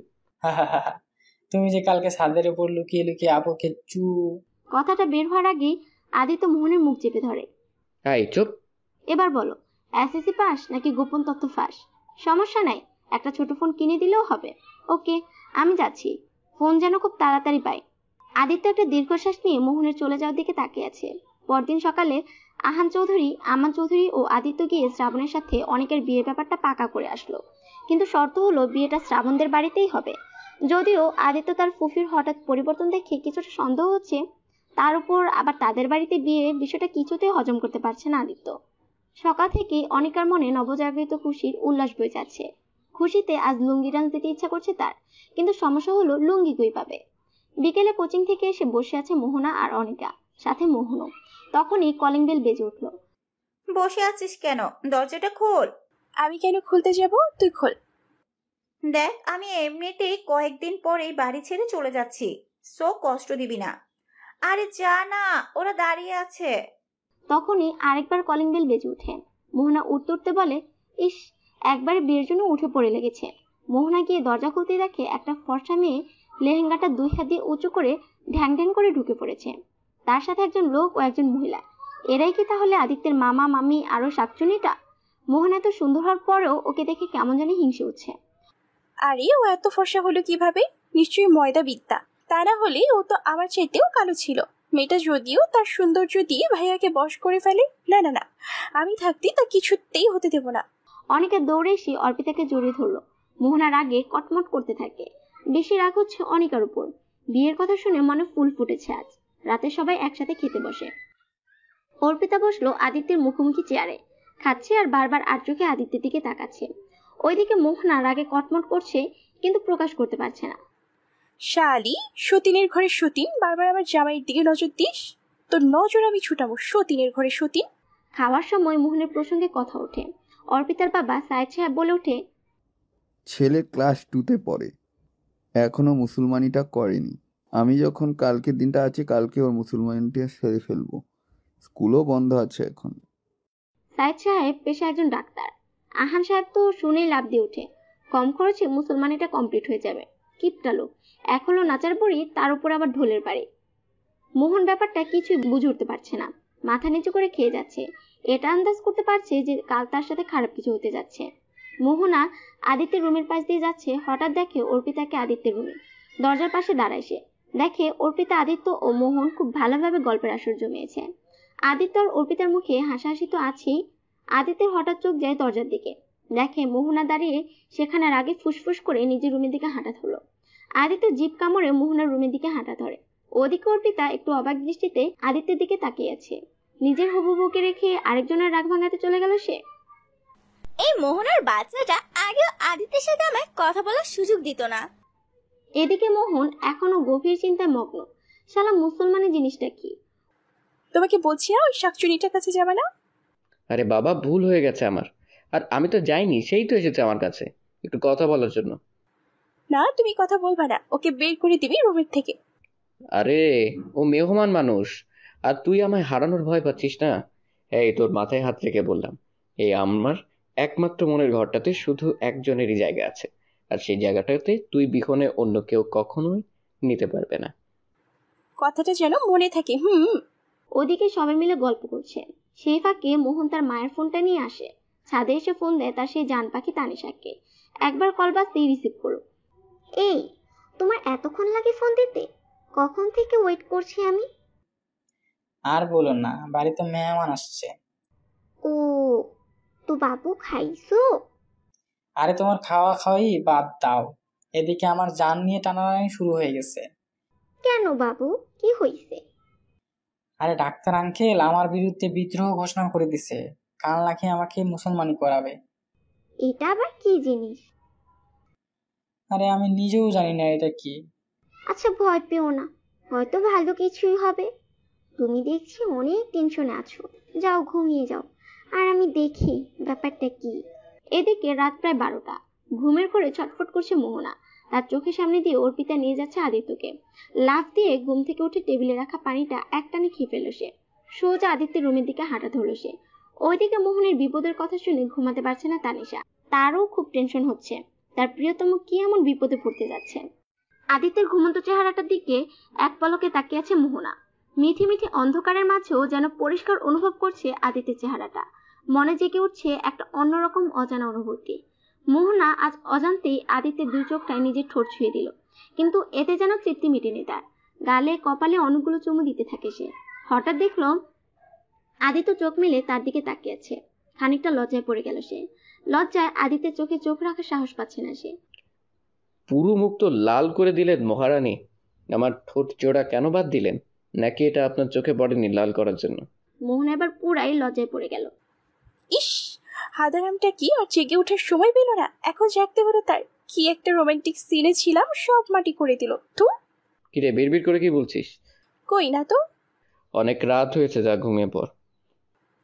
তুমি যে কালকে ছাদের উপর লুকিয়ে লুকিয়ে আপুকে চু। কথাটা বের হওয়ার আগেই আদিত্য মোহনের মুখ চেপে ধরে। এই চুপ। এবার বলো, এসএসসি পাস নাকি গোপন তথ্য ফাঁস? সমস্যা নাই, একটা ছোট ফোন কিনে দিলেও হবে। ওকে, আমি যাচ্ছি। ফোন যেন খুব তাড়াতাড়ি পাই। আদিত্য একটা দীর্ঘশ্বাস নিয়ে মোহনের চলে যাওয়ার দিকে তাকিয়ে আছে। পরদিন সকালে আহান চৌধুরী, আমান চৌধুরী ও আদিত্য গিয়ে শ্রাবণের সাথে অনেকের বিয়ের ব্যাপারটা পাকা করে আসলো। কিন্তু শর্ত হলো বিয়েটা শ্রাবণদের বাড়িতেই হবে। যদিও আদিত্য তার ফুফির হঠাৎ পরিবর্তন দেখে কিছুটা সন্দেহ হচ্ছে, তার উপর আবার তাদের বাড়িতে বিয়ে, বিষয়টা কিছুতেই হজম করতে পারছে না আদিত্য। সকাল থেকে অনিকার মনে নবজাগৃত খুশির উল্লাস বয়ে যাচ্ছে। খুশিতে আজ লুঙ্গি ডান্স দিতে ইচ্ছা করছে তার, কিন্তু সমস্যা হলো লুঙ্গি কই পাবে। বিকেলে কোচিং থেকে এসে বসে আছে মোহনা আর অনিকা, সাথে মোহনও। তখনই কলিং বেল বেজে উঠলো। বসে আছিস কেন? দরজাটা খোল। আমি কেন খুলতে যাব? তুই খোল। দেখ, আমি এমনিতেই কয়েকদিন পরেই বাড়ি ছেড়ে চলে যাচ্ছি, সো কষ্ট দিবি না। আরে যা না, ওরা দাঁড়িয়ে আছে। তখনই আরেকবার কলিং বেল বেজে ওঠে। মোহনা উঠতে উঠতে বলে, ইস, একবারে বিয়ের জন্য উঠে পড়ে লেগেছে। মোহনা গিয়ে দরজা খুলতে দেখে একটা ফর্সা মেয়ে লেহেঙ্গাটা 2 হাত দিয়ে উঁচু করে ঢ্যাং ঢ্যাং করে ঢুকে পড়েছে। তার সাথে একজন লোক ও একজন মহিলা। এরাই কি তাহলে আদিত্যের মামা মামি আরো শাকচুনিটা? মোহনা এত সুন্দর হওয়ার পরেও ওকে দেখে কেমন জানি হিংসে উঠছে। আরে ও এত ফর্সা হলো কিভাবে? নিশ্চয়ই ময়দা বিদ্যা। তা না হলে ও তো আমার চাইতেও কালো ছিল। মেয়েটা যদিও তার সৌন্দর্য দিয়ে ভাইয়াকে বশ করে ফেলে, না না না, আমি থাকতে তা কিছুতেই হতে দেব না। অনেকে দৌড়ে এসে অর্পিতাকে জড়িয়ে ধরলো। মোহনার আগে কটমট করতে থাকে। বেশি রাগ হচ্ছে অনিকার উপর। বিয়ের কথা শুনে মনে ফুল ফুটেছে আজ। রাতে সবাই একসাথে খেতে বসে। অর্পিতা বসলো আদিত্যের মুখোমুখি চেয়ারে, খাচ্ছে আর বারবার আর চোখে আদিত্যের দিকে তাকাচ্ছে। ওইদিকে মোহনা রাগে কটমট করছে, কিন্তু প্রকাশ করতে পারছে না। শালি, সতীনের ঘরে সতীন, বারবার আমার জামাইয়ের দিকে নজর দিস? তোর নজর আমি ছুটাবো, সতীনের ঘরে সতীন। খাওয়ার সময় মোহনের প্রসঙ্গে কথা ওঠে। অর্পিতার বাবা সাইদ সাহেব বলে ওঠে, ছেলে ক্লাস 2-তে পড়ে, এখনো মুসলমানিটা করেনি। আমি যখন কালকের দিনটা আছে, কালকে ওর মুসলমানিটা সেরে ফেলবো। স্কুলও বন্ধ আছে এখন। সাইদ সাহেব পেশা একজন ডাক্তার। আহান সাহেব তো শুনেই লাভ দিয়ে ওঠে। কম খরচে মুসলমানিটা কমপ্লিট হয়ে যাবে। কিপটা লোক, এক হলো নাচার বুড়ি, তার উপর আবার ঢোলের বাড়ি। মোহন ব্যাপারটা কিছুই বুঝে উঠতে পারছে না। মাথা নিচু করে খেয়ে যাচ্ছে। এটা আন্দাজ করতে পারছে যে কাল তার সাথে খারাপ কিছু হতে যাচ্ছে। মোহনা আদিত্যের রুমের পাশ দিয়ে যাচ্ছে। হঠাৎ দেখে অর্পিতাকে আদিত্যের রুমে। দরজার পাশে দাঁড়ায় সে। দেখে অর্পিতা, আদিত্য ও মোহন খুব ভালোভাবে গল্পের আসর জমিয়েছে। আদিত্য আর অর্পিতার মুখে হাসাহাসি তো আছেই। আদিত্যের হঠাৎ চোখ যায় দরজার দিকে। দেখে মোহনা দাঁড়িয়ে সেখানে আগে ফুসফুস করে নিজের রুমের দিকে হাঁটা ধরলো। আদিত্য জিভ কামড়ে মোহনার রুমের দিকে হাঁটা ধরে। ওদিকে অর্পিতা একটু অবাক দৃষ্টিতে আদিত্যের দিকে তাকিয়ে আছে। নিজের হবু বউকে রেখে আরেকজনের রাগ ভাঙাতে চলে গেল সে। এই মোহনার বাচ্চাটা আগেও আদিত্যের সাথে আমায় কথা বলার সুযোগ দিত না। এদিকে মোহন এখনো গভীর চিন্তায় মগ্ন। শালা মুসলমানের জিনিসটা কি? তোমাকে বলছি না ওই শাকচুনিটার কাছে যাবে না? আরে বাবা, ভুল হয়ে গেছে আমার। আর আমি তো যাইনি, সেই তো এসেছে আমার কাছে একটু কথা বলার জন্য। না, তুমি কথা বলবা না, ওকে বের করে দিবি রুমের থেকে। আরে ও মেহমান মানুষ, আর তুই আমায় হারানোর ভয় পাচ্ছিস না? এই তোর মাথায় হাত রেখে বললাম, এই আমার একমাত্র মনের ঘরটাতে শুধু একজনেরই জায়গা আছে, আর সেই জায়গাটাতে তুই বিহনে অন্য কেউ কখনোই নিতে পারবে না। কথাটা যেন মনে থাকে। ওদিকে সবাই মিলে গল্প করছে। সেই ফাঁকে মোহন তার মায়ের ফোনটা নিয়ে আসে। ছাদে এসে ফোন দেয় তার সেই জান পাখি তানিশাকে। একবার কল বাজতেই রিসিভ করো। এই, তোমার এতক্ষণ লাগে ফোন দিতে? কখন থেকে ওয়েট করছি আমি। আর বলো না, বাড়িতে মেহমান আসছে। ও, তো বাবু খাইছো? আরে তোমার খাওয়া খাওয়াই বাদ দাও, এদিকে আমার জান নিয়ে টানাটানি শুরু হয়ে গেছে। কেন বাবু, কি হইছে? আরে ডাক্তার আঙ্কেল আমার বিরুদ্ধে বিদ্রোহ ঘোষণা করে দিছে। কাল নাকি আমাকে মুসলমানি করাবে। এটা আবার কি জিনিস? আরে আমি নিজেও জানি না এটা কি। আচ্ছা ভয় পেও না, হয়তো ভালো কিছুই হবে। তুমি দেখছি অনেক টেনশনে আছো, যাও ঘুমিয়ে যাও, আর আমি দেখি ব্যাপারটা কি। এদিকে রাত প্রায় 12টা। ঘুমের ঘরে ছটফট করছে মোহনা। তার চোখের সামনে দিয়ে অর্পিতা নিয়ে যাচ্ছে আদিত্যকে। লাফ দিয়ে ঘুম থেকে উঠে টেবিলে রাখা পানিটা একটানে খেয়ে ফেলল সে। সোজা আদিত্যের রুমের দিকে হাঁটা ধরল সে। ওইদিকে মোহনের বিপদের কথা শুনে ঘুমাতে পারছে না তানিশা। তারও খুব টেনশন হচ্ছে, তার প্রিয়তম কি এমন বিপদে পড়তে যাচ্ছে। আদিত্যের ঘুমন্ত চেহারাটার দিকে এক পলকে তাকিয়ে আছে মোহনা। মিঠি মিঠি অন্ধকারের মাঝেও যেন পরিষ্কার অনুভব করছে আদিত্যের চেহারাটা। মনে জেগে উঠছে একটা অন্যরকম অজানা অনুভূতি। মোহনা আজ অজান্তেই আদিত্যের দুই চোখটায় নিজের ঠোঁট ছুঁয়ে দিল, কিন্তু এতে যেন তৃপ্তি মিটেনি তার। গালে কপালে অনেকগুলো চুমু দিতে থাকে সে। হঠাৎ দেখলো আদিত্য চোখ মেলে তার দিকে তাকিয়ে আছে। খানিকটা লজ্জায় পড়ে গেল সে। লজ্জায় আদিত্যের চোখে চোখ রাখার সাহস পাচ্ছে না সে। পুরো মুখ তো লাল করে দিলেন মহারানী, আমার ঠোঁট জোড়া কেন বাদ দিলেন? নাকি এটা আপনার চোখে পড়েনি লাল করার জন্য? মোহন এবার পুরাই লজ্জায় পড়ে গেল। ইস, হাদারামটা কি আর জেগে ওঠার সময় পেল না, এখন জাগতে হলো তার। কি একটা রোমান্টিক সিনে ছিলাম, সব মাটি করে দিল। তুই কিরে বিড়বিড় করে কি বলছিস? কই না তো। অনেক রাত হয়েছে, যা ঘুমিয়ে পড়।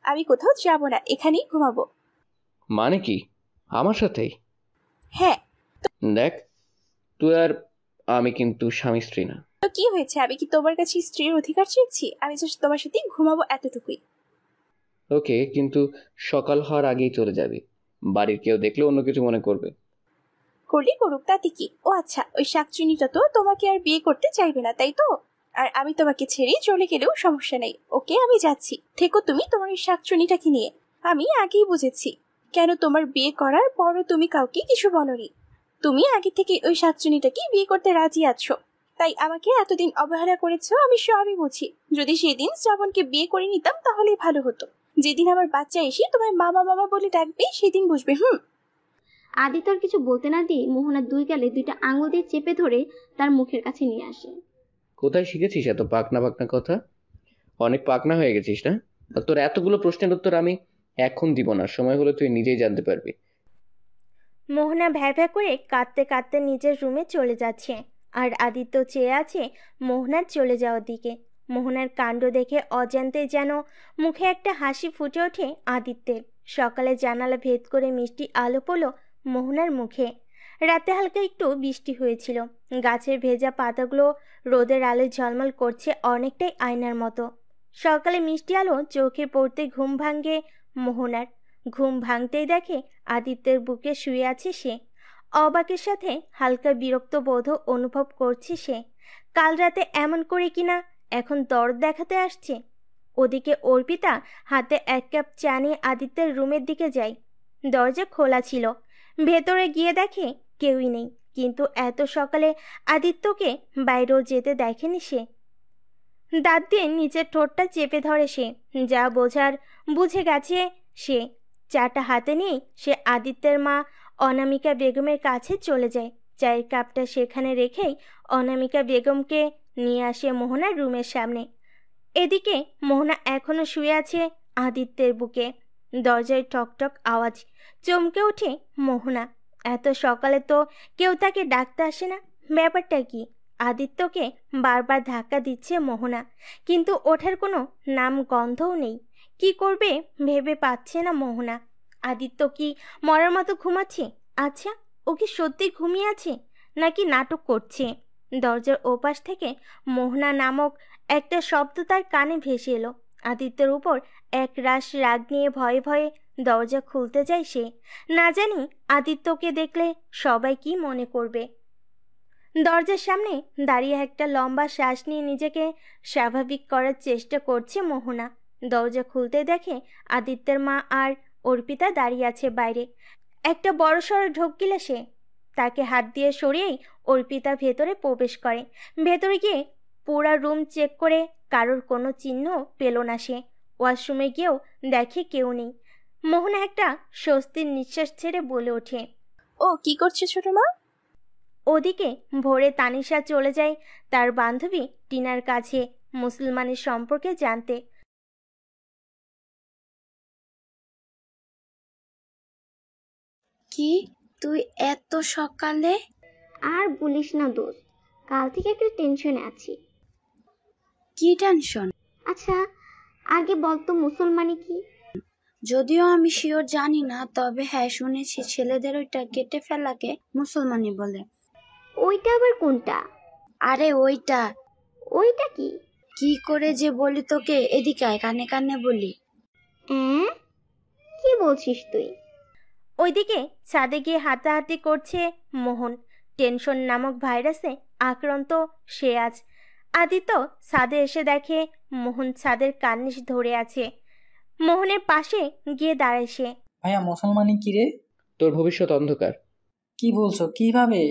আমি কোথাও যাব না, এখানেই ঘুমাবো। মানে কি, আমার সাথেই? হ্যাঁ। দেখ, তুই আর আমি কিন্তু স্বামী স্ত্রী না। তো কি হয়েছে, আমি কি তোমার কাছে স্ত্রীর অধিকার চেয়েছি? আমি জাস্ট তোমার সাথে ঘুমাবো, এতটুকুই। ওকে, কিন্তু সকাল হওয়ার আগেই চলে যাবি। বাড়ির কেউ দেখলে অন্য কিছু মনে করবে। করলে করুক, তাতে কি? ও আচ্ছা, ওই শাকচুনিটা তো তোমাকে আর বিয়ে করতে চাইবে না, তাই তো? আর আমি তোমাকে ছেড়ে চলে গেলেও সমস্যা নেই। ওকে, আমি যাচ্ছি, থেকো তুমি তোমার ওই শাকচুনিটাকে নিয়ে। আমি আগেই বুঝেছি কেন তোমার বিয়ে করার পরও তুমি কাউকে কিছু বলনি। তুমি আগে থেকে ওই শাকচুনিটাকে বিয়ে করতে রাজি আছো, তাই আমাকে এতদিন অবহেলা করেছো, আমি সবই বুঝি। যদি সেদিন শ্রাবণকে বিয়ে করে নিতাম তাহলেই ভালো হতো। যেদিন আমার বাচ্চা এসে তোমায় মামা মামা বলে ডাকবে সেদিন বুঝবে। আদিত্য আর কিছু বলতে না দিয়ে মোহনার দুই গালে দুইটা আঙুল দিয়ে চেপে ধরে তার মুখের কাছে নিয়ে আসে। কোথায় শিখেছিস এত পাকনা পাকনা কথা? অনেক পাকনা হয়ে গেছিস না? আর তোর এতগুলো প্রশ্নের উত্তর আমি এখন দিব না, সময় হলে তুই নিজেই জানতে পারবি। মোহনা ভ্যা ভ্যা করে কাঁদতে কাঁদতে নিজের রুমে চলে যাচ্ছে, আর আদিত্য চেয়ে আছে মোহনার চলে যাওয়ার দিকে। মোহনার কাণ্ড দেখে অজান্তে যেন মুখে একটা হাসি ফুটে ওঠে আদিত্যের। সকালে জানালা ভেদ করে মিষ্টি আলো পড়ল মোহনার মুখে। রাতে হালকা একটু বৃষ্টি হয়েছিল, গাছের ভেজা পাতাগুলো রোদের আলোয় ঝলমল করছে অনেকটাই আয়নার মতো। সকালে মিষ্টি আলো চোখে পড়তে ঘুম ভাঙে মোহনার। ঘুম ভাঙতেই দেখে আদিত্যের বুকে শুয়ে আছে সে। অবাকের সাথে হালকা বিরক্ত বোধও অনুভব করছে সে। কাল রাতে এমন করে কিনা এখন দরদ দেখাতে আসছে। ওদিকে অর্পিতা হাতে এক কাপ চা নিয়ে আদিত্যের রুমের দিকে যায়। দরজা খোলা ছিল, ভেতরে গিয়ে দেখে কেউই নেই, কিন্তু এত সকালে আদিত্যকে বাইরেও যেতে দেখেনি সে। দাঁত দিয়ে নিচের ঠোঁটটা চেপে ধরে সে, যা বোঝার বুঝে গেছে সে। চাটা হাতে নিয়েই সে আদিত্যের মা অনামিকা বেগমের কাছে চলে যায়। চায়ের কাপটা সেখানে রেখেই অনামিকা বেগমকে নিয়ে আসে মোহনার রুমের সামনে। এদিকে মোহনা এখনো শুয়ে আছে আদিত্যের বুকে। দরজায় টকটক আওয়াজ, চমকে ওঠে মোহনা। এত সকালে তো কেউ তাকে ডাকতে আসে না, ব্যাপারটা কি? আদিত্যকে বারবার ধাক্কা দিচ্ছে মোহনা, কিন্তু ওঠার কোনো নাম গন্ধও নেই। কি করবে ভেবে পাচ্ছে না মোহনা। আদিত্য কি মরার মতো ঘুমাচ্ছে? আচ্ছা, ও কি সত্যি ঘুমিয়ে আছে নাকি নাটক করছে? দরজার ওপাশ থেকে মোহনা নামক একটা শব্দ তার কানে ভেসে এলো। আদিত্যের উপর এক রাশ রাগ নিয়ে ভয়ে ভয়ে দরজা খুলতে যায় সে। না জানি আদিত্যকে দেখলে সবাই কি মনে করবে। দরজার সামনে দাঁড়িয়ে একটা লম্বা শ্বাস নিয়ে নিজেকে স্বাভাবিক করার চেষ্টা করছে মোহনা। দরজা খুলতে দেখে আদিত্যের মা আর অর্পিতা দাঁড়িয়ে আছে বাইরে। একটা বড়সড় ঢোক গিলে সে। তাকে হাত দিয়ে সরিয়েই অর্পিতা ভেতরে প্রবেশ করে। ভেতরে গিয়ে পুরা রুম চেক করে কারোর কোনো চিহ্ন পেল না সে। ওয়াশরুমে গিয়েও দেখে কেউ নেই। মোহনা একটা স্বস্তির নিঃশ্বাস ছেড়ে বলে ওঠে, ও কি করছে ছোট মা? ওদিকে ভোরে তানিশা চলে যায় তার বান্ধবী টিনার কাছে মুসলমানের সম্পর্কে জানতে। কি তুই এত সকালে? আর বলিস না দোস্ত, কাল থেকে একটু টেনশনে আছি। কি টেনশন? আচ্ছা আগে বলতো মুসলমানি কি? যদিও আমি শিওর জানি না, তবে হ্যাঁ শুনেছি ছেলেদের ওইটা কেটে ফেলাকে মুসলমানি বলে। ওইটা আবার কোনটা? আরে ওইটা। ওইটা কি? কি করে যে বলি তোকে, এদিকে আয়, কানে কানে বলি। কি বলছিস তুই? ওইদিকে ছাদে গিয়ে হাতাহাতি করছে মোহন। টেনশন নামক ভাইরাসে আক্রান্ত সে আজ। আদিত্য ছাদে এসে দেখে মোহন ছাদের কার্নিশ ধরে আছে। মোহনের পাশে গিয়ে দাঁড়ায় সে। ভাইয়া মুসলমানি কি রে? তোর ভবিষ্যৎ অন্ধকার। কি বলছো? কিভাবে?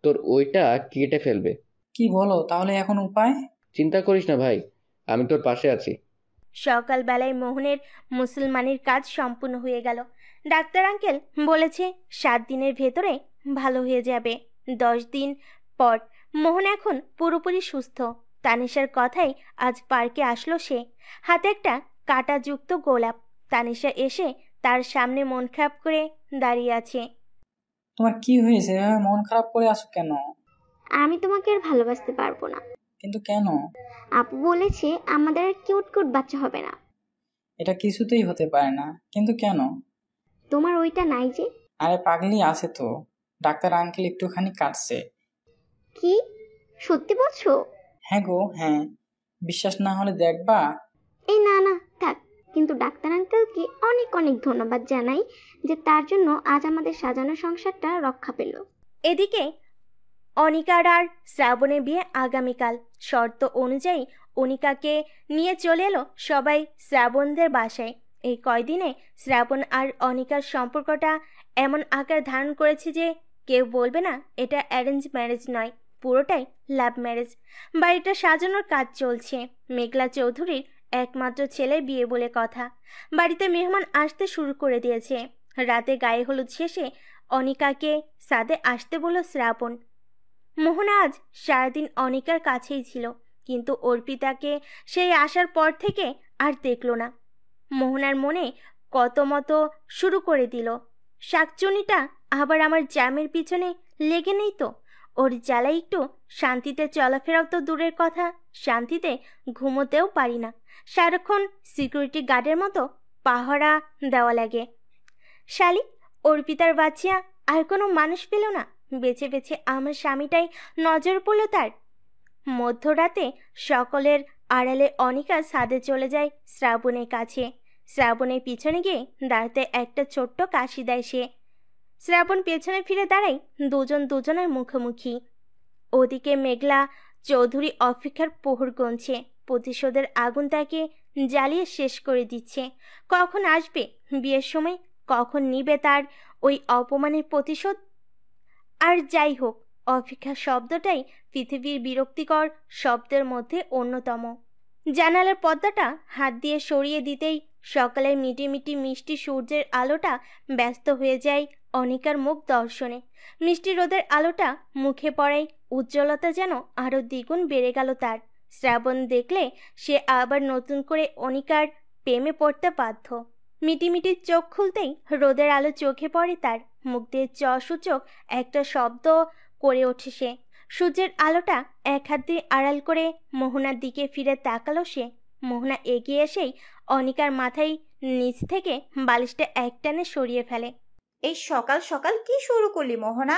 তোর ওইটা কেটে ফেলবে। কি বলো? তাহলে এখন উপায়? চিন্তা করিস না ভাই, আমি তোর পাশে আছি। সকালবেলায় মোহনের মুসলমানির কাজ সম্পূর্ণ হয়ে গেল। ডাক্তার আঙ্কেল বলেছে 7 দিনের ভেতরে ভালো হয়ে যাবে। 10 দিন পর মোহন এখন পুরোপুরি সুস্থ। তানিশার কথাই আজ পার্কে আসলো সে, হাতে একটা কাঁটাযুক্ত গোলাপ। তানিশা এসে তার সামনে মন খারাপ করে দাঁড়িয়ে আছে। তোমার কি হয়েছে? মন খারাপ করে আছো কেন? আমি তোমাকে আর ভালোবাসতে পারবো না। কিন্তু কেন? আপু বলেছে আমাদের আর কিউট কিউট বাচ্চা হবে না। এটা কিছুতেই হতে পারে না। কিন্তু কেন? তোমার ওইটা নাই যে। আরে পাগলি, আছে তো। ডাক্তার আঙ্কেল একটুখানি কাটছে। কি সত্যি বলছো? হ্যাঁ গো হ্যাঁ, বিশ্বাস না হলে দেখবা। এই না না থাক, কিন্তু ডাক্তার আঙ্কেলকে অনেক অনেক ধন্যবাদ জানাই যে তার জন্য আজ আমাদের সাজানো সংসারটা রক্ষা পেল। এদিকে অনিকার আর শ্রাবণের বিয়ে আগামীকাল। শর্ত অনুযায়ী অনিকাকে নিয়ে চলে এলো সবাই শ্রাবণদের বাসায়। এই কয়দিনে শ্রাবণ আর অনিকার সম্পর্কটা এমন আকার ধারণ করেছে যে কেউ বলবে না এটা অ্যারেঞ্জ ম্যারেজ নয়, পুরোটাই লাভ ম্যারেজ। বাড়িটা সাজানোর কাজ চলছে। মেঘলা চৌধুরীর একমাত্র ছেলের বিয়ে বলে কথা। বাড়িতে মেহমান আসতে শুরু করে দিয়েছে। রাতে গায়ে হলুদ শেষে অনিকাকে সাদে আসতে বলল শ্রাবণ। মোহনা আজ সারাদিন অনিকার কাছেই ছিল, কিন্তু অর্পিতাকে সেই আসার পর থেকে আর দেখল না। মোহনার মনে কত মতো শুরু করে দিল, শাকচুনিটা আবার আমার জামের পিছনে লেগে নেই তো? ওর জ্বালায় একটু শান্তিতে চলাফেরাও তো দূরের কথা, শান্তিতে ঘুমোতেও পারি না। সারাক্ষণ সিকিউরিটি গার্ডের মতো পাহারা দেওয়া লাগে। শালিক, অর্পিতার বাচ্চা আর কোনো মানুষ পেল না। বেছে বেছে আমার স্বামীটাই নজর পড়ল তার। মধ্যরাতে সকলের আড়ালে অনিকা ছাদে চলে যায় শ্রাবণের কাছে। শ্রাবণের পিছনে গিয়ে দাঁড়াতে একটা ছোট্ট কাশি দেয় সে। শ্রাবণ পেছনে ফিরে দাঁড়ায়, দুজন দুজনের মুখোমুখি। ওদিকে মেঘলা চৌধুরী অপেক্ষার প্রহর গুনছে। প্রতিশোধের আগুন তাকে জ্বালিয়ে শেষ করে দিচ্ছে। কখন আসবে বিয়ের সময়, কখন নিবে তার ওই অপমানের প্রতিশোধ? আর যাই হোক, অপেক্ষা শব্দটাই পৃথিবীর বিরক্তিকর শব্দের মধ্যে অন্যতম। জানালার পর্দাটা হাত দিয়ে সরিয়ে দিতেই সকালের মিটিমিটি মিষ্টি সূর্যের আলোটা ব্যস্ত হয়ে যায় অনিকার মুখ দর্শনে। মিষ্টি রোদের আলোটা মুখে পড়ায় উজ্জ্বলতা যেন আরো দ্বিগুণ বেড়ে গেল তার। শ্রাবণ দেখলে সে আবার নতুন করে অনিকার প্রেমে পড়তে বাধ্য। মিটিমিটি চোখ খুলতেই রোদের আলো চোখে পড়ে তার। মুখ দিয়ে সূচক একটা শব্দ করে ওঠে সে। সূর্যের আলোটা এক হাত দিয়ে আড়াল করে মোহনার দিকে ফিরে তাকালো সে। মোহনা এগিয়ে এসেই অনিকার মাথায় নিচ থেকে বালিশটা একটানে সরিয়ে ফেলে। এই সকাল সকাল কি শুরু করলি মোহনা?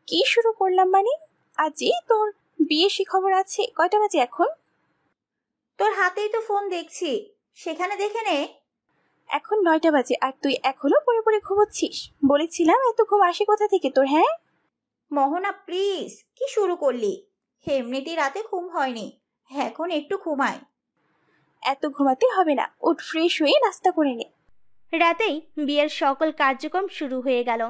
কি শুরু করলাম মানে? আজই তোর বিয়ে খবর আছে। কয়টা বাজে এখন? তোর হাতেই তো ফোন দেখছি, সেখানে দেখে নে। এখন 9টা বাজে আর তুই এখনো পড়ে পড়ে ঘুমোচ্ছিস? বলেছিলাম এত ঘুম আসে কোথা থেকে তোর? হ্যাঁ মোহনা প্লিজ, কি শুরু করলি? এমনিতেই রাতে ঘুম হয়নি, এখন একটু ঘুমাই। এত ঘুমাতে হবে না, উঠ ফ্রেশ হয়ে নাস্তা করে নে। রাতেই বিয়ের সকল কার্যক্রম শুরু হয়ে গেল।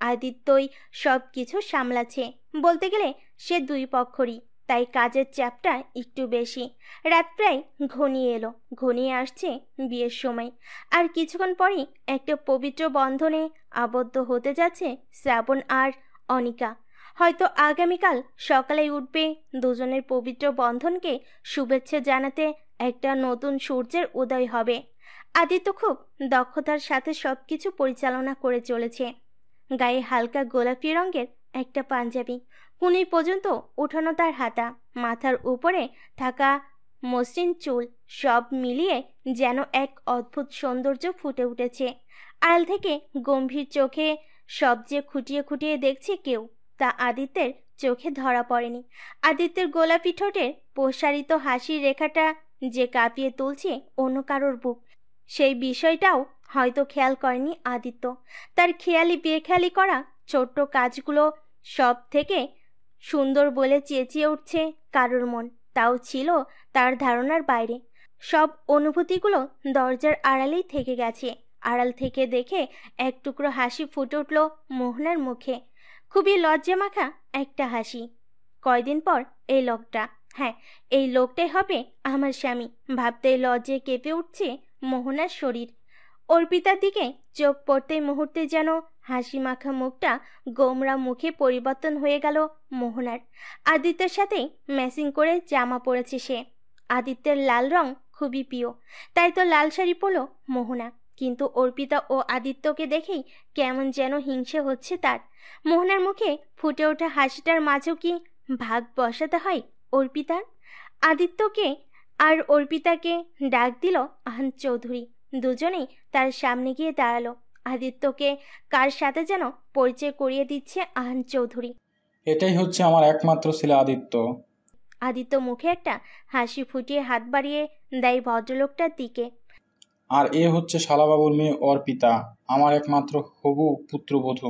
আদিত্যই সব কিছু সামলাছে। বলতে গেলে সে দুই পক্ষরই, তাই কাজের চাপটা একটু বেশি। রাত প্রায় ঘনিয়ে এলো, ঘনিয়ে আসছে বিয়ের সময়। আর কিছুক্ষণ পরেই একটা পবিত্র বন্ধনে আবদ্ধ হতে যাচ্ছে শ্রাবণ আর অনিকা। হয়তো আগামীকাল সকালে উঠবে দুজনের পবিত্র বন্ধনকে শুভেচ্ছা জানাতে একটা নতুন সূর্যের উদয় হবে। আদিত্য খুব দক্ষতার সাথে সবকিছু পরিচালনা করে চলেছে। গায়ে হালকা গোলাপি রঙের একটা পাঞ্জাবি, কুনি পর্যন্ত উঠানো তার হাতা, মাথার উপরে থাকা মসৃণ চুল, সব মিলিয়ে যেন এক অদ্ভুত সৌন্দর্য ফুটে উঠেছে। আড়াল থেকে গম্ভীর চোখে সব যে খুঁটিয়ে খুঁটিয়ে দেখছে কেউ, তা আদিত্যের চোখে ধরা পড়েনি। আদিত্যের গোলাপি ঠোঁটের প্রসারিত হাসির রেখাটা যে কাঁপিয়ে তুলছে অন্য কারোর বুক, সেই বিষয়টাও হয়তো খেয়াল করেনি আদিত্য। তার খেয়ালি বেখেয়ালি করা ছোট্ট কাজগুলো সব থেকে সুন্দর বলে চেঁচিয়ে উঠছে কারোর মন, তাও ছিল তার ধারণার বাইরে। সব অনুভূতিগুলো দরজার আড়ালেই থেকে গেছে। আড়াল থেকে দেখে এক টুকরো হাসি ফুটে উঠল মোহনার মুখে, খুবই লজ্জা মাখা একটা হাসি। কয়দিন পর এই লোকটা, হ্যাঁ এই লোকটাই হবে আমার স্বামী, ভাবতেই লজ্জায় কেঁপে উঠছে মোহনার শরীর। অর্পিতার দিকে চোখ পড়তেই মুহূর্তে যেন হাসি মাখা মুখটা গোমরা মুখে পরিবর্তন হয়ে গেল মোহনার। আদিত্যের সাথে ম্যাচিং করে জামা পরেছে সে। আদিত্যের লাল রং খুবই প্রিয়, তাই তো লাল শাড়ি পরল মোহনা। কিন্তু অর্পিতা ও আদিত্যকে দেখেই কেমন যেন হিংসে হচ্ছে তার। মোহনার মুখে ফুটে ওঠা হাসিটার মাঝেও কি ভাগ বসাতে হয় অর্পিতার? আদিত্যকে আর অর্পিতাকে ডাক দিল আহান চৌধুরী। দুজনেই তার সামনে গিয়ে দাঁড়ালো। আদিত্যকে কার সাথে যেন পরিচয় করিয়ে দিচ্ছে আহান চৌধুরী। এটাই হচ্ছে আমার একমাত্র ছেলে আদিত্য। আদিত্য মুখে একটা হাসি ফুটিয়ে হাত বাড়িয়ে দেয় ভদ্রলোকটার দিকে। আর এ হচ্ছে শালাবাবুর মেয়ে অর্পিতা, আমার একমাত্র হবু পুত্রবধূ।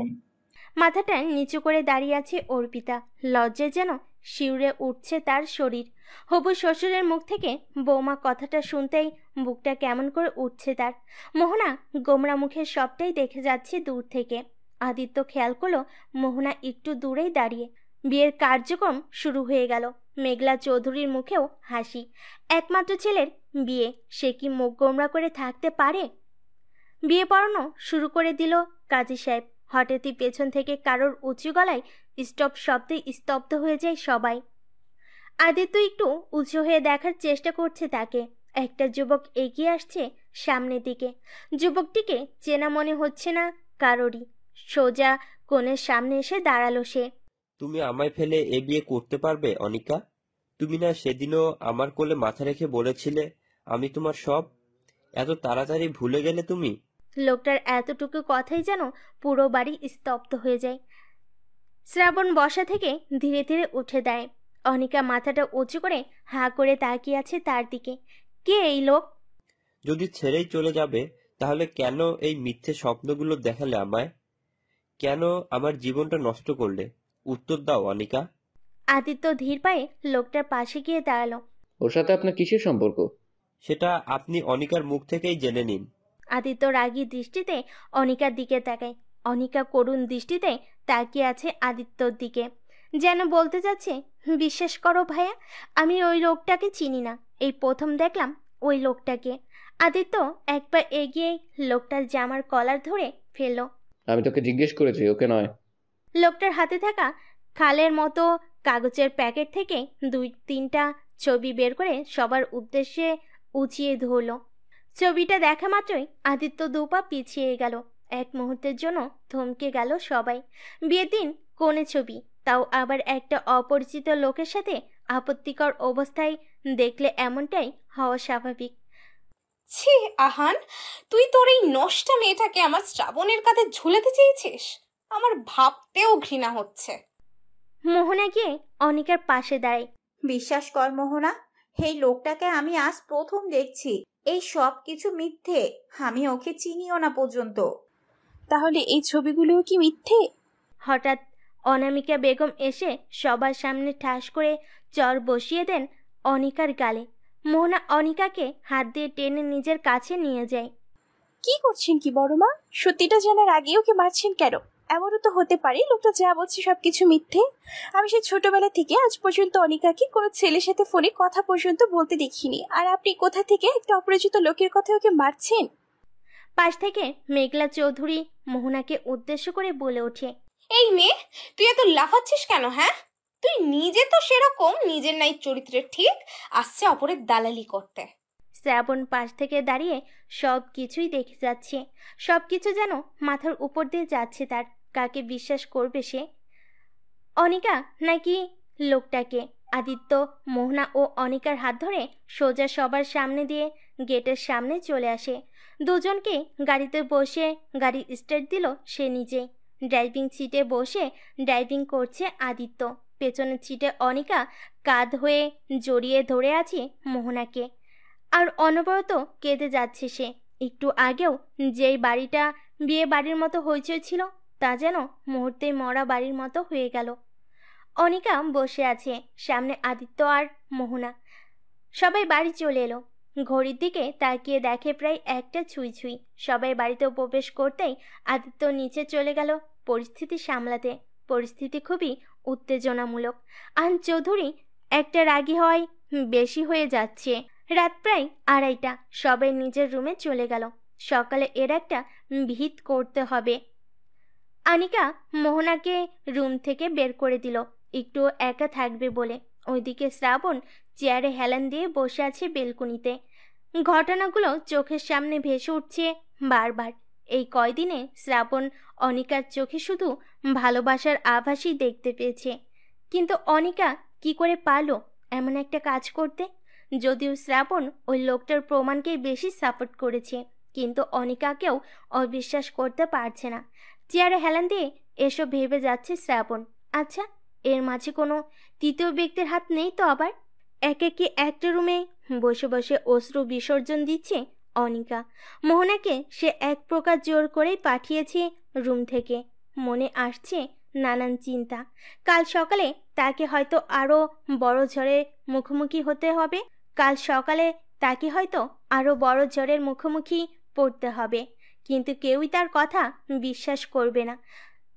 মাথাটা নিচু করে দাঁড়িয়ে আছে অর্পিতা। লজ্জায় যেন শিউরে উঠছে তার শরীর। হবু শ্বশুরের মুখ থেকে বৌমা কথাটা শুনতেই বুকটা কেমন করে উঠছে তার। মোহনা গোমরা মুখে সবটাই দেখে যাচ্ছে দূর থেকে। আদিত্য খেয়াল করলো মোহনা একটু দূরেই দাঁড়িয়ে। বিয়ের কার্যক্রম শুরু হয়ে গেল। মেঘলা চৌধুরীর মুখেও হাসি। একমাত্র ছেলের বিয়ে, সে কি মুখ গোমরা করে থাকতে পারে? বিয়ে পড়ানো শুরু করে দিল কাজী সাহেব। হঠাৎই পেছন থেকে কারোর উঁচু গলায় স্টপ শব্দে স্তব্ধ হয়ে যায় সবাই। আদিত্য একটু উঁচু হয়ে দেখার চেষ্টা করছে তাকে। একটা যুবক এগিয়ে আসছে সামনের দিকে। যুবকটিকে চেনা মনে হচ্ছে না কারোরই। সোজা কোণের সামনে এসে দাঁড়ালো সে। তুমি আমায় ফেলে এ বিয়ে করতে পারবে অনিকা? তুমি না সেদিনও আমার কোলে মাথা রেখে বলেছিলে আমি তোমার সব? এত তাড়াতাড়ি ভুলে গেলে তুমি? লোকটার এতটুকু কথাই যেন পুরো বাড়ি স্তব্ধ হয়ে যায়। শ্রাবণ বসা থেকে ধীরে ধীরে উঠে দেয়। অনিকা মাথাটা উঁচু করে হাঁ করে তাকিয়ে আছে তার দিকে। কে এই লোক? যদি ছেড়েই চলে যাবে তাহলে কেন এই মিথ্যে স্বপ্নগুলো দেখালে আমায়? কেন আমার জীবনটা নষ্ট করলে? উত্তর দাও অনিকা। আদিত্য ধীর পায়ে লোকটার পাশে গিয়ে দাঁড়ালো। ওর সাথে আপনার কিসের সম্পর্ক? সেটা আপনি অনিকার মুখ থেকেই জেনে নিন। আদিত্য রাগী দৃষ্টিতে অনিকার দিকে তাকায়। অনিকা করুণ দৃষ্টিতে তাকিয়ে আছে আদিত্যর দিকে, যেন বলতে যাচ্ছে, বিশ্বাস করো ভাইয়া, আমি ওই লোকটাকে চিনি না, এই প্রথম দেখলাম ওই লোকটাকে। আদিত্য একবার এগিয়ে লোকটার জামার কলার ধরে ফেললো। আমি তোকে জিজ্ঞেস করেছি, ওকে নয়। লোকটার হাতে থাকা খালের মতো কাগজের প্যাকেট থেকে 2-3টা ছবি বের করে সবার উদ্দেশ্যে উঁচিয়ে ধরল। ছবিটা দেখা মাত্রই আদিত্য দুপা পিছিয়ে গেল। এক মুহূর্তের জন্য থমকে গেল সবাই। বিয়ের দিন কোণে ছবি, তাও আবার একটা অপরিচিত লোকের সাথে। আপত্তিকর অবস্থায় দেখলে এমনটাই হওয়া স্বাভাবিক। ছি আহান, তুই তোর এই নষ্টা মেয়েটাকে আমার শ্রাবণের কাঁধে ঝুলাতে চেয়েছিস? আমার ভাবতেও ঘৃণা হচ্ছে। মোহনা গিয়ে অনিকার পাশে দাঁড়ায়। বিশ্বাস কর মোহনা, এই লোকটাকে আমি আজ প্রথম দেখছি। এই সব কিছু মিথ্যে, আমি ওকে চিনিও না পর্যন্ত। তাহলে এই ছবিগুলোও কি মিথ্যে? হঠাৎ অনামিকা বেগম এসে সবার সামনে ঠাস করে চর বসিয়ে দেন অনিকার গালে। মোহনা অনিকাকে হাত দিয়ে টেনে নিজের কাছে নিয়ে যায়। কি করছেন কি বড় মা? সত্যিটা জানার আগে ওকে মারছেন কেন? এমনও তো হতে পারে লোকটা যা বলছে সবকিছু মিথ্যে। আমি সেই ছোটবেলা থেকে আজ পর্যন্ত অনিকাকে কোনো ছেলের সাথে ফোনে কথা পর্যন্ত বলতে দেখিনি, আর আপনি কোথা থেকে একটা অপরিচিত লোকের কথা ওকে মারছেন? পাশ থেকে মেঘলা চৌধুরী মোহনাকে উদ্দেশ্য করে বলে ওঠে, এই মেয়ে, তুই এত লাফাচ্ছিস কেন? হ্যাঁ, তুই নিজে তো সেরকম, নিজের নাই চরিত্রের ঠিক, আসছে অপরের দালালি করতে। শ্রাবণ পাশ থেকে দাঁড়িয়ে সব কিছুই দেখে যাচ্ছে। সব কিছু যেন মাথার উপর দিয়ে যাচ্ছে তার। কাকে বিশ্বাস করবে সে? অনিকা নাকি লোকটাকে? আদিত্য মোহনা ও অনিকার হাত ধরে সোজা সবার সামনে দিয়ে গেটের সামনে চলে আসে। দুজনকে গাড়িতে বসে গাড়ি স্টার্ট দিল সে নিজে। ড্রাইভিং সিটে বসে ড্রাইভিং করছে আদিত্য। পেছনের সিটে অনিকা কাঁধ হয়ে জড়িয়ে ধরে আছে মোহনাকে, আর অনবরত কেঁদে যাচ্ছে সে। একটু আগেও যেই বাড়িটা বিয়ে বাড়ির মতো হইচই ছিল, তা যেন মুহূর্তেই মরা বাড়ির মতো হয়ে গেল। অনিকা বসে আছে, সামনে আদিত্য আর মোহনা। সবাই বাড়ি চলে এলো। ঘড়ির দিকে তাকিয়ে দেখে প্রায় 1টা ছুঁই ছুঁই। সবাই বাড়িতে প্রবেশ করতেই আদিত্য নিচে চলে গেল পরিস্থিতি সামলাতে। পরিস্থিতি খুবই উত্তেজনামূলক। আন চৌধুরী একটা রাগী হওয়ায় বেশি হয়ে যাচ্ছে। রাত প্রায় 2:30। সবাই নিজের রুমে চলে গেল। সকালে এর একটা ভিত করতে হবে। আনিকা মোহনাকে রুম থেকে বের করে দিল, একটু একা থাকবে বলে। ওইদিকে শ্রাবণ চেয়ারে হেলান দিয়ে বসে আছে বেলকনিতে। ঘটনাগুলো চোখের সামনে ভেসে উঠছে বারবার। এই কয়দিনে শ্রাবণ অনিকার চোখে শুধু ভালোবাসার আভাসই দেখতে পেয়েছে। কিন্তু অনিকা কি করে পারলো এমন একটা কাজ করতে? যদিও শ্রাবণ ওই লোকটার প্রমাণকেই বেশি সাপোর্ট করেছে, কিন্তু অনিকাকেও অবিশ্বাস করতে পারছে না। চেয়ারে হেলান দিয়ে এসব ভেবে যাচ্ছে শ্রাবণ। আচ্ছা, এর মাঝে কোনো তৃতীয় ব্যক্তির হাত নেই তো? আবার একে কি একটা রুমে বসে বসে অশ্রু বিসর্জন দিচ্ছে অনিকা। মোহনাকে সে এক প্রকার জোর করেই পাঠিয়েছে রুম থেকে। মনে আসছে নানান চিন্তা। কাল সকালে তাকে হয়তো আরো বড় ঝড়ের মুখোমুখি হতে হবে। কাল সকালে তাকে হয়তো আরো বড় ঝড়ের মুখোমুখি পড়তে হবে, কিন্তু কেউই তার কথা বিশ্বাস করবে না।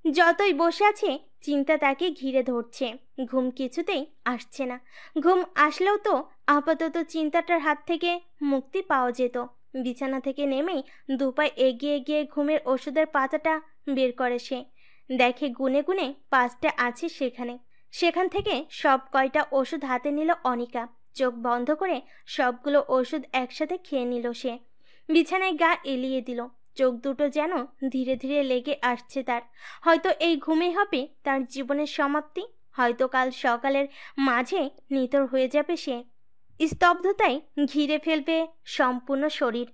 যতই বসে আছে চিন্তা তাকে ঘিরে ধরছে। ঘুম কিছুতেই আসছে না। ঘুম আসলেও তো আপাতত চিন্তাটার হাত থেকে মুক্তি পাওয়া যেত। বিছানা থেকে নেমেই দুপায়ে এগিয়ে গিয়ে ঘুমের ওষুধের পাতাটা বের করে সে। দেখে গুনে গুনে 5টা আছে সেখান থেকে সব কয়টা ওষুধ হাতে নিল অনিকা। চোখ বন্ধ করে সবগুলো ওষুধ একসাথে খেয়ে নিল সে। বিছানায় গা এলিয়ে দিল। চোখ দুটো যেন ধীরে ধীরে লেগে আসছে তার। হয়তো এই ঘুমেই হবে তার জীবনের সমাপ্তি। হয়তো কাল সকালের মাঝে নিথর হয়ে যাবে সে। স্তব্ধতায় ঘিরে ফেলবে সম্পূর্ণ শরীর।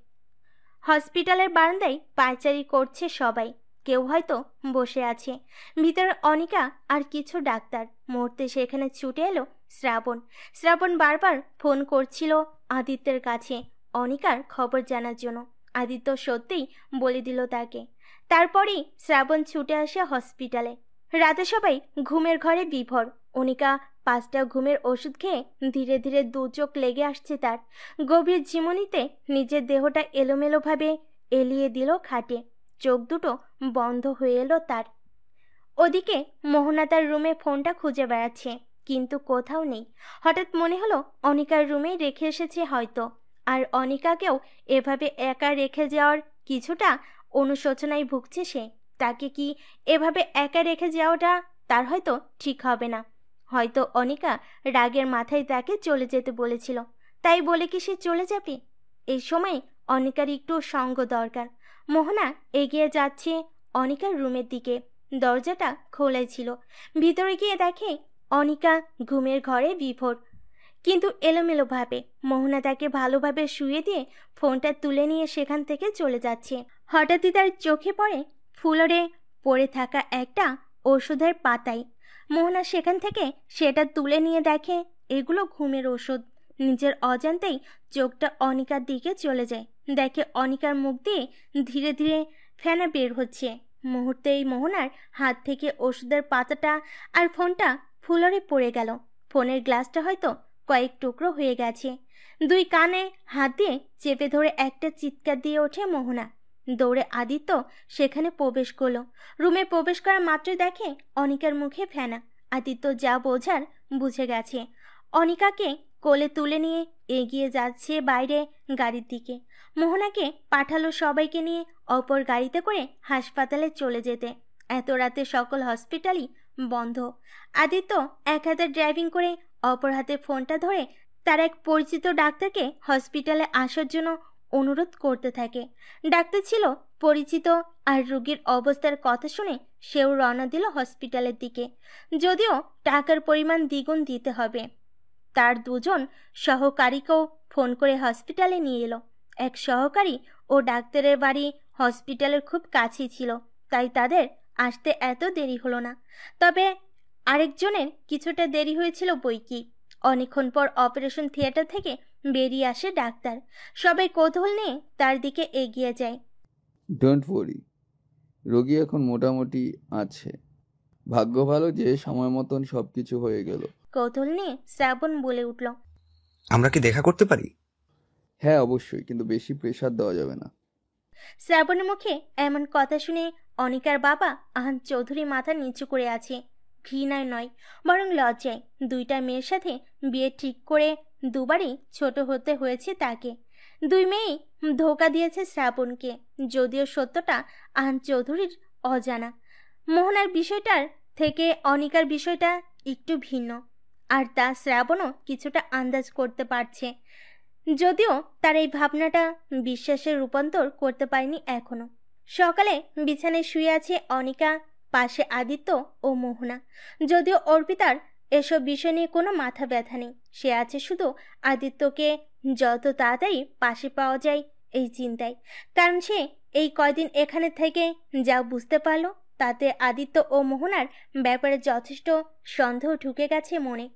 হসপিটালের বারান্দায় পায়চারি করছে সবাই। কেউ হয়তো বসে আছে ভিতরে। অনিকা আর কিছু ডাক্তার। মুহূর্তে সেখানে ছুটে এলো শ্রাবণ বারবার ফোন করছিল আদিত্যের কাছে অনিকার খবর জানার জন্য। আদিত্য সত্যিই বলে দিল তাকে। তারপরেই শ্রাবণ ছুটে আসে হসপিটালে। রাতে সবাই ঘুমের ঘরে বিভোর। অনিকা 5টা ঘুমের ওষুধ খেয়ে ধীরে ধীরে 2 চোখ লেগে আসছে তার। গভীর ঝিমুনিতে নিজের দেহটা এলোমেলোভাবে এলিয়ে দিল খাটে। চোখ দুটো বন্ধ হয়ে এলো তার। ওদিকে মোহনা তার রুমে ফোনটা খুঁজে বেড়াচ্ছে, কিন্তু কোথাও নেই। হঠাৎ মনে হলো অনিকার রুমেই রেখে এসেছে হয়তো। আর অনিকাকেও এভাবে একা রেখে যাওয়ার কিছুটা অনুশোচনায় ভুগছে সে। তাকে কি এভাবে একা রেখে যাওয়াটা তার হয়তো ঠিক হবে না। হয়তো অনিকা রাগের মাথায় তাকে চলে যেতে বলেছিল, তাই বলে কি সে চলে যাবে? এই সময় অনিকার একটু সঙ্গ দরকার। মোহনা এগিয়ে যাচ্ছে অনিকার রুমের দিকে। দরজাটা খোলাই ছিল। ভিতরে গিয়ে দেখে অনিকা ঘুমের ঘরে বিভোর, কিন্তু এলোমেলোভাবে। মোহনা তাকে ভালোভাবে শুয়ে দিয়ে ফোনটা তুলে নিয়ে সেখান থেকে চলে যাচ্ছে। হঠাৎই তার চোখে পড়ে ফ্লোরে পড়ে থাকা একটা ওষুধের পাতায়। মোহনা সেখান থেকে সেটা তুলে নিয়ে দেখে এগুলো ঘুমের ওষুধ। নিজের অজান্তেই চোখটা অনিকার দিকে চলে যায়। দেখে অনিকার মুখ দিয়ে ধীরে ধীরে ফেনা বের হচ্ছে। মুহূর্তেই মোহনার হাত থেকে ওষুধের পাতাটা আর ফোনটা ফ্লোরে পড়ে গেল। ফোনের গ্লাসটা হয়তো কয়েক টুকরো হয়ে গেছে। 2 কানে হাত দিয়ে চেপে ধরে একটা চিৎকার দিয়ে ওঠে মোহনা। দৌড়ে আদিত্য সেখানে প্রবেশ করলো। রুমে প্রবেশ করা মাত্রই দেখে অনিকার মুখে ফেনা। আদিত্য যা বোঝার বুঝে গেছে। অনিকাকে কোলে তুলে নিয়ে এগিয়ে যাচ্ছে বাইরে গাড়ির দিকে। মোহনাকে পাঠালো সবাইকে নিয়ে অপর গাড়িতে করে হাসপাতালে চলে যেতে। এত রাতে সকল হসপিটালই বন্ধ। আদিত্য এক হাতে ড্রাইভিং করে অপর হাতে ফোনটা ধরে তার এক পরিচিত ডাক্তারকে হসপিটালে আসার জন্য অনুরোধ করতে থাকে। ডাক্তার ছিল পরিচিত, আর রোগীর অবস্থার কথা শুনে সেও রওনা দিল হসপিটালের দিকে। যদিও টাকার পরিমাণ দ্বিগুণ দিতে হবে। তার 2 জন সহকারীকেও ফোন করে হসপিটালে নিয়ে এলো। এক সহকারী ও ডাক্তারের বাড়ি হসপিটালের খুব কাছেই ছিল, তাই তাদের আসতে এত দেরি হলো না। তবে আরেকজনের কিছুটা দেরি হয়েছিল বৈকি। অনেকক্ষণ পর অপারেশন থিয়েটার থেকে বেরিয়ে আসে ডাক্তার। সবাই কৌতূহল নিয়ে তার দিকে এগিয়ে যায়। ডোন্ট ওয়ারি, রোগী এখন মোটামুটি আছে। ভাগ্য ভালো যে সময় মতন সবকিছু হয়ে গেল। কৌতূহল নিয়ে শ্রাবণ বলে উঠল, আমরা কি দেখা করতে পারি? হ্যাঁ অবশ্যই, কিন্তু বেশি প্রেসার দেওয়া যাবে না। শ্রাবণের মুখে এমন কথা শুনে অনিকার বাবা আহান চৌধুরী মাথা নিচু করে আছে। ঘৃণায় নয়, বরং লজ্জায়। 2টা মেয়ের সাথে বিয়ে ঠিক করে 2বারই ছোট হতে হয়েছে তাকে। 2 মেয়েই ধোকা দিয়েছে শ্রাবণকে। যদিও সত্যটা আহান চৌধুরীর অজানা। মোহনার বিষয়টার থেকে অনিকার বিষয়টা একটু ভিন্ন, আর তা শ্রাবণও কিছুটা আন্দাজ করতে পারছে। যদিও তার এই ভাবনাটা বিশ্বাসে রূপান্তর করতে পারেনি এখনো। সকালে বিছানায় শুয়ে আছে অনিকা, পাশে আদিত্য ও মোহনা। যদিও অর্পিতার এসব বিষয় নিয়ে কোনো মাথা ব্যথা নেই। সে আছে শুধু আদিত্যকে যত তাড়াতাড়ি পাশে পাওয়া যায় এই চিন্তায়। কারণ সে এই কয়দিন এখানে থেকে যা বুঝতে পারল, তাতে আদিত্য ও মোহনার ব্যাপারে যথেষ্ট সন্দেহ ঢুকে গেছে মনে।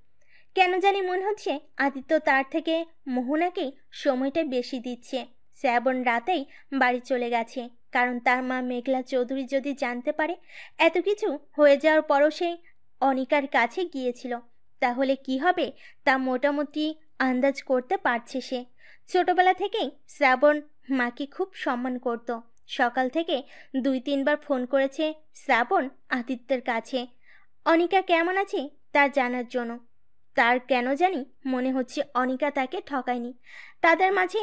কেন জানি মনে হচ্ছে আদিত্য তার থেকে মোহনাকেই সময়টা বেশি দিচ্ছে। শ্রাবণ রাতেই বাড়ি চলে গেছে। কারণ তার মা মেঘলা চৌধুরী যদি জানতে পারে এত কিছু হয়ে যাওয়ার পরও সে অনিকার কাছে গিয়েছিল, তাহলে কি হবে তা মোটামুটি আন্দাজ করতে পারছে সে। ছোটবেলা থেকেই শ্রাবণ মাকে খুব সম্মান করত। সকাল থেকে 2-3 বার ফোন করেছে শ্রাবণ আদিত্যের কাছে অনিকা কেমন আছে তা জানার জন্য। তার কেন জানি মনে হচ্ছে অনিকা তাকে ঠকায়নি, তাদের মাঝে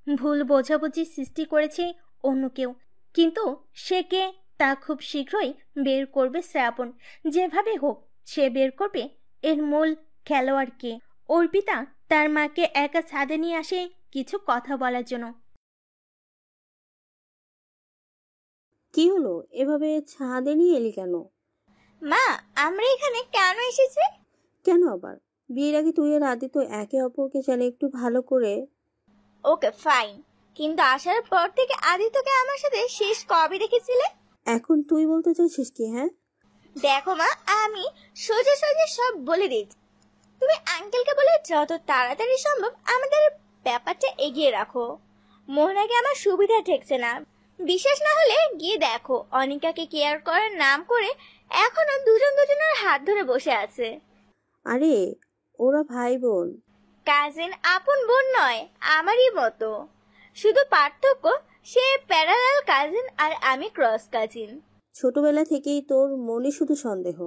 ভুল বোঝাবুঝি সৃষ্টি করেছে অন্য কেউ। কিন্তু সে কে তা খুব শীঘ্রই বের করবে শ্রাবণ। যেভাবে হোক সে বের করবে এর মূল খেলোয়াড় কে। অর্পিতা তার মাকে একা ছাদে নিয়ে আসে কিছু কথা বলার জন্য। কি হলো, এভাবে ছাদে নিয়ে এলি কেন? মা, আমরা এখানে কেন এসেছি? কেন আবার? বিয়ের আগে তুই আর আদিত্য একে অপরকে জানে একটু ভালো করে। ওকে ফাইন, কিন্তু আসার পর থেকে আদিত্যকে আমার সাথে শেষ কবে দেখেছিলে? এখন তুই বলতে চাইছিস কি? হ্যাঁ দেখো মা, আমি সোজা সোজা সব বলে দিচ্ছি। তুমি আঙ্কেলকে বলে যত তাড়াতাড়ি সম্ভব আমাদের ব্যাপারটা এগিয়ে রাখো। মোহনাকে আমার সুবিধা ঠেকছে না। বিশেষ না হলে গিয়ে দেখো, অনিকাকে কেয়ার করার নাম করে এখনো দুজনের হাত ধরে বসে আছে। আরে ওরা ভাই বোন। কাজিন, আপন বোন নয়, আমারই মতো। শুধু পার্থক্য সে প্যারালাল কাজিন আর আমি ক্রস কাজিন। ছোটবেলা থেকেই তোর মনে শুধু সন্দেহ।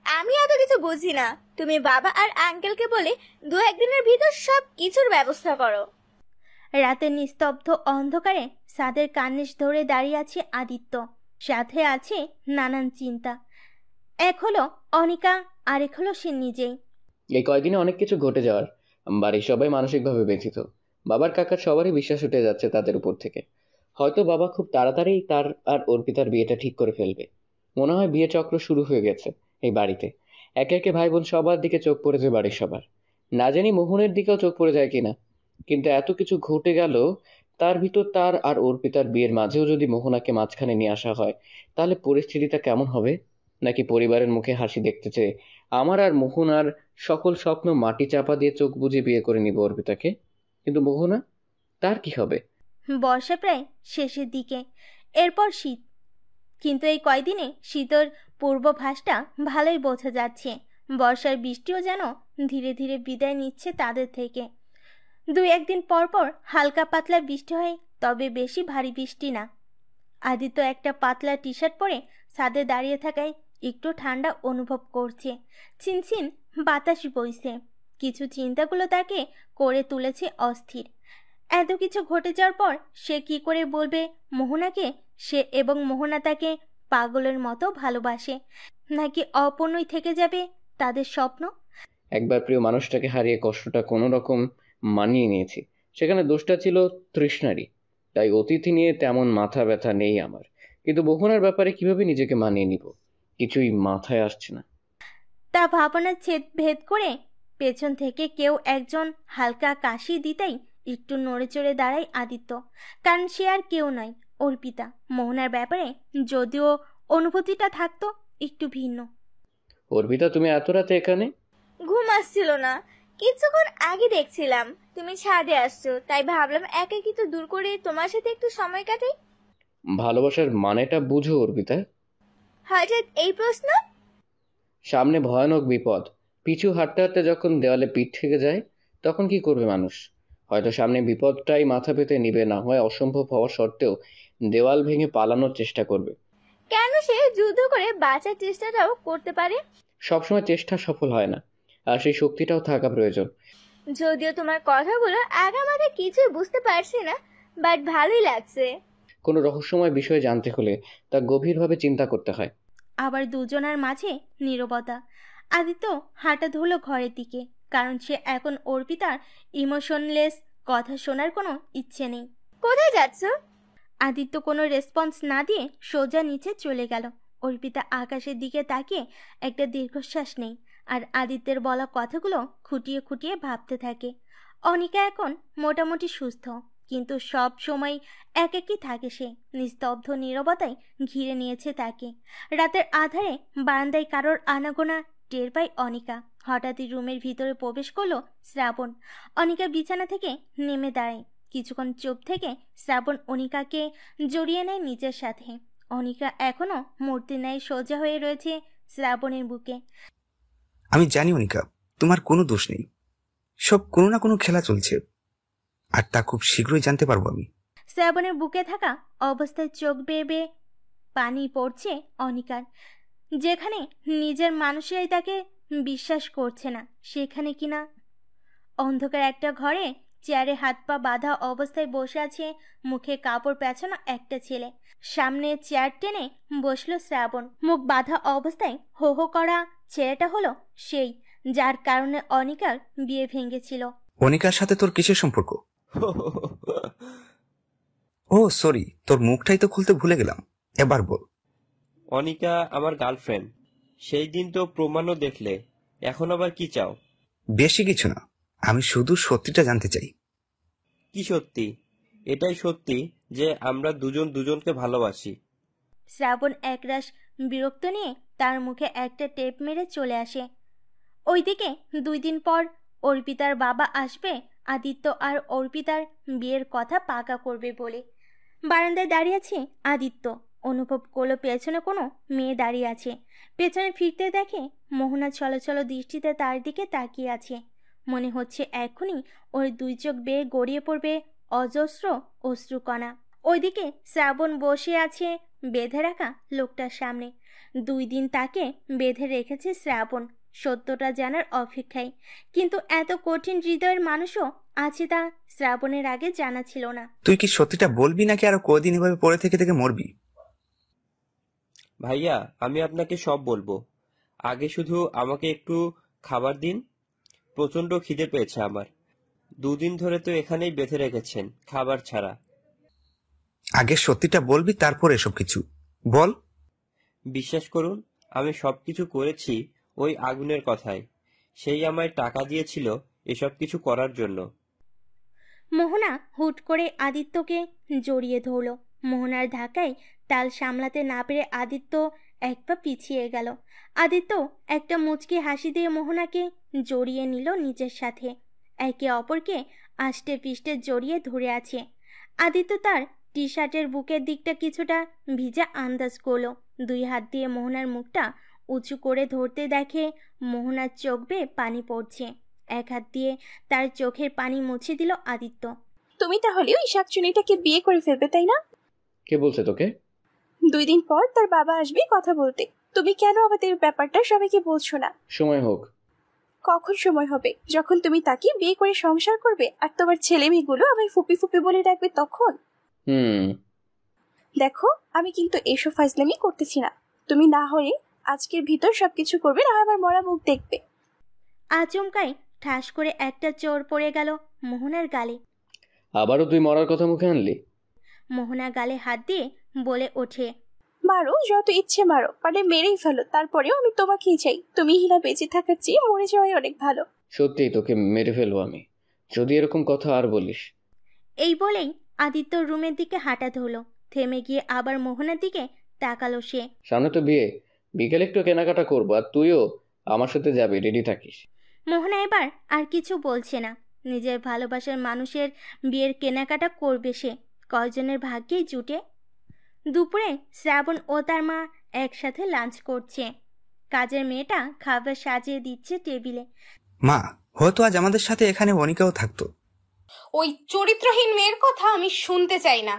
আমি এত কিছু বুঝি না। তুমি বাবা আর আঙ্কেলকে বলে 2-1 দিনের ভিতর সব কিছুর ব্যবস্থা করো। রাতের নিস্তব্ধ অন্ধকারে ছাদের কার্নিশ ধরে দাঁড়িয়ে আছে আদিত্য, সাথে আছে নানান চিন্তা। এক হলো অনিকা, আরেক হলো সে নিজেই। এই কয়দিনে অনেক কিছু ঘটে যাওয়ার বাড়ির সবাই মানসিকভাবে ব্যথিত। বাবার কাকার সবারই বিশ্বাস উঠে যাচ্ছে তাদের উপর থেকে। হয়তো বাবা খুব তাড়াতাড়ি তার আর অর্পিতার বিয়েটা ঠিক করে ফেলবে। মনে হয় বিয়ে চক্র শুরু হয়ে গেছে এই বাড়িতে। একে একে ভাই বোন সবার দিকে চোখ পড়েছে বাড়ির সবার। না জানি মোহনের দিকেও চোখ পড়ে যায় কিনা। কিন্তু এত কিছু ঘটে গেল, তার ভিতর তার আর অর্পিতার বিয়ের মাঝেও যদি মোহনাকে মাঝখানে নিয়ে আসা হয়, তাহলে পরিস্থিতিটা কেমন হবে? নাকি পরিবারের মুখে হাসি দেখতে চেয়ে আমার আর মোহনার সকল স্বপ্ন মাটি চাপা দিয়ে চোখ বুজে বিয়ে করে নিব অর্পিতাকে? কিন্তু মোহনা, তার কি হবে? বর্ষা প্রায় শেষের দিকে, এরপর শীত। কিন্তু এই কয়দিনে শীতের পূর্বাভাসটা ভালোই বোঝা যাচ্ছে। বর্ষার বৃষ্টিও যেন ধীরে ধীরে বিদায় নিচ্ছে তাদের থেকে। 2-1 দিন পর পর হালকা পাতলা বৃষ্টি হয়, তবে বেশি ভারী বৃষ্টি না। আদিত্য একটা পাতলা টি শার্ট পরে ছাদে দাঁড়িয়ে থাকায় একটু ঠান্ডা অনুভব করছে। চিনচিন বাতাস বইছে। কিছু চিন্তাগুলো তাকে করে তুলেছে অস্থির। এত কিছু ঘটে যাওয়ার পর সে কি করে বলবে মোহনাকে সে এবং মোহনা তাকে পাগলের মতো ভালোবাসে, নাকি অপূর্ণই থেকে যাবে তাদের স্বপ্ন? একবার প্রিয় মানুষটাকে হারিয়ে কষ্টটা কোনো রকম মানিয়ে নিয়েছি। সেখানে দোষটা ছিল তৃষ্ণারই। তাই অতিথি নিয়ে তেমন মাথা ব্যথা নেই আমার। কিন্তু মোহনার ব্যাপারে কিভাবে নিজেকে মানিয়ে নিব, কিছুই মাথায় আসছে না। তা ভাবনার ছেদ ভেদ করে পেছন থেকে কেউ একজন হালকা কাশি দিতেই একটু নড়ে চড়ে দাঁড়ায় আদিত্য। কারণ সে আর কেউ নয়, অর্পিতা। মোহনার ব্যাপারে যদিও অনুভূতিটা থাকতো একটু ভিন্ন। অর্পিতা, তুমি এত রাতে এখানে? ঘুম আসছিল না, কিছুক্ষণ আগে দেখছিলাম তুমি ছাদে আসছো, তাই ভাবলাম একাকিত্ব দূর করে তোমার সাথে একটু সময় কাটাই। ভালোবাসার মানেটা বুঝো অর্পিতা। হঠাৎ এই প্রশ্ন? সামনে ভয়ানক বিপদ। পিছু হাঁটতে হাঁটতে যখন দেওয়ালে পিঠ থেকে যায়, তখন কি করবে মানুষ? হয়তো সামনে বিপদটাই মাথা পেতে নিবে, না হয় অসম্ভব হওয়া সত্ত্বেও দেওয়াল ভেঙে পালানোর চেষ্টা করবে। কেন সে যুদ্ধ করে বাঁচার চেষ্টাটাও করতে পারে? সবসময় চেষ্টা সফল হয় না, আর সেই শক্তিটাও থাকা প্রয়োজন। যদিও তোমার কথাগুলো আগামাথা কিছুই বুঝতে পারছি না, বাট ভালোই লাগছে। কোনো রহস্যময় বিষয় জানতে হলে তা গভীরভাবে চিন্তা করতে হয়। আবার দুজনের মাঝে নীরবতা। আদিত্য হাঁটা ধরল ঘরের দিকে, কারণ সে এখন অর্পিতার ইমোশনলেস কথা শোনার কোনো ইচ্ছে নেই। কোথায় যাচ্ছ? আদিত্য কোনো রেসপন্স না দিয়ে সোজা নিচে চলে গেল। অর্পিতা আকাশের দিকে তাকিয়ে একটা দীর্ঘশ্বাস নেই, আর আদিত্যের বলা কথাগুলো খুঁটিয়ে খুঁটিয়ে ভাবতে থাকে। অনিকা এখন মোটামুটি সুস্থ, কিন্তু সব সময় একাকী থাকে সে। নিস্তব্ধ নীরবতায় ঘিরে নিয়েছে তাকে। রাতের আধারে বারান্দায় কারোর আনাগোনা টের পায় অনিকা। হঠাৎই রুমের ভিতরে প্রবেশ করলো শ্রাবণ। অনিকা বিছানা থেকে নেমে দাঁড়ায়। কিছুক্ষণ চুপ থেকে শ্রাবণ অনিকাকে জড়িয়ে নেয় নিজের সাথে। অনিকা এখনো মূর্তির ন্যায় সোজা হয়ে রয়েছে শ্রাবণের বুকে। আমি জানি অনিকা, তোমার কোনো দোষ নেই, সব কোনো না কোনো খেলা চলছে, আর তা খুব শীঘ্রই জানতে পারবো আমি। শ্রাবণের বুকে থাকা অবস্থায় চোখ বেয়ে বেয়ে পানি পড়ছে অনিকার। যেখানে নিজের মানুষরাই তাকে বিশ্বাস করছে না, সেখানে কিনা অন্ধকার একটা ঘরে চেয়ারে হাত পা বাঁধা অবস্থায় বসে আছে মুখে কাপড় পেঁচানো একটা ছেলে। সামনে চেয়ার টেনে বসলো শ্রাবণ। মুখ বাঁধা অবস্থায় হো হো করা ছেলেটা হলো সেই যার কারণে অনিকার বিয়ে ভেঙেছিল। অনিকার সাথে তোর কিসের সম্পর্ক? ও সরি, তোর মুখটাই তো খুলতে ভুলে গেলাম, এবার বল। অনিকা আমার গার্লফ্রেন্ড। সেই দিন তো প্রমাণও দেখলে, এখন আবার কি চাও? বেশি কিছু না, আমি শুধু সত্যিটা জানতে চাই। কি সত্যি? এটাই সত্যি যে আমরা দুজন দুজনকে ভালোবাসি। শ্রাবণ একরাশ বিরক্ত নিয়ে তার মুখে একটা টেপ মেরে চলে আসে। ওইদিকে 2 দিন পর অর্পিতার বাবা আসবে আদিত্য আর অর্পিতার বিয়ের কথা পাকা করবে বলে। বারান্দায় দাঁড়িয়ে আছে আদিত্য। অনুভব করলো পেছনে কোনো মেয়ে দাঁড়িয়ে আছে। পেছনে ফিরতে দেখে মোহনা ছলছল দৃষ্টিতে তার দিকে তাকিয়ে আছে। মনে হচ্ছে এখনই ওর 2 চোখ বেয়ে গড়িয়ে পড়বে অজস্র অশ্রুকণা। ওইদিকে শ্রাবণ বসে আছে বেঁধে রাখা লোকটার সামনে। 2 দিন তাকে বেঁধে রেখেছে শ্রাবণ সত্যটা জানার অপেক্ষায়, কিন্তু এত কঠিন হৃদয়ের মানুষও আছে তা শ্রাবণের আগে জানা ছিল না। তুই কি সত্যিটা বলবি নাকি আরো কদিন এভাবে পড়ে থেকে থেকে মরবি? ভাইয়া, আমি আপনাকে সব বলবো। আগে শুধু আমাকে একটু খাবার দিন, প্রচন্ড খিদে পেয়েছে আমার। 2 দিন ধরে তো এখানেই বেঁধে রেখেছেন খাবার ছাড়া। আগে সত্যিটা বলবি, তারপর এসব কিছু বল। বিশ্বাস করুন, আমি সবকিছু করেছি ওই আগুনের কথায়। সেই আমায় টাকা দিয়েছিল এসব কিছু করার জন্য। মোহনা হুট করে আদিত্যকে জড়িয়ে ধরল। মোহনার ধাক্কায় তাল সামলাতে না পেরে আদিত্য এক পা পিছিয়ে গেল। আদিত্য একটা মুচকি হাসি দিয়ে মোহনাকে জড়িয়ে নিল নিজের সাথে। একে অপরকে আষ্টে পিষ্টে জড়িয়ে ধরে আছে। আদিত্য তার টি শার্টের বুকের দিকটা কিছুটা ভিজা আন্দাজ করলো। 2 হাত দিয়ে মোহনার মুখটা উঁচু করে ধরতে দেখে মোহনার চোখ বেয়ে পানি পড়ছে। 1 হাত দিয়ে তার চোখের পানি মুছে দিল আদিত্য। তুমি তাহলে ওই শাকচুনিটাকে বিয়ে করে ফেলবে, তাই না? কে বলছে তোকে? 2 দিন পর তার বাবা আসবে কথা বলতে। তুমি কেন আমাদের ব্যাপারটা সবাইকে বলছো না? সময় হোক। কখন সময় হবে? যখন তুমি তাকে বিয়ে করে সংসার করবে আর তোমার ছেলে মেয়েগুলো আমায় ফুপি ফুপি বলে ডাকবে তখন। দেখো, আমি কিন্তু এসব ফাজলামি করতেছি না। তুমি না হয়ে আজকের ভিতর সবকিছু করবে, না আমার মরা মুখ দেখবে। আচমকাই ঠাস করে একটা চোর পড়ে গেল মোহনার গালে। আবারও তুই মরার কথা মুখে আনলি? মোহনা গালে হাত দিয়ে বলে ওঠে, মারো, যত ইচ্ছে মারো, পারলে মেরেই ফেলো, তারপরেও আমি তোমাকেই চাই। তুমি হিনা বেঁচে থাকার চেয়ে মরে যাওয়াই অনেক ভালো। সত্যি তোকে মেরে ফেলবো আমি, যদি এরকম কথা আর বলিস। এই বলেই আদিত্য রুমের দিকে হাঁটা ধরলো। থেমে গিয়ে আবার মোহনার দিকে তাকালো সে। সামনে তো বিয়ে, বিকেলে একটু কেনাকাটা করবো, আর তুইও আমার সাথে যাবি, রেডি থাকিস। মোহনা এবার আর কিছু বলছে না। নিজের ভালোবাসার মানুষের বিয়ের কেনাকাটা করবে সে, কয়জনের ভাগ্যেই জুটে। দুপুরে শ্রাবণ ও তার মা একসাথে লাঞ্চ করছে। কাজের মেয়েটা খাবার সাজিয়ে দিচ্ছে টেবিলে। মা, হয়তো আজ আমাদের সাথে এখানে অনিকাও থাকতো। ওই চরিত্রহীন মেয়ের কথা আমি শুনতে চাই না।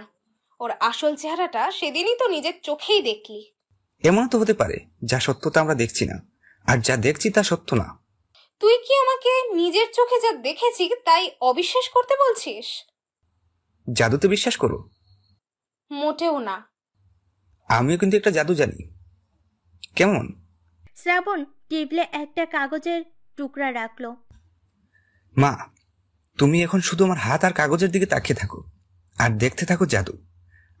ওর আসল চেহারাটা সেদিনই তো নিজের চোখেই দেখলি। এমন তো হতে পারে যা সত্যতা আমরা দেখছি না, আর যা দেখছি তা সত্য না। তুই কি আমাকে নিজের চোখে যা দেখেছি তাই অবিশ্বাস করতে বলছিস? জাদুতে বিশ্বাস করো? মোটেও না। আমিও কিন্তু একটা জাদু জানি। কেমন? শ্রাবণ টেবিলে একটা কাগজের টুকরা রাখলো। মা, তুমি এখন শুধু আমার হাত আর কাগজের দিকে তাকিয়ে থাকো আর দেখতে থাকো জাদু।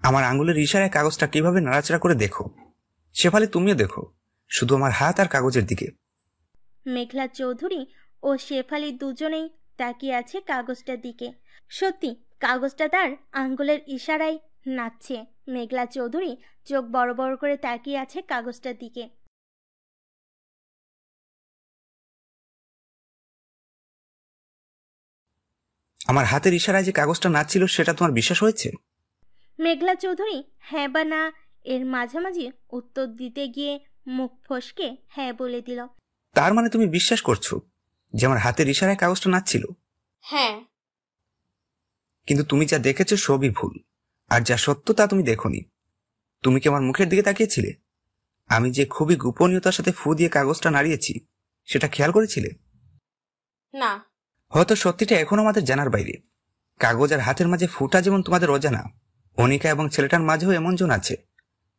আমার আঙ্গুলের ইশারায় কাগজটা কিভাবে নাড়াচাড়া করে দেখো। শেফালি, তুমিও দেখো, শুধু আমার হাত আর কাগজের দিকে। মেঘলা চৌধুরী ও শেফালি দুজনেই তাকিয়ে আছে কাগজটার দিকে। সত্যি কাগজটা তার আঙ্গুলের ইশারায় নাচছে। মেঘলা চৌধুরী চোখ বড় বড় করে তাকিয়ে আছে কাগজটার দিকে। আমার হাতের ইশারায় যে কাগজটা নাচছিল সেটা তোমার বিশ্বাস হয়েছে? মেঘলা চৌধুরী হ্যাঁ বা না এর মাঝামাঝি উত্তর দিতে গিয়ে মুখ ফসকে হ্যাঁ বলে দিল। তার মানে তুমি বিশ্বাস করছো যে আমার হাতের ইশারায় কাগজটা নাচছিল? হ্যাঁ। কিন্তু তুমি যা দেখেছো সবই ভুল, আর যা সত্য তা তুমি দেখোনি। তুমি কি আমার মুখের দিকে তাকিয়েছিলে? আমি যে খুবই গোপনীয়তার সাথে ফু দিয়ে কাগজটা নাড়িয়েছি সেটা খেয়াল করেছিলে? না। হয়তো সত্যিটা এখন আমাদের জানার বাইরে। কাগজ আর হাতের মাঝে ফুটা যেমন তোমাদের অজানা, অনিকা এবং ছেলেটার মাঝেও এমন জন আছে,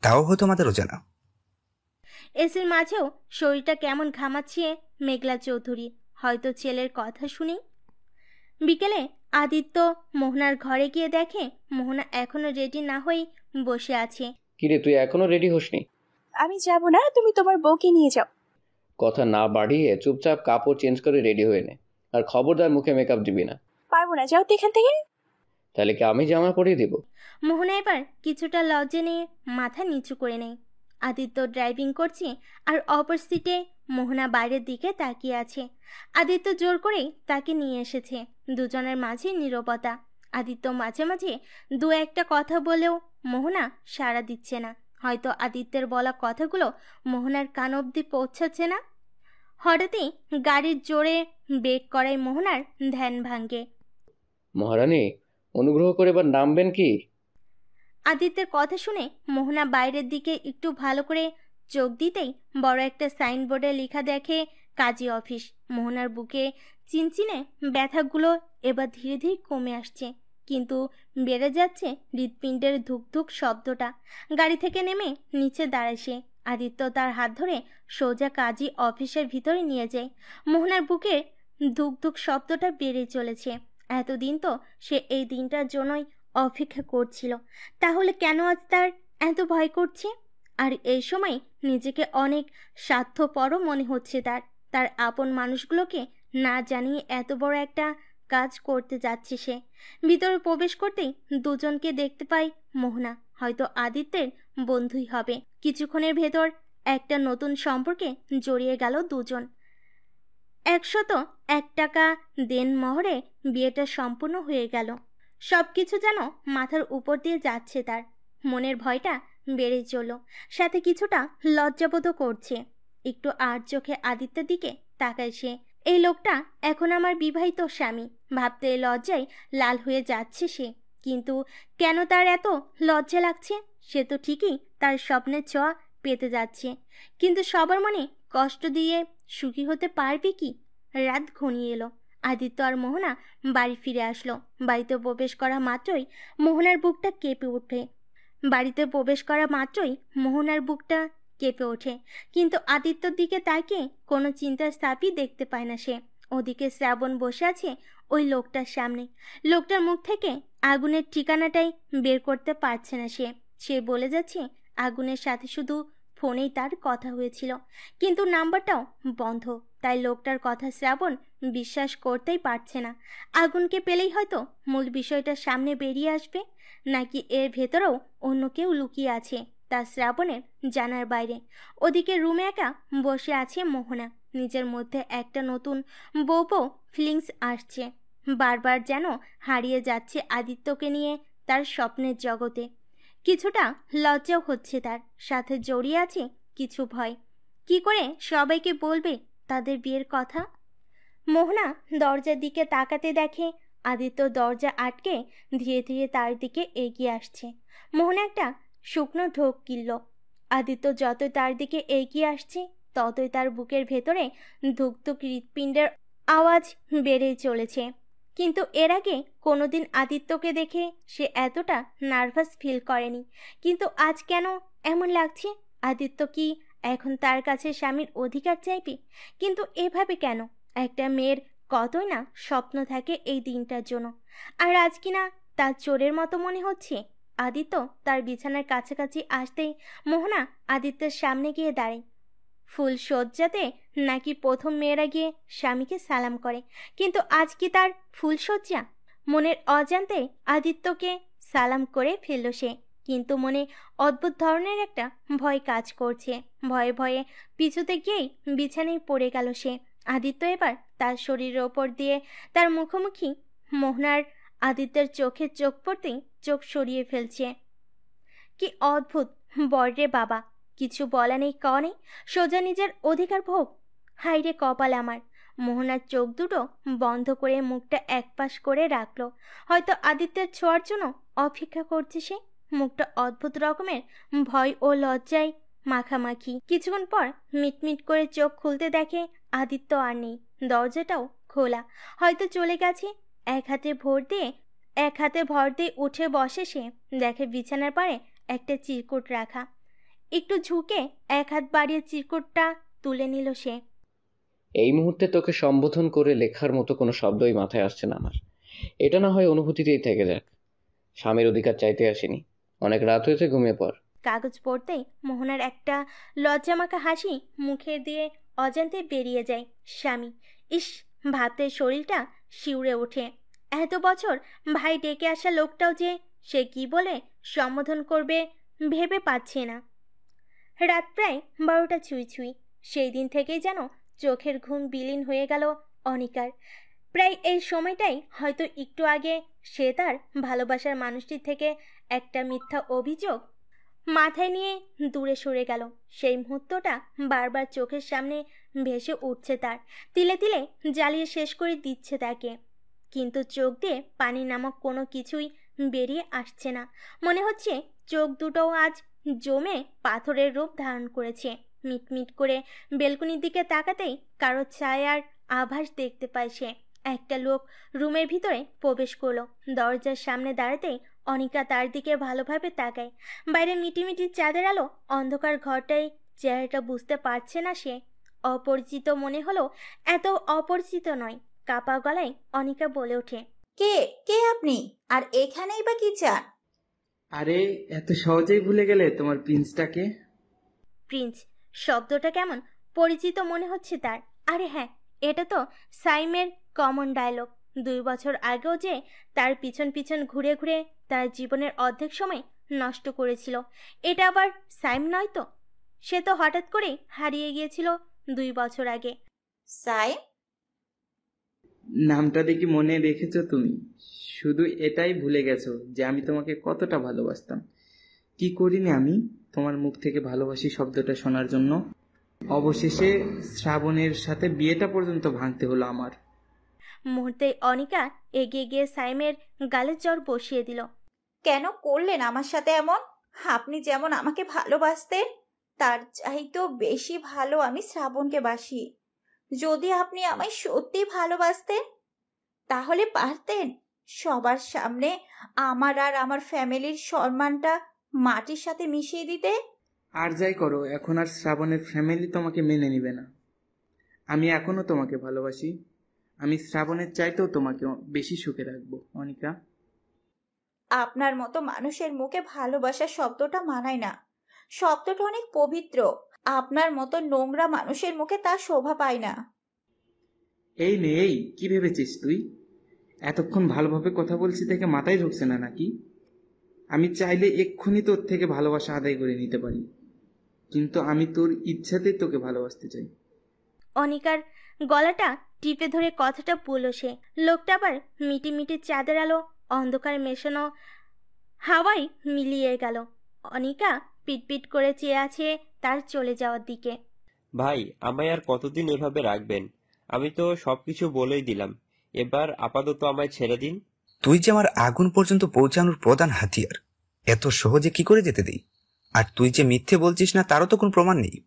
তাও হয়তো আমাদের অজানা। এসির মাঝেও শরীরটা কেমন ঘামাচ্ছে মেঘলা চৌধুরী, হয়তো ছেলের কথা শুনি। বিকেলে আদিত্য মোহনার ঘরে গিয়ে দেখে মোহনা এখনো রেডি না হয়ে বসে আছে। কিরে, তুই এখনো রেডি হসনি? আমি যাব না, তুমি তোমার বউকে নিয়ে যাও। কথা না বাড়িয়ে চুপচাপ কাপড় চেঞ্জ করে রেডি হয়ে নে, আর খবরদার মুখে মেকআপ দিবি না। পারবো না, যাও তো এখান থেকে। তাহলে কি আমি জামা পরিয়ে দিব? মোহনা এবার কিছুটা লজ্জা নিয়ে মাথা নিচু করে নেয়। আদিত্য ড্রাইভিং করছে আর অপর সিটে মোহনা বাইরের দিকে তাকিয়ে আছে। আদিত্য জোর করে তাকে নিয়ে এসেছে। দুজনের মাঝে নীরবতা। আদিত্য মাঝে মাঝে দু একটা কথা বলেও মোহনা সাড়া দিচ্ছে না। হয়তো আদিত্যের বলা কথাগুলো মোহনার কান অবধি পৌঁছাচ্ছে না। হঠাৎই গাড়ির জোরে ব্রেক করায় মোহনার ধ্যান ভাঙ্গে। মহারানী, অনুগ্রহ করে এবার নামবেন কি? আদিত্যের কথা শুনে মোহনা বাইরের দিকে একটু ভালো করে চোখ দিতেই বড় একটা সাইনবোর্ডে লেখা দেখে কাজী অফিস। মোহনার বুকে চিনচিনে ব্যথাগুলো এবার ধীরে ধীরে কমে আসছে, কিন্তু বেড়ে যাচ্ছে হৃৎপিণ্ডের ধুকধুক শব্দটা। গাড়ি থেকে নেমে নিচে দাঁড়ায় সে। আদিত্য তার হাত ধরে সোজা কাজী অফিসের ভিতরে নিয়ে যায়। মোহনার বুকে ধুকধুক শব্দটা বেড়ে চলেছে। এতদিন তো সে এই দিনটার জন্যই অপেক্ষা করছিল, তাহলে কেন আজ তার এত ভয় করছে? আর এই সময় নিজেকে অনেক স্বার্থপরও মনে হচ্ছে তার। তার আপন মানুষগুলোকে না জানিয়ে এত বড় একটা কাজ করতে যাচ্ছে সে। ভিতরে প্রবেশ করতেই দুজনকে দেখতে পাই মোহনা। হয়তো আদিত্যের বন্ধুই হবে। কিছুক্ষণের ভেতর একটা নতুন সম্পর্কে জড়িয়ে গেল দুজন। 101 টাকা দেনমোহরে বিয়েটা সম্পূর্ণ হয়ে গেল। সবকিছু যেন মাথার উপর দিয়ে যাচ্ছে তার। মনের ভয়টা বেড়ে চলল, সাথে কিছুটা লজ্জাবোধও করছে। একটু আর চোখে আদিত্যের দিকে তাকায় সে। এই লোকটা এখন আমার বিবাহিত স্বামী ভাবতে লজ্জায় লাল হয়ে যাচ্ছে সে। কিন্তু কেন তার এত লজ্জা লাগছে? সে তো ঠিকই তার স্বপ্নের ছোঁয়া পেতে যাচ্ছে, কিন্তু সবার মনে কষ্ট দিয়ে সুখী হতে পারবে কি? রাত ঘনিয়ে এলো। আদিত্য আর মোহনা বাড়ি ফিরে আসলো। বাড়িতে প্রবেশ করা মাত্রই মোহনার বুকটা কেঁপে ওঠে। কিন্তু আদিত্যর দিকে তাকে কোনো চিন্তার ছাপই দেখতে পায় না সে। ওদিকে শ্রাবণ বসে আছে ওই লোকটার সামনে। লোকটার মুখ থেকে আগুনের ঠিকানাটাই বের করতে পারছে না সে। সে বলে যাচ্ছে আগুনের সাথে শুধু ফোনেই তার কথা হয়েছিল, কিন্তু নাম্বারটাও বন্ধ। তাই লোকটার কথা শ্রাবণ বিশ্বাস করতেই পারছে না। আগুনকে পেলেই হয়তো মূল বিষয়টা সামনে বেরিয়ে আসবে, নাকি এর ভেতরেও অন্য কেউ লুকিয়ে আছে তা শ্রাবণের জানার বাইরে। ওদিকে রুমে একা বসে আছে মোহনা। নিজের মধ্যে একটা নতুন বউ ফিলিংস আসছে। বারবার যেন হারিয়ে যাচ্ছে আদিত্যকে নিয়ে তার স্বপ্নের জগতে। কিছুটা লজ্জাও হচ্ছে তার, সাথে জড়িয়ে আছে কিছু ভয়। কি করে সবাইকে বলবে তাদের বিয়ের কথা? মোহনা দরজার দিকে তাকাতে দেখে আদিত্য দরজা আটকে ধীরে ধীরে তার দিকে এগিয়ে আসছে। মোহনা একটা শুকনো ঢোক গিলল। আদিত্য যতই তার দিকে এগিয়ে আসছে ততই তার বুকের ভেতরে ধুকধুক হৃৎপিণ্ডের আওয়াজ বেড়েই চলেছে। কিন্তু এর আগে কোনোদিন আদিত্যকে দেখে সে এতটা নার্ভাস ফিল করেনি। কিন্তু আজ কেন এমন লাগছে? আদিত্য কি এখন তার কাছে স্বামীর অধিকার চাইবে? কিন্তু এভাবে কেন? একটা মেয়ের কতই না স্বপ্ন থাকে এই দিনটার জন্য, আর আজ কিনা তার চোরের মতো মনে হচ্ছে। আদিত্য তার বিছানার কাছাকাছি আসতেই মোহনা আদিত্যের সামনে গিয়ে দাঁড়ায়। ফুল সজ্জাতে নাকি প্রথম মেয়েরা গিয়ে স্বামীকে সালাম করে, কিন্তু আজ কি তার ফুল সজ্জা? মনের অজান্তে আদিত্যকে সালাম করে ফেলল সে, কিন্তু মনে অদ্ভুত ধরনের একটা ভয় কাজ করছে। ভয়ে ভয়ে পিছুতে গিয়েই বিছানায় পড়ে গেল সে। আদিত্য এবার তার শরীরের ওপর দিয়ে তার মুখোমুখি মোহনার আদিত্যের চোখে চোখ পড়তেই চোখ সরিয়ে ফেলছে। কি অদ্ভুত বর রে বাবা, কিছু বলা নেই ক নেই, সোজা নিজের অধিকার ভোগ। হাইরে কপাল আমার। মোহনার চোখ দুটো বন্ধ করে মুখটা একপাশ করে রাখলো। হয়তো আদিত্যের ছোঁয়ার জন্য অপেক্ষা করছে সে। মুখটা অদ্ভুত রকমের ভয় ও লজ্জায় মাখামাখি। কিছুক্ষণ পর মিটমিট করে চোখ খুলতে দেখে আদিত্য আর নেই, দরজাটাও খোলা। হয়তো চলে গেছে। এক হাতে ভর দিয়ে উঠে বসে সে। দেখে বিছানার পাড়ে একটা চিরকুট রাখা। একটু ঝুঁকে এক হাত বাড়িয়ে চিরকুটটা তুলে নিল সে। এই মুহূর্তে তোকে সম্বোধন করে লেখার মতো কোনো শব্দই মাথায় আসছে না আমার। এটা না হয় অনুভূতিতেই থেকে যাক। স্বামীর অধিকার চাইতে আসিনি। অনেক রাত হয়েছে, ঘুমিয়ে পড়। কাগজ পড়তেই মোহনার একটা লজ্জামাখা হাসি মুখে দিয়ে অজান্তে বেরিয়ে যায়। স্বামী, ইস, ভাবতে শরীরটা শিউরে ওঠে। এত বছর ভাই ডেকে আসা লোকটাও যে সে কি বলে সম্বোধন করবে ভেবে পাচ্ছে না। রাত প্রায় 12টা ছুঁই ছুঁই। সেই দিন থেকেই যেন চোখের ঘুম বিলীন হয়ে গেল অনিকার। প্রায় এই সময়টাই হয়তো একটু আগে সে তার ভালোবাসার মানুষটির থেকে একটা মিথ্যা অভিযোগ মাথায় নিয়ে দূরে সরে গেল। সেই মুহূর্তটা বারবার চোখের সামনে ভেসে উঠছে তার, তিলে তিলে জ্বালিয়ে শেষ করে দিচ্ছে তাকে। কিন্তু চোখ দিয়ে পানি নামক কোনো কিছুই বেরিয়ে আসছে না। মনে হচ্ছে চোখ দুটোও আজ জমে পাথরের রূপ ধারণ করেছে। মিটমিট করে বেলকনির দিকে তাকাতেই কারো ছায়ার আভাস দেখতে পায় সে। একটা লোক রুমের ভিতরে প্রবেশ করলো। দরজার সামনে দাঁড়াতেই অনিকা তার দিকে ভালোভাবে তাকায়। বাইরে মিটিমিটি চাঁদের আলো, অন্ধকার ঘরটায় চেহারাটা বুঝতে পারছে না সে। অপরিচিত মনে হলো এত অপরিচিত নয়। কাপা গলায় অনিকা বলে ওঠে, কে কে আপনি, আর এখানেই বা কি চান? আরে এত সহজেই ভুলে গেলে তোমার প্রিন্সটাকে? প্রিন্স শব্দটা কেমন পরিচিত মনে হচ্ছে তার। আরে হ্যাঁ, এটা তো সাইমের কমন ডায়লগ। 2 বছর আগেও যে তার পিছন পিছন ঘুরে ঘুরে তার জীবনের অর্ধেক সময় নষ্ট করেছিল, এটা আবার সাইম নয় তো? সে তো হঠাৎ করেই হারিয়ে গিয়েছিল 2 বছর আগে। সাইম নামটা দেখি মনে রেখেছো তুমি? শুধু এটাই ভুলে গেছো যে আমি তোমাকে কতটা ভালোবাসতাম। কি করিনি আমি তোমার মুখ থেকে ভালোবাসি শব্দটা শোনার জন্য? অবশেষে শ্রাবণের সাথে বিয়েটা পর্যন্ত ভাঙতে হলো আমার। মুহূর্তে অনিকা এগিয়ে গিয়ে সাইমের গালে জ্বর বসিয়ে দিল। কেন করলেন আমার সাথে এমন? আপনি যেমন আমাকে ভালোবাসতেন তার চাইতেও বেশি ভালো আমি শ্রাবণকে বাসি। যদি আপনি আমায় সত্যি ভালোবাসতেন তাহলে পারতেন সবার সামনে আমার আর আমার ফ্যামিলির সম্মানটা মাটির সাথে মিশিয়ে দিতে। আর যাই করো, এখন আর শ্রাবণের ফ্যামিলি তোমাকে মেনে নিবে না। আমি এখনো তোমাকে ভালোবাসি। আমি শ্রাবণের চাইতেও তোমাকে বেশি সুখে রাখবো অনিকা। আপনার মতো মানুষের মুখে ভালোবাসা শব্দটা মানায় না। শব্দটা অনেক পবিত্র। আপনার মতো নোংরা মানুষের মুখে তা শোভা পায় না। এই নে, এই কি ভেবেছিস তুই? এতক্ষণ ভালোভাবে কথা বলছি দেখে মাথায় ঢুকছে না নাকি? আমি চাইলে এক্ষুনি তোর থেকে ভালোবাসা আদায় করে নিতে পারি, কিন্তু আমি তোর ইচ্ছাতেই তোকে ভালোবাসতে চাই। অনিকার গলাটা টিপে ধরে কথাটা বলল সে। লোকটা আবার মিটি মিটি চাঁদের আলো, অন্ধকার মেশানো হাওয়ায় মিলিয়ে গেল। অনিকা পিটপিট করে চেয়ে আছে তার চলে যাওয়ার দিকে। ভাই, আমায় আর কতদিন এভাবে রাখবেন? আমি তো সবকিছু বলেই দিলাম, এবার আপাতত আমায় ছেড়ে দিন। তুই যে আমার আগুন পর্যন্ত পৌঁছানোর প্রধান হাতিয়ার, এত সহজে কি করে যেতে দিই? আর তুই যে মিথ্যে বলছিস না তারও তো কোনো প্রমাণ নেই।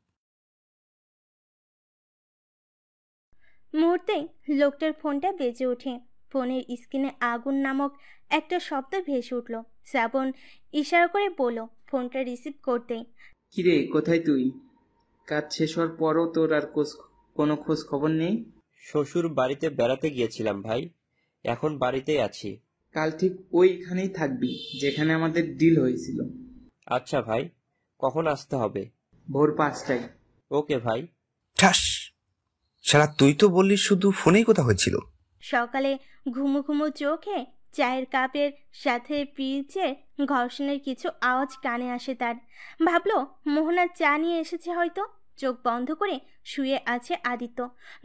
মুহূর্তে লোকটার ফোনটা বেজে ওঠে। ফোনের স্ক্রিনে আগুন নামক একটা শব্দ ভেসে উঠল। শ্রাবণ ইশারা করে বলল ফোনটা রিসিভ করতে। কিরে, কোথায় তুই? কাজ শেষ হওয়ার পরও তোর আর কোনো খোঁজ খবর নেই? শ্বশুর বাড়িতে বেড়াতে গিয়েছিলাম ভাই, এখন বাড়িতেই আছি। কাল ঠিক ওইখানেই থাকবি যেখানে আমাদের ডিল হয়েছিল। আচ্ছা ভাই, কখন আসতে হবে? ভোর 5টায়। ওকে ভাই। ঠাস, সারা তুই তো বললি শুধু ফোনেই কথা হয়েছিল। সকালে ঘুমু ঘুমু চোখে চায়ের কাপের সাথে পিচে ঘর্ষণের কিছু আওয়াজ কানে আসে তার। ভাবলো মোহনা চা নিয়ে এসেছে হয়তো। চোখ বন্ধ করে শুয়ে আছে আদিত্য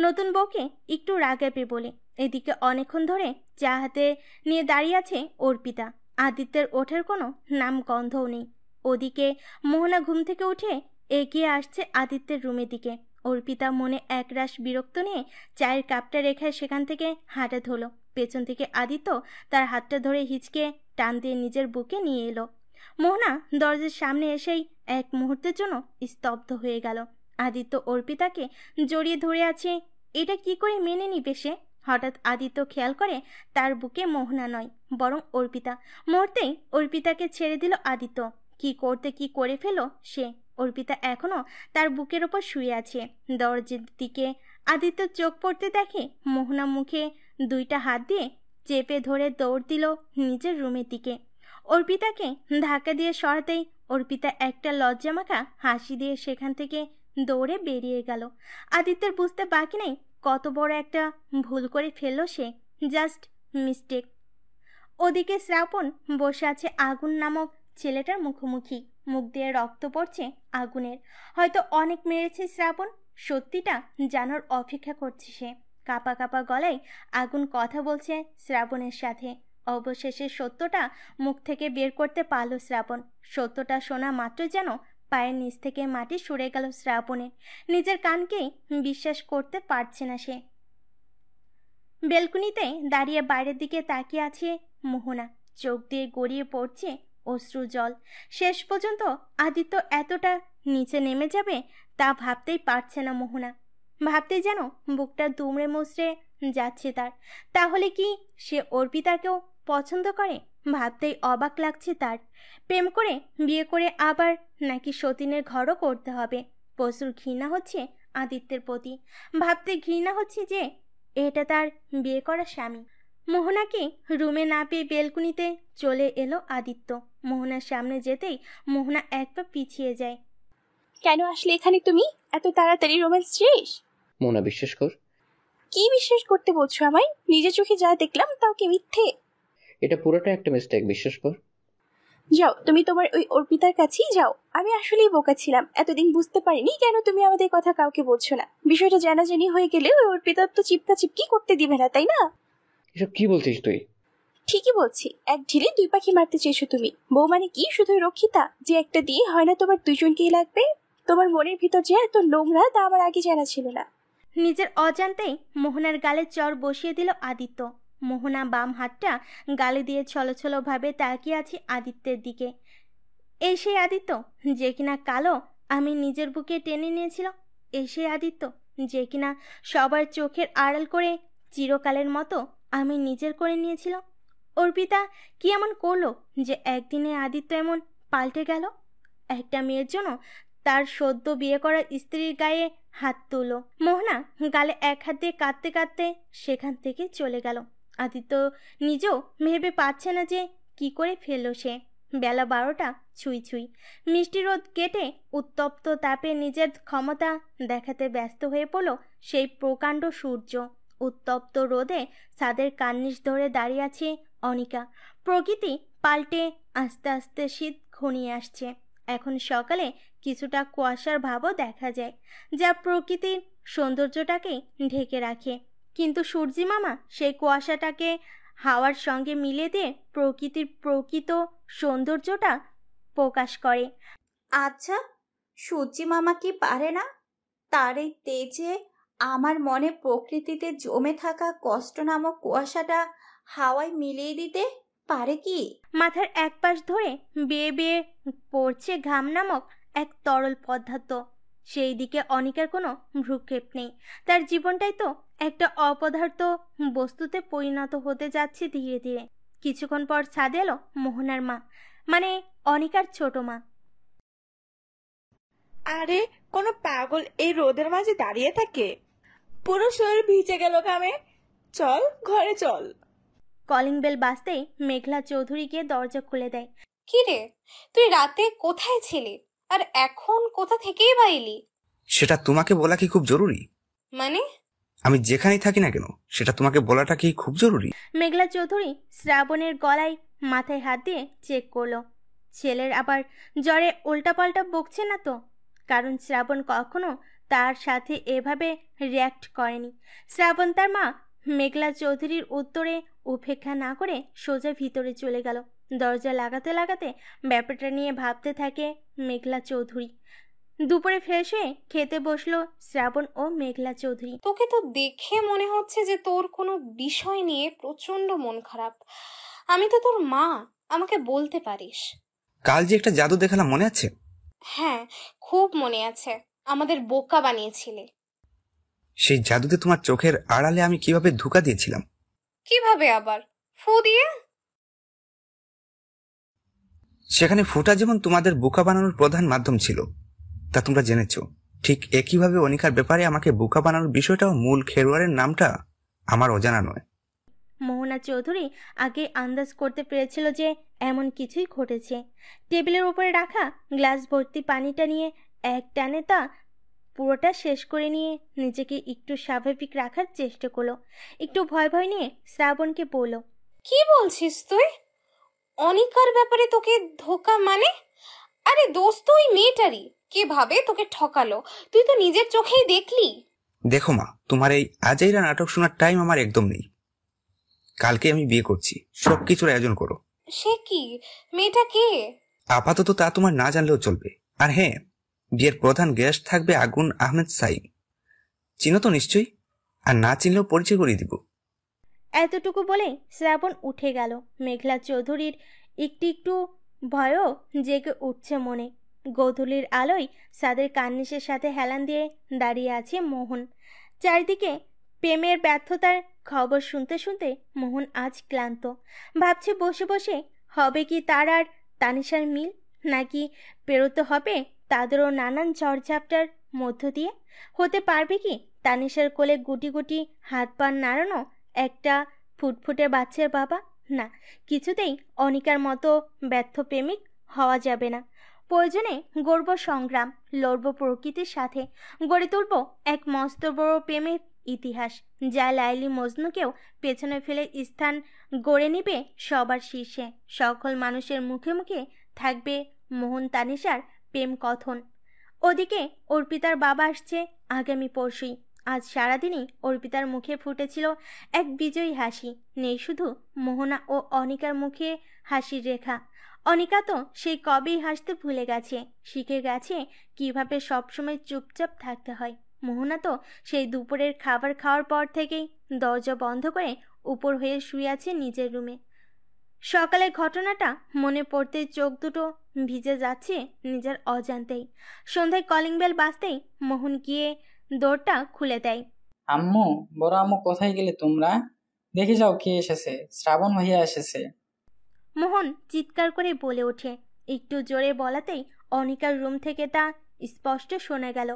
নতুন বউকে একটু রাগাবে বলে। এদিকে অনেকক্ষণ ধরে চা হাতে নিয়ে দাঁড়িয়ে আছে অর্পিতা। আদিত্যের ওঠার কোনো নাম গন্ধও নেই। ওদিকে মোহনা ঘুম থেকে উঠে এগিয়ে আসছে আদিত্যের রুমের দিকে। অর্পিতা মনে একরাশ বিরক্ত নিয়ে চায়ের কাপটা রেখে সেখান থেকে হাঁটা ধরল। পেছন থেকে আদিত্য তার হাতটা ধরে হিচকে টান দিয়ে নিজের বুকে নিয়ে এলো। মোহনা দরজার সামনে এসেই এক মুহূর্তের জন্য স্তব্ধ হয়ে গেল। আদিত্য অর্পিতাকে জড়িয়ে ধরে আছে, এটা কি করে মেনে নিবে সে? হঠাৎ আদিত্য খেয়াল করে তার বুকে মোহনা নয় বরং অর্পিতা। মুহূর্তেই অর্পিতাকে ছেড়ে দিল আদিত্য। কি করতে কি করে ফেল সে। অর্পিতা এখনো তার বুকের ওপর শুয়ে আছে। দরজার দিকে আদিত্য চোখ পড়তে দেখে মোহনা মুখে দুইটা হাত দিয়ে চেপে ধরে দৌড় দিল নিজের রুমের দিকে। অর্পিতাকে ধাক্কা দিয়ে সরাতেই অর্পিতা একটা লজ্জামাখা হাসি দিয়ে সেখান থেকে দৌড়ে বেরিয়ে গেল। আদিত্যের বুঝতে বাকি নেই কত বড় একটা ভুল করে ফেললো সে। Just mistake. ওদিকে শ্রাবণ বসে আছে আগুন নামক ছেলেটার মুখোমুখি। মুখ দিয়ে রক্ত পড়ছে আগুনের। হয়তো অনেক মেরেছে শ্রাবণ। সত্যিটা জানার অপেক্ষা করছে সে। কাঁপা কাঁপা গলায় আগুন কথা বলছে শ্রাবণের সাথে। অবশেষে সত্যটা মুখ থেকে বের করতে পারল শ্রাবণ। সত্যটা শোনা মাত্র যেন পায়ের নিচ থেকে মাটি সরে গেল শ্রাবণের। নিজের কানকেই বিশ্বাস করতে পারছে না সে। বেলকুনিতে দাঁড়িয়ে বাইরের দিকে তাকিয়ে আছে মোহনা। চোখ দিয়ে গড়িয়ে পড়ছে অশ্রু জল। শেষ পর্যন্ত আদিত্য এতটা নিচে নেমে যাবে তা ভাবতেই পারছে না মোহনা। ভাবতেই যেন বুকটা দুমড়ে মুচড়ে যাচ্ছে তার। তাহলে কি সে অর্পিতাকেও পছন্দ করে? ভাবতেই অবাক লাগছে তার। প্রেম করে বিয়ে করে আবার নাকি সতীনের ঘরও করতে হবে। প্রচুর ঘৃণা হচ্ছে আদিত্যের প্রতি। ভাবতে ঘৃণা হচ্ছে যে এটা তার বিয়ে করা স্বামী। মোহনাকে রুমে না পেয়ে বেলকুনিতে চলে এলো আদিত্য। মোহনার সামনে যেতেই মোহনা এক পা পিছিয়ে যায়। কেন আসলে এখানে তুমি? এত তাড়াতাড়ি রোম্যান্স শেষ? মোনা, বিশ্বাস কর। কি বিশ্বাস করতে বলছো আমায়? নিজের চোখে যা দেখলাম তাও কি মিথ্যে? এটা পুরোটা একটা মিস্টেক, বিশ্বাস কর। যাও, তুমি তোমার ওই অর্পিতার কাছেই যাও। আমি আসলেই বোকা ছিলাম, এতদিন বুঝতে পারিনি কেন তুমি আমাদের কথা কাউকে বলছো না। বিষয়টা জানাজানি হয়ে গেলে ওই অর্পিতার তো চিপকা চিপকি করতে দিবে না, তাই না? এসব কি বলছিস তুই? ঠিকই বলছি। এক ঢিলে দুই পাখি মারতে চেয়েছো তুমি। বউ মানে কি শুধু রক্ষিতা যে একটা দিয়ে হয় না, তোমার দুজনকেই লাগবে? তোমার মনের ভিতর যে এত নোংরা তা আমার আগে জানা ছিল না। নিজের অজান্তেই মোহনার গালে চর বসিয়ে দিল আদিত্য। মোহনা বাম হাতটা গালে দিয়ে ছলছল ভাবে তাকিয়ে আছে আদিত্যের দিকে। এই সেই আদিত্য যে কিনা কালো আমি নিজের বুকে টেনে নিয়েছিল। এই সেই আদিত্য যে কিনা সবার চোখের আড়াল করে চিরকালের মতো আমি নিজের করে নিয়েছিল। অর্পিতা কি এমন করলো যে একদিনে আদিত্য এমন পাল্টে গেল? একটা মেয়ের জন্য তার সদ্য বিয়ে করা স্ত্রীর গায়ে হাত তুলো। মোহনা গালে এক হাত দিয়ে কাঁদতে কাঁদতে সেখান থেকে চলে গেল। আদিত্য নিজেও ভেবে পাচ্ছে না যে কি করে ফেললো সে। বেলা 12টা ছুঁই ছুঁই। মিষ্টি রোদ কেটে উত্তপ্ত তাপে নিজের ক্ষমতা দেখাতে ব্যস্ত হয়ে পড়ল সেই প্রকাণ্ড সূর্য। উত্তপ্ত রোদে ছাদের কার্নিশ ধরে দাঁড়িয়ে আছে অনিকা। প্রকৃতি পাল্টে আস্তে আস্তে শীত ঘনিয়ে আসছে। এখন সকালে কিছুটা কুয়াশার ভাবও দেখা যায়, যা প্রকৃতির সৌন্দর্যটাকে ঢেকে রাখে। কিন্তু সূর্যি মামা সেই কুয়াশাটাকে হাওয়ার সঙ্গে মিলে দিয়ে প্রকৃতির প্রকৃত সৌন্দর্যটা প্রকাশ করে। আচ্ছা, সূর্যি মামা কি পারে না তার এই তেজে আমার মনে প্রকৃতিতে জমে থাকা কষ্ট নামক কুয়াশাটা হাওয়ায় মিলিয়ে দিতে পারে কি? মাথার এক পাশ ধরে বেয়ে বেয়ে পড়ছে ঘাম নামক এক তরল পদার্থ। সেই দিকে অনিকার কোনো ভ্রুক্ষেপ নেই। তার জীবনটাই তো একটা অপদার্থ বস্তুতে পরিণত হতে যাচ্ছে ধীরে ধীরে। কিছুক্ষণ পর ছাদে এলো মোহনার মা, মানে অনিকার ছোট মা। আরে কোন পাগল এই রোদের মাঝে দাঁড়িয়ে থাকে? পুরো শরীর ভিজে গেল ঘামে। চল ঘরে চল। কলিং বেল বাজতেই মেঘলা চৌধুরী গিয়ে দরজা খুলে দেয়। কি রে, তুই রাতে কোথায় ছিলি আর এখন কোথা থেকেই বা এলি? সেটা তোমাকে বলা কি খুব জরুরি? মানে? আমি যেখানেই থাকি না কেন সেটা তোমাকে বলাটা কি খুব জরুরি? মেঘলা চৌধুরী শ্রাবণের গলায় মাথায় হাত দিয়ে চেক করলো। ছেলের আবার জ্বরে উল্টাপাল্টা বকছে না তো? কারণ শ্রাবণ কখনো তার সাথে এভাবে রিয়্যাক্ট করেনি। শ্রাবণ তার মা মেঘলা চৌধুরীর উত্তরে উপেক্ষা না করে সোজা ভিতরে চলে গেল। দরজা লাগাতে লাগাতে ব্যাপারটা নিয়ে ভাবতে থাকে মেঘলা চৌধুরী। দুপুরে ফ্রেশ হয়ে খেতে বসলো শ্রাবণ ও মেঘলা চৌধুরী। তোকে তো দেখে মনে হচ্ছে যে তোর কোনো বিষয় নিয়ে প্রচন্ড মন খারাপ। আমি তো তোর মা, আমাকে বলতে পারিস। কাল যে একটা জাদু দেখালাম মনে আছে? হ্যাঁ, খুব মনে আছে। আমাদের বোকা বানিয়েছিলে। সেই জাদুতে তোমার চোখের আড়ালে আমি কিভাবে ধোঁকা দিয়েছিলাম। কিভাবে আবার? ফু দিয়ে? সেখানে ফুটা যেমন তোমাদের বোকা বানানোর প্রধান মাধ্যম ছিল, তা তোমরা জেনেছ। ঠিক একইভাবে অনিকার ব্যাপারে আমাকে বোকা বানানোর বিষয়টাও মূল খেলোয়াড়ের নামটা আমার অজানা নয়। মোহনা চৌধুরী আগে আন্দাজ করতে পেরেছিল যে এমন কিছুই ঘটেছে। টেবিলের উপরে রাখা গ্লাস ভর্তি পানিটা নিয়ে এক টানে তা পুরোটা শেষ করে নিয়ে নিজেকে একটু স্বাভাবিক রাখার চেষ্টা করলো। একটু ভয় ভয় নিয়ে শ্রাবণকে বলল, কি বলছিস তুই? অনিকার ব্যাপারে তোকে ধোকা মানে? আরে দোস্ত, ওই মেয়েটারই। কিভাবে তোকে ঠকালো তুই তো নিজের চোখেই দেখলি। দেখো মা, তোমার এই আজাইরা নাটক শোনার টাইম আমার একদম নেই। কালকে আমি বিয়ে করছি, সবকিছুর আয়োজন করো। সে কি? মেয়েটা কে? আপাতত তা তোমার না জানলেও চলবে। আর হ্যাঁ, বিয়ের প্রধান গেস্ট থাকবে আগুন আহমেদ সাইম। চিনো তো নিশ্চয়ই, আর না চিনলেও পরিচয় করিয়ে দিব। এতটুকু বলে শ্রাবণ উঠে গেল। মেঘলা চৌধুরীর একটু একটু ভয়ও জেগে উঠছে মনে। গোধূলির আলোয় সাদের কার্নিশের সাথে হেলান দিয়ে দাঁড়িয়ে আছে মোহন। চারিদিকে প্রেমের ব্যর্থতার খবর শুনতে শুনতে মোহন আজ ক্লান্ত। ভাবছে বসে বসে, হবে কি তার আর তানিশার মিল, নাকি পেরোতে হবে তাদেরও নানান ঝড়ঝাপটার মধ্য দিয়ে? হতে পারবে কি তানিশার কোলে গুটি গুটি হাত পা নাড়ানো একটা ফুটফুটে বাচ্চার বাবা? না, কিছুতেই অনিকার মতো ব্যর্থ প্রেমিক হওয়া যাবে না। প্রয়োজনে গড়ব সংগ্রাম, লড়ব প্রকৃতির সাথে, গড়ে তুলব এক মস্ত বড় প্রেমের ইতিহাস, যা লাইলি মজনুকেও পেছনে ফেলে স্থান গড়ে নিবে সবার শীর্ষে। সকল মানুষের মুখে মুখে থাকবে মোহন তানিশার প্রেম কথন। ওদিকে অর্পিতার বাবা আসছে আগামী পরশুই। আজ সারাদিনই অর্পিতার মুখে ফুটেছিল এক বিজয়ী হাসি। নেই শুধু মোহনা ও অনিকার মুখে হাসির রেখা। অনিকা তো সেই কবেই হাসতে ভুলে গেছে, শিখে গেছে কিভাবে সবসময় চুপচাপ থাকতে হয়। মোহনা তো সেই দুপুরের খাবার খাওয়ার পর থেকেই দরজা বন্ধ করে উপর হয়ে শুয়ে আছে নিজের রুমে। সকালের ঘটনাটা মনে পড়তে চোখ দুটো ভিজে যাচ্ছে নিজের অজান্তেই। সন্ধ্যায় কলিং বেল বাজতেই মোহন গিয়ে দরটা খুলে দেয়। আম্মু, বড় আম্মু, কোথায় গেলে তোমরা? দেখে যাও কে এসেছে। শ্রাবণ ভাইয়া এসেছে। মোহন চিৎকার করে বলে ওঠে। একটু জোরে বলাতেই অনিকার রুম থেকে তা স্পষ্ট শোনা গেল।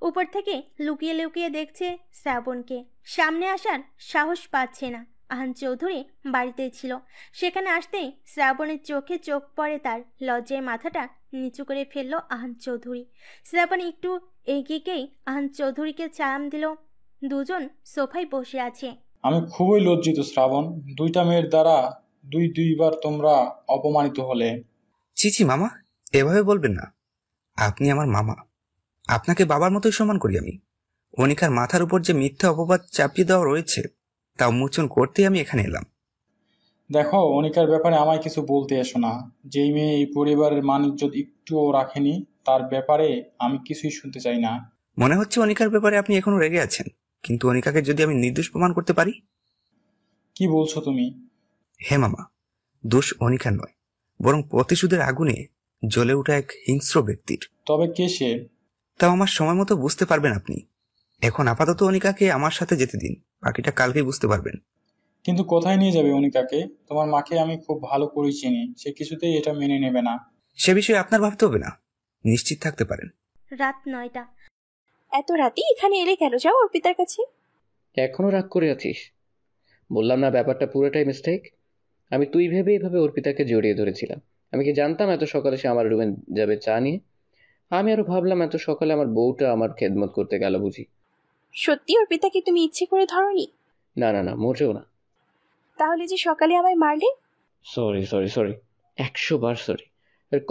উপর থেকে লুকিয়ে লুকিয়ে দেখছে শ্রাবণকে। সামনে আসার সাহস পাচ্ছে না। আহান চৌধুরী বাড়িতেই ছিল। সেখানে আসতেই শ্রাবণের চোখে চোখ পড়ে তার। লজ্জায় মাথাটা নিচু করে ফেলল আহান চৌধুরী। শ্রাবণ একটু এগিয়ে গিয়েই আহান চৌধুরীকে সালাম দিল। দুজন সোফায় বসে আছে। আমি খুবই লজ্জিত শ্রাবণ, দুইটা মেয়ের দ্বারা দুইবার তোমরা অপমানিত হলে। চিচি মামা, এভাবে বলবেন না। আপনি আমার মামা, আপনাকে বাবার মতোই সম্মান করি আমি। অনিকার মাথার উপর যে মিথ্যা অপবাদ চাপিয়ে দেওয়া রয়েছে তা উন্মোচন করতেই আমি এখানে এলাম। দেখো, অনিকার ব্যাপারে আমায় কিছু বলতে এসো না। যেই মেয়ে এই পরিবারের মান ইজ্জত একটুও রাখেনি, তার ব্যাপারে আমি কিছুই শুনতে চাই না। মনে হচ্ছে অনিকার ব্যাপারে আপনি এখনো রেগে আছেন, কিন্তু অনিকাকে যদি আমি নির্দোষ প্রমাণ করতে পারি। কি বলছো তুমি? হে মামা, দোষ অনিকার নয়, বরং প্রতিশোধের আগুনে জ্বলে ওঠা এক হিংস্র ব্যক্তির। তবে কে সে? তাও আমার সময় মতো বুঝতে পারবেন আপনি। এখন আপাতত অনিকাকে আমার সাথে যেতে দিন, বাকিটা কালকেই বুঝতে পারবেন। কিন্তু কোথায় নিয়ে যাবে অনিকাকে? তোমার মাকে আমি খুব ভালো করে চিনি, সে কিছুতেই এটা মেনে নেবে না। সে বিষয়ে আপনার ভাবতে হবে না, নিশ্চিত থাকতে পারেন। রাত 9টা। এত রাতে এখানে এলে কেন? যাও অর্পিতার কাছে। এখনো রাগ করে আছিস? বললাম না ব্যাপারটা পুরোটাই মিস্টেক। আমি তুই ভেবে এইভাবে অর্পিতাকে জড়িয়ে ধরেছিলাম। আমি কি জানতাম এত সকালে সে আমার রুমে যাবে চা নিয়ে? আমি আরো ভাবলাম এত সকালে আমার বউটা আমার খেদমত করতে গেল বুঝি। সত্যি অর্পিতাকে তুমি ইচ্ছে করে ধরনি? না না না, মোটেও না। তাহলে যে সকালে আমায় মারলে? সরি সরি সরি, 100 বার সরি।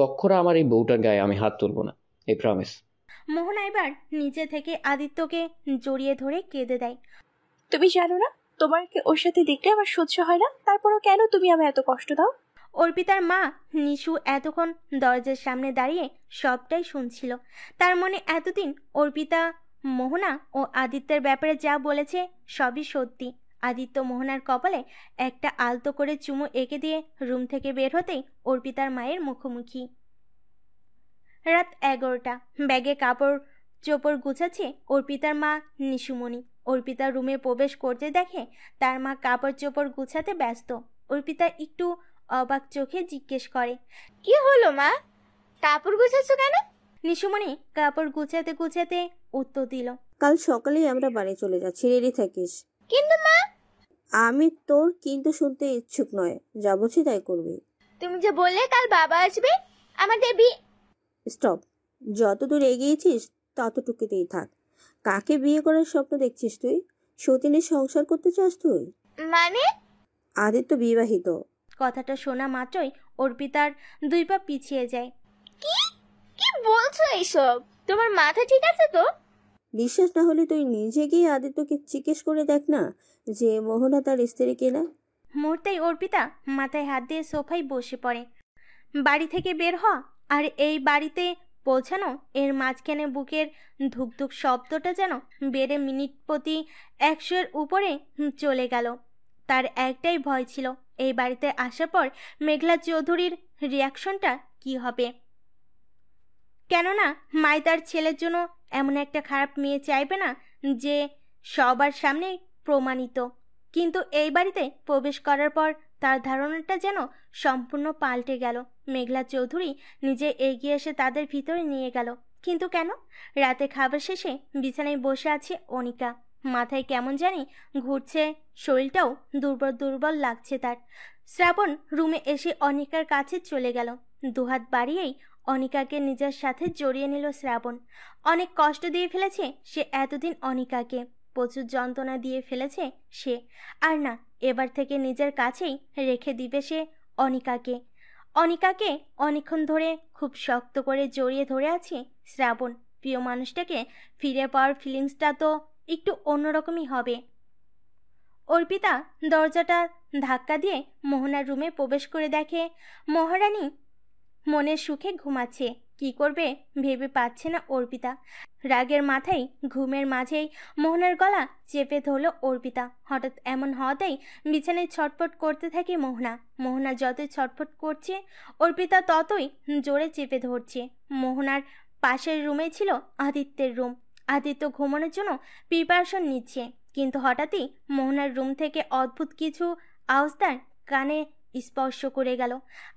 কখনো আমার এই বউটার গায়ে আমি হাত তুলবো না, এই প্রমিস। মোহনা এবার নিচে থেকে আদিত্যকে জড়িয়ে ধরে কেঁদে দেয়। তুমি জানো না তোমার কি ওর সাথে দেখলে আমার সহ্য হয় না, তারপরও কেন তুমি আমায় এত কষ্ট দাও? অর্পিতার মা নিশু এতক্ষণ দরজার সামনে দাঁড়িয়ে সবটাই শুনছিল। তার মনে এতদিন অর্পিতা মোহনা ও আদিত্যের ব্যাপারে যা বলেছে সবই সত্যি। আদিত্য মোহনার কপালে একটা আলতো করে চুমু এঁকে দিয়ে রুম থেকে বের হতেই অর্পিতার মায়ের মুখোমুখি। রাত 11টা। ব্যাগে কাপড় চোপড় গুছাচ্ছে অর্পিতার মা নিশুমণি। অর্পিতার রুমে প্রবেশ করতে দেখে তার মা কাপড় চোপড় গুছাতে ব্যস্ত। অর্পিতা একটু অবাক চোখে জিজ্ঞেস করে, কি হলো মা, কাপড় গুছাচ্ছ কেন? নিশুমণি কাপড় গুছাতে গুছাতে উত্তর দিল, কাল সকালেই আমরা বাড়ি চলে যাচ্ছি, রেডি থাকিস। কিন্তু মা। আমি তোর কিন্তু শুনতে ইচ্ছুক নয়, যা বলছি তাই করবি। তুমি যে বললে কাল বাবা আসবে, আমাদের বিয়ে। স্টপ, যতদূর এগিয়েছিস ততটুকুতেই থাক। কাকে বিয়ে করার স্বপ্ন দেখছিস তুই? সতীনের সংসার করতে চাস তুই? মানে? আদিত্য বিবাহিত। কথাটা শোনা মাত্রই অর্পিতার 2 পা পিছিয়ে যায়। কি কি বলছো এইসব? তোমার মাথা ঠিক আছে তো? বিশ্বাস না হলে তুই নিজে গিয়ে আদিত্যকে জিজ্ঞেস করে দেখ না যে মোহনা তার স্ত্রী কিনা। মুহূর্তেই অর্পিতা মাথায় হাত দিয়ে সোফায় বসে পড়ে। বাড়ি থেকে বের হ আর এই বাড়িতে পৌঁছানো, এর মাঝখানে বুকের ধুকধুক শব্দটা যেন বেড়ে মিনিট প্রতি 100-এর উপরে চলে গেল। তার একটাই ভয় ছিল, এই বাড়িতে আসার পর মেঘলা চৌধুরীর রিয়াকশনটা কি হবে। কেননা মাই তার ছেলের জন্য এমন একটা খারাপ মেয়ে চাইবে না যে সবার সামনে প্রমাণিত। কিন্তু এই বাড়িতে প্রবেশ করার পর তার ধারণাটা যেন সম্পূর্ণ পাল্টে গেল। মেঘলা চৌধুরী নিজে এগিয়ে এসে তাদের ভিতরে নিয়ে গেল। কিন্তু কেন? রাতে খাবার শেষে বিছানায় বসে আছে অনিকা। মাথায় কেমন জানি ঘুরছে, শরীরটাও দুর্বল দুর্বল লাগছে তার। শ্রাবণ রুমে এসে অনিকার কাছে চলে গেল। দুহাত বাড়িয়েই অনিকাকে নিজের সাথে জড়িয়ে নিল শ্রাবণ। অনেক কষ্ট দিয়ে ফেলেছে সে এতদিন অনিকাকে, প্রচুর যন্ত্রণা দিয়ে ফেলেছে সে। আর না, এবার থেকে নিজের কাছেই রেখে দিবে সে অনিকাকে। অনিকাকে অনেকক্ষণ ধরে খুব শক্ত করে জড়িয়ে ধরে আছে শ্রাবণ। প্রিয় মানুষটাকে ফিরে পাওয়ার ফিলিংসটা তো একটু অন্যরকমই হবে। অর্পিতা দরজাটা ধাক্কা দিয়ে মোহনার রুমে প্রবেশ করে দেখে মহারানী মনের সুখে ঘুমাচ্ছে। কি করবে ভেবে পাচ্ছে না অর্পিতা। রাগের মাথায় ঘুমের মাঝেই মোহনার গলা চেপে ধরল অর্পিতা। হঠাৎ এমন হওয়াতেই বিছানায় ছটফট করতে থাকে মোহনা। মোহনা যতই ছটফট করছে অর্পিতা ততই জোরে চেপে ধরছে। মোহনার পাশের রুমে ছিল আদিত্যের রুম। আদিত্য ঘুমানোর জন্য প্রিপারেশন নিচ্ছে, কিন্তু হঠাৎই মোহনার রুম থেকে অদ্ভুত কিছু আওয়াজ তার কানে স্পর্শ করে গেল।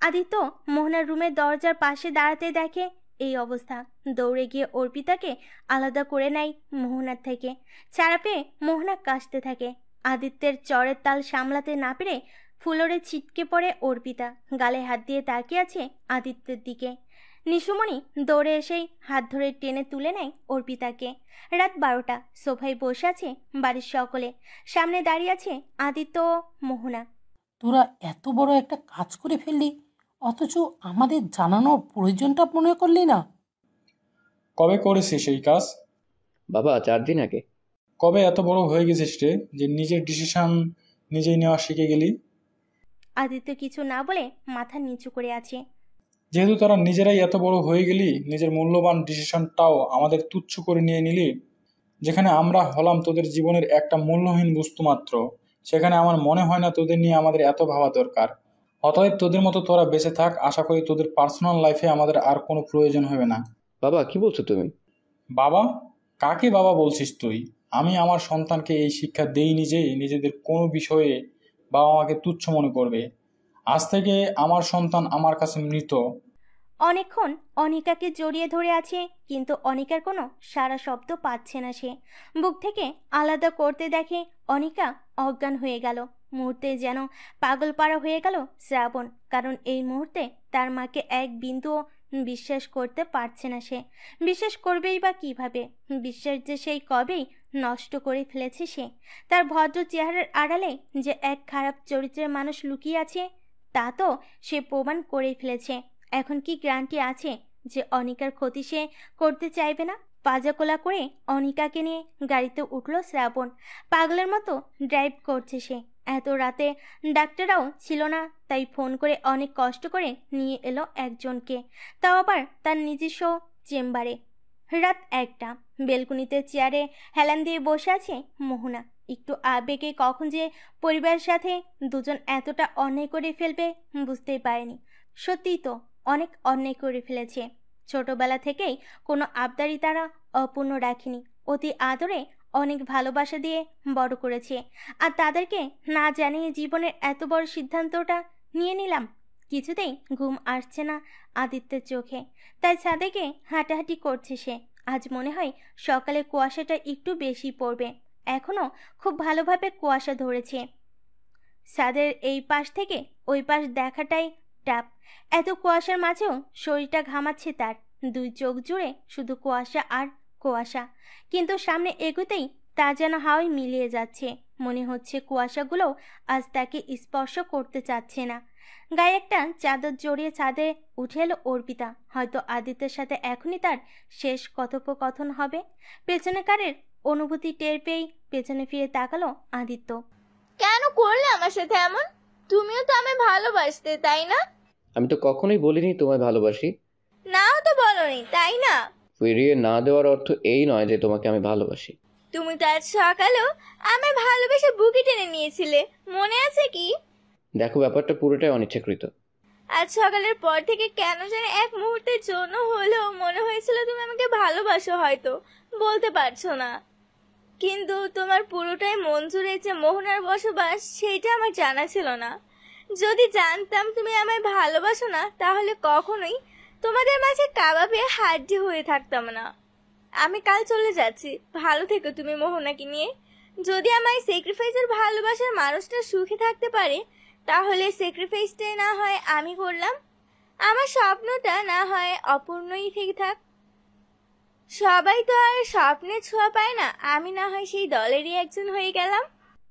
আদিত্য মোহনার রুমের দরজার পাশে দাঁড়াতে দেখে এই অবস্থা। দৌড়ে গিয়ে অর্পিতাকে আলাদা করে নেয় মোহনার থেকে। ছাড়া পেয়ে মোহনা কাশতে থাকে। আদিত্যের চরের তাল সামলাতে না পেরে ফ্লোরে ছিটকে পড়ে অর্পিতা। গালে হাত দিয়ে তাকিয়ে আছে আদিত্যের দিকে। নিশুমণি দৌড়ে এসেই হাত ধরে টেনে তুলে নেয় অর্পিতাকে। রাত 12টা। সোফায় বসে আছে বাড়ির সকলে। সামনে দাঁড়িয়ে আছে আদিত্য ও মোহনা। তোরা এত বড় একটা কাজ করে ফেললি, অথচ আমাদের জানানোর প্রয়োজনটা মনে করলি না। কবে করেছিস এই কাজ? বাবা 4 দিন আগে। কবে এত বড় হয়ে গেছিস রে যে নিজের ডিসিশন নিজেই নেওয়া শিখে গেলি? আদিত্য কিছু না বলে মাথা নিচু করে আছে। যেহেতু তোরা নিজেরাই এত বড় হয়ে গেলি, নিজের মূল্যবান ডিসিশনটাও আমাদের তুচ্ছ করে নিয়ে নিলি। যেখানে আমরা হলাম তোদের জীবনের একটা মূল্যহীন বস্তু মাত্র, সেখানে আমার মনে হয় না তোদের নিয়ে আমাদের এত ভাবা দরকার। অতএব তোদের মতো তোরা বেঁচে থাক। আশা করি তোদের পার্সোনাল লাইফে আমাদের আর কোনো প্রয়োজন হবে না। বাবা কি বলছো তুমি? বাবা? কাকে বাবা বলছিস তুই? আমি আমার সন্তানকে এই শিক্ষা দেইনি যে নিজেদের কোনো বিষয়ে বাবা মাকে তুচ্ছ মনে করবে। আজ থেকে আমার সন্তান আমার কাছে মৃত। অনেকক্ষণ অনিকাকে জড়িয়ে ধরে আছে, কিন্তু অনিকার কোনো সারা শব্দ পাচ্ছে না সে। বুক থেকে আলাদা করতে দেখে অনিকা অজ্ঞান হয়ে গেল। মুহূর্তে যেন পাগলপাড়া হয়ে গেল শ্রাবণ। কারণ এই মুহূর্তে তার মাকে এক বিন্দুও বিশ্বাস করতে পারছে না সে। বিশ্বাস করবেই বা কিভাবে? বিশ্বাস যে সেই কবেই নষ্ট করে ফেলেছে সে। তার ভদ্র চেহারার আড়ালে যে এক খারাপ চরিত্রের মানুষ লুকিয়ে আছে তা তো সে প্রমাণ করেই ফেলেছে। এখন কি গ্যারান্টি আছে যে অনিকার ক্ষতি সে করতে চাইবে না? পাজাকোলা করে অনিকাকে নিয়ে গাড়িতে উঠল শ্রাবণ। পাগলের মতো ড্রাইভ করছে সে। এত রাতে ডাক্তাররাও ছিল না, তাই ফোন করে অনেক কষ্ট করে নিয়ে এলো একজনকে, তাও আবার তার নিজস্ব চেম্বারে। রাত 1টা। বেলকুনিতে চেয়ারে হেলান দিয়ে বসে আছে মোহনা। একটু আবেগে কখন যে পরিবারের সাথে দুজন এতটা অন্যায় করে ফেলবে বুঝতেই পারেনি। সত্যিই তো অনেক অন্যায় করে ফেলেছে। ছোটবেলা থেকেই কোনো আবদারি তারা অপূর্ণ রাখেনি। অতি আদরে অনেক ভালোবাসা দিয়ে বড় করেছে, আর তাদেরকে না জানিয়ে জীবনের এত বড় সিদ্ধান্তটা নিয়ে নিলাম। কিছুতেই ঘুম আসছে না আদিত্যের চোখে, তাই ছাদেকে হাঁটাহাঁটি করছে সে। আজ মনে হয় সকালে কুয়াশাটা একটু বেশি পড়বে। এখনো খুব ভালোভাবে কুয়াশা ধরেছে। ছাদের এই পাশ থেকে ওই পাশ দেখাটাই টাপ। এত কুয়াশার মাঝেও শরীরটা ঘামাচ্ছে তার। দুই চোখ জুড়ে শুধু কুয়াশা আর কুয়াশা। কিন্তু সামনে এগোতেই তা যেন হাওয়ায় মিলিয়ে যাচ্ছে। মনে হচ্ছে কুয়াশাগুলো আজ তাকে স্পর্শ করতে চাচ্ছে না। গায়ে একটা চাদর জড়িয়ে ছাদে উঠে এলো অর্পিতা। হয়তো আদিত্যের সাথে এখনই তার শেষ কথোপকথন হবে। পেছনে কারের অনুভূতি টের পেয়েই পেছনে ফিরে তাকালো আদিত্য। কেন করলে আমার সাথে এমন? তুমিও তো আমায় ভালোবাসতে, তাই না? আমি তো কখনোই বলিনি তোমায় ভালোবাসি। নাও তো বলোনি, তাই না? ফিরিয়ে না দেওয়ার অর্থ এই নয় যে তোমাকে আমি ভালোবাসি। তুমি তো আজ সকালেও আমায় ভালোবেসে বুকে টেনে নিয়েছিলে, মনে আছে কি? দেখো, ব্যাপারটা পুরোটাই অনিচ্ছাকৃত। আজ সকালের পর থেকে কেন জানি এক মুহূর্তের জন্য হলেও মনে হয়েছিল তুমি আমাকে ভালোবাসো, হয়তো বলতে পারছো না। কিন্তু তোমার পুরোটাই মন জুড়ে যে মোহনার বসবাস, সেটা আমার জানা ছিল না। যদি জানতাম তুমি আমায় ভালোবাসো না, তাহলে কখনোই তোমাদের মাঝে কাবাবে হাড্ডি হয়ে থাকতাম না। আমি কাল চলে যাচ্ছি, ভালো থেকো তুমি মোহনাকে নিয়ে। যদি আমায় স্যাক্রিফাইসের ভালোবাসার মানুষটা সুখে থাকতে পারে, তাহলে স্যাক্রিফাইসটাই না হয় আমি করলাম। আমার স্বপ্নটা না হয় অপূর্ণই থেকে থাক। সবাই তো আর স্বপ্নের ছোঁয়া পায় না, আমি না হয় সেই দলেরই একজন হয়ে গেলাম।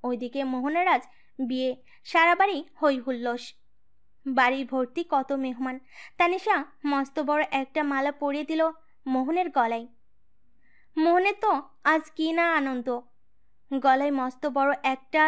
ওইদিকে মোহনার আজ বিয়ে, সারা বাড়ি হই হুল্লোস। বাড়ি ভর্তি কত মেহমান। তানিশা মস্ত বড় একটা মালা পরিয়ে দিল মোহনের গলায়। মোহনের তো আজ কি না আনন্দ। গলায় মস্ত বড় একটা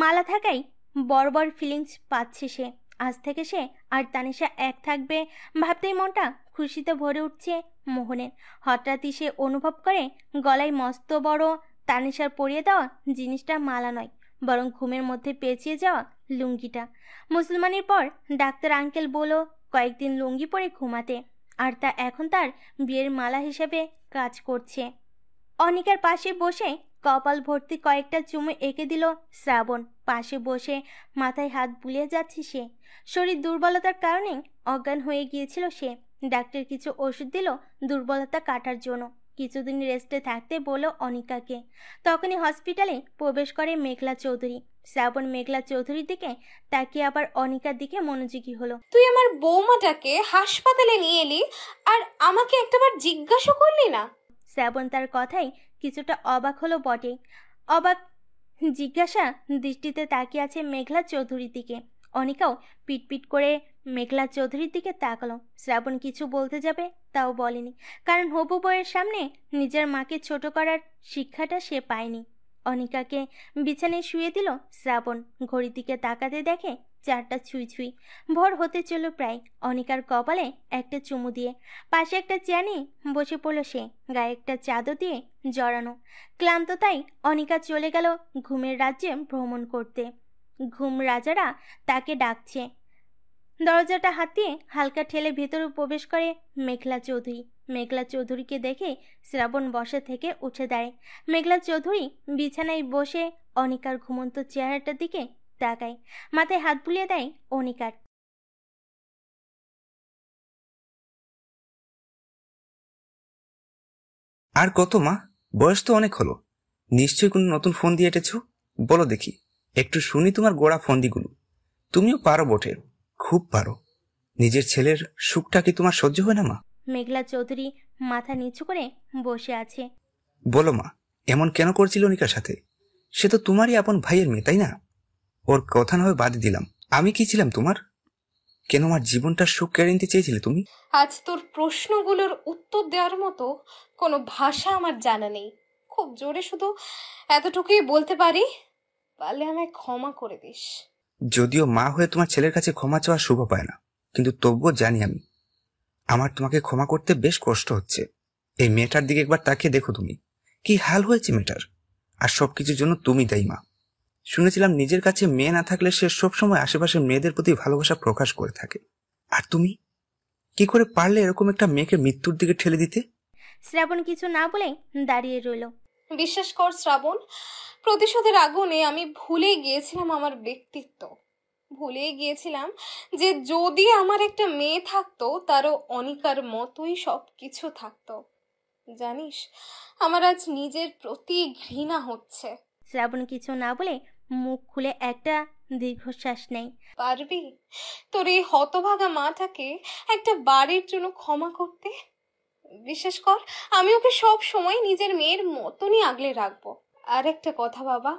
মালা থাকাই বড় বড় ফিলিংস পাচ্ছে সে। আজ থেকে সে আর তানিশা এক থাকবে ভাবতেই মনটা খুশিতে ভরে উঠছে মোহনের। হঠাৎই সে অনুভব করে গলায় মস্ত বড় তানিশার পরিয়ে দেওয়া জিনিসটা মালা নয়, বরং ঘুমের মধ্যে পেঁচিয়ে যাওয়া লুঙ্গিটা। মুসলমানের পর ডাক্তার আঙ্কেল বলল কয়েকদিন লুঙ্গি পরে ঘুমাতে, আর তা এখন তার বিয়ের মালা হিসেবে কাজ করছে। অনিকার পাশে বসে কপাল ভর্তি কয়েকটা চুমু এঁকে দিল শ্রাবণ। পাশে বসে মাথায় হাত বুলিয়ে যাচ্ছে সে। শরীর দুর্বলতার কারণে অজ্ঞান হয়ে গিয়েছিল সে। ডাক্তার কিছু ওষুধ দিল দুর্বলতা কাটার জন্য। কিছুদিন রেস্টে থাকতে বলল অনিকাকে। তখনই হসপিটালে প্রবেশ করে মেঘলা চৌধুরী। শ্রাবণ মেঘলা চৌধুরীর দিকে তাকিয়ে আবার অনিকার দিকে মনোযোগী হলো। তুই আমার বৌমাটাকে হাসপাতালে নিয়ে এলি, আর আমাকে একটাবার জিজ্ঞাসা করলি না? শ্রাবণ তার কথাই কিছুটা অবাক হলো বটে। অবাক জিজ্ঞাসা দৃষ্টিতে তাকিয়ে আছে মেঘলা চৌধুরীর দিকে। অনিকাও পিটপিট করে মেঘলা চৌধুরীর দিকে তাকালো। শ্রাবণ কিছু বলতে যাবে, তাও বলেনি, কারণ হবু বউয়ের সামনে নিজের মাকে ছোট করার শিক্ষাটা সে পায়নি। অনিকাকে বিছানায় শুয়ে দিল শ্রাবণ। ঘড়ির দিকে তাকাতে দেখে 4টা ছুঁই ছুঁই। ভোর হতে চলল প্রায়। অনিকার কপালে একটা চুমু দিয়ে পাশে একটা চেয়ার নিয়ে বসে পড়ল সে, গায়ে একটা চাদর দিয়ে জড়ানো। ক্লান্ত তাই অনিকা চলে গেল ঘুমের রাজ্যে ভ্রমণ করতে। ঘুম রাজারা তাকে ডাকছে। দরজাটা হাত দিয়ে হালকা ঠেলে ভেতরে প্রবেশ করে মেঘলা চৌধুরী। মেঘলা চৌধুরীকে দেখে শ্রাবণ বসা থেকে উঠে দাঁড়ায়। মেঘলা চৌধুরী বিছানায় বসে অনিকার ঘুমন্ত চেহারাটার দিকে তাকায়, মাথায় হাত বুলিয়ে দেয় অনিকার। আর কত মা, বয়স তো অনেক হলো, নিশ্চয়ই কোনো নতুন ফোন দিয়ে এটেছ। বলো দেখি, একটু শুনি তোমার গোড়া ফন্দিগুলো। তুমিও পারো বটে, খুব পারো। নিজের ছেলের সুখটা কি তোমার সহ্য হয় না মা? মেঘলা চৌধুরী মাথা নিচু করে বসে আছে। বলো মা, এমন কেন করছিল অনিকার সাথে? সে তো তোমারই আপন ভাইয়ের মেয়ে, তাই না? ওর কথা না হয় বাদ দিলাম, আমি কি ছিলাম তোমার? কেন আমার জীবনটার সুখ কেড়ে নিতে চেয়েছিলে তুমি? আজ তোর প্রশ্নগুলোর উত্তর দেওয়ার মতো কোনো ভাষা আমার জানা নেই। খুব জোরে শুধু এতটুকুই বলতে পারি, পারলে আমায় ক্ষমা করে দিস। যদিও মা হয়ে তোমার ছেলের কাছে ক্ষমা চাওয়া শুভ পায় না, কিন্তু তবুও জানি আমি আমার তোমাকে ক্ষমা করতে বেশ কষ্ট হচ্ছে। এই মেয়েটার দিকে একবার তাকিয়ে দেখো তুমি, কি হাল হয়েছে মেয়েটার। আর সবকিছুর জন্য তুমি দায়ী মা। শুনেছিলাম নিজের কাছে মেয়ে না থাকলে সে সবসময় আশেপাশের মেয়েদের প্রতি ভালোবাসা প্রকাশ করে থাকে। আর তুমি কি করে পারলে এরকম একটা মেয়েকে মৃত্যুর দিকে ঠেলে দিতে? শ্রাবণ কিছু না বলে দাঁড়িয়ে রইল। বিশ্বাস কর শ্রাবণ, প্রতিশোধের আগুনে আমি ভুলে গিয়েছিলাম আমার ব্যক্তিত্ব। ভুলে গিয়েছিলাম যে যদি আমার একটা মেয়ে থাকতো, তারও অনিকার মতোই সবকিছু থাকতো। জানিস, আমার আজ নিজের প্রতি ঘৃণা হচ্ছে। শ্রাবণ কিছু না বলে মুখ খুলে একটা দীর্ঘশ্বাস নেয়। পারবি তোর এই হতভাগা মাটাকে একটা বাড়ির জন্য ক্ষমা করতে? বিশ্বাস কর, আমি ওকে সব সময় নিজের মেয়ের মতনই আগলে রাখবো। আর একটা কথা বাবা,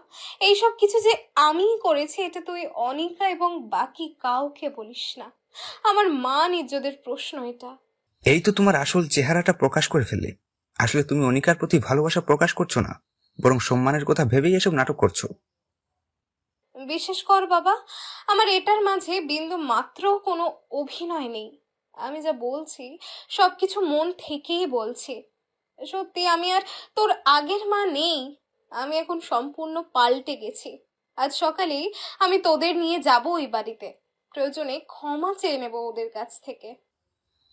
এইসব কিছু যে আমি করেছি এটা তুই অনিকা এবং বাকি কাউকে বলিস না। আমার মান ইজ্জতের প্রশ্ন এটা। এই তো তোমার আসল চেহারাটা প্রকাশ করে ফেললে। আসলে তুমি অনিকার প্রতি ভালোবাসা প্রকাশ করছো না, বরং সম্মানের কথা ভেবেই এসব নাটক করছো। বিশ্বাস কর বাবা, আমার এটার মাঝে বিন্দু মাত্র কোনো অভিনয় নেই। আমি যা বলছি সবকিছু মন থেকেই বলছি। সত্যি আমি আর তোর আগের মা নেই। আমি এখন সম্পূর্ণ পাল্টে গেছি। আজ সকালেই আমি তোদের নিয়ে যাব ওই বাড়িতে। প্রয়োজনে ক্ষমা চেয়ে নেব ওদের কাছ থেকে।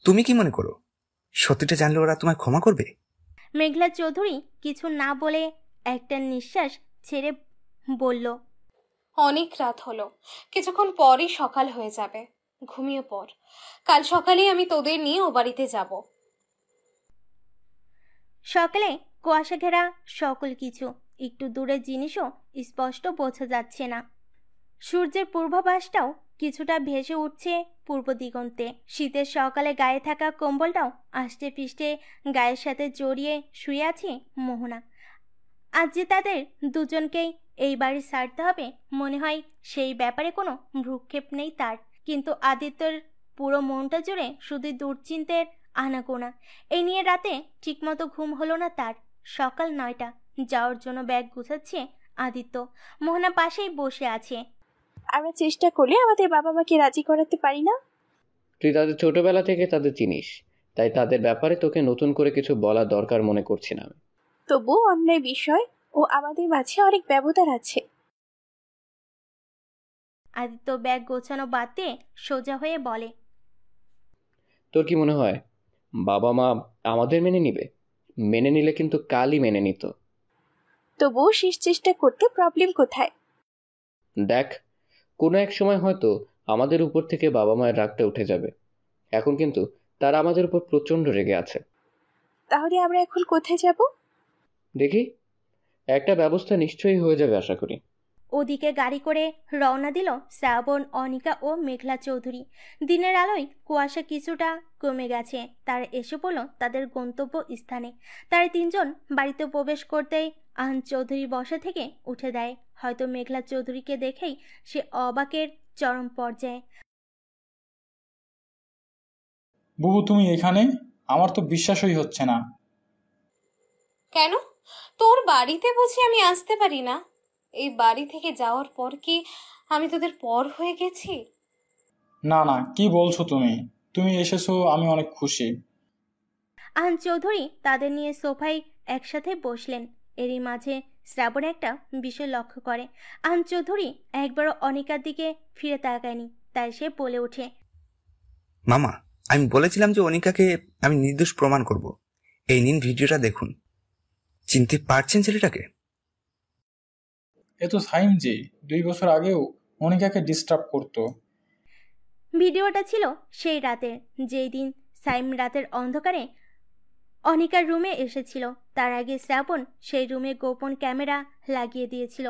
তুমি কি মনে করো সত্যিটা জানলে ওরা তোমায় ক্ষমা করবে? মেঘলা চৌধুরী কিছু না বলে একটা নিঃশ্বাস ছেড়ে বলল, অনেক রাত হলো, কিছুক্ষণ পরই সকাল হয়ে যাবে। ঘুমিয়ে পড়। কাল সকালেই আমি তোদের নিয়ে ও বাড়িতে যাব। সকালে কুয়াশা ঘেরা সকল কিছু, একটু দূরের জিনিসও স্পষ্ট বোঝা যাচ্ছে না। সূর্যের পূর্বাভাসটাও কিছুটা ভেসে উঠছে পূর্ব দিগন্তে। শীতের সকালে গায়ে থাকা কম্বলটাও আষ্টে পিষ্টে গায়ের সাথে জড়িয়ে শুয়ে আছে মোহনা। আজ যে তাদের দুজনকেই এই বাড়ি ছাড়তে হবে, মনে হয় সেই ব্যাপারে কোনো ভ্রুক্ষেপ নেই তার। কিন্তু আদিত্যর পুরো মনটা জুড়ে শুধু দুশ্চিন্তের আনাগোনা। এই নিয়ে রাতে ঠিকমতো ঘুম হলো না তার। সকাল 9টা, যাওয়ার জন্য ব্যাগ গুছাচ্ছে আদিত্য। মোহনা পাশেই বসে আছে। আমরা চেষ্টা করলে আমাদের বাবা মাকে রাজি করাতে পারি না? তুই তাদের ছোটবেলা থেকে তাদের চিনিস, তাই তাদের ব্যাপারে তোকে নতুন করে কিছু বলা দরকার মনে করছি না আমি। তবু অন্যায় বিষয় ও আমাদের মাঝে অনেক ব্যবধান আছে। আদিত্য ব্যাগ গোছানো বাদ দিয়ে সোজা হয়ে বলে, তোর কি মনে হয় বাবা মা আমাদের মেনে নিবে? মেনে নিলে কিন্তু কালই মেনে নিত। তবুও শেষ চেষ্টা করতে প্রবলেম কোথায়? দেখ, কোনো এক সময় হয়তো আমাদের উপর থেকে বাবা মায়ের রাগটা উঠে যাবে। এখন কিন্তু তারা আমাদের উপর প্রচন্ড রেগে আছে। তাহলে আমরা এখন কোথায় যাব? দেখি, একটা ব্যবস্থা নিশ্চয়ই হয়ে যাবে আশা করি। ওদিকে গাড়ি করে রওনা দিল শ্রাবণ, অনিকা ও মেঘলা চৌধুরী। দিনের আলোয় কুয়াশা কিছুটা কমে গেছে। তারা এসে পড়ল তাদের গন্তব্য স্থানে। তারা তিনজন বাড়িতে প্রবেশ করতেই আহান চৌধুরী বসা থেকে উঠে দেয়। হয়তো মেঘলা চৌধুরীকে দেখেই সে অবাকের চরম পর্যায়ে। বুবু, তুমি এখানে? আমার তো বিশ্বাসই হচ্ছে না। কেন? তোর বাড়িতে বুঝি আমি আসতে পারি না? এই বাড়ি থেকে যাওয়ার পর কি আমি তোদের পর হয়ে গেছি? না না, কি বলছো তুমি? তুমি এসেছো, আমি অনেক খুশি। আহান চৌধুরী তাদের নিয়ে সোফায় একসাথে বসলেন। এরই মাঝে শ্রাবণ একটা বিষয় লক্ষ্য করে। আহান চৌধুরী একবারও অনিকার দিকে ফিরে তাকায়নি, তাই সে বলে ওঠে, মামা, আমি বলেছিলাম যে অনিকাকে আমি নির্দোষ প্রমাণ করব। এই নিন ভিডিওটা দেখুন। চিনতে পারছেন ছেলেটাকে? এ তো সাইম জি, 2 বছর আগেও অনিকাকে ডিস্টার্ব করতো। ভিডিওটা ছিল সেই রাতে, যেই দিন সাইম রাতের অন্ধকারে অনিকার রুমে এসেছিল। তার আগে শ্রাবণ সেই রুমে গোপন ক্যামেরা লাগিয়ে দিয়েছিল,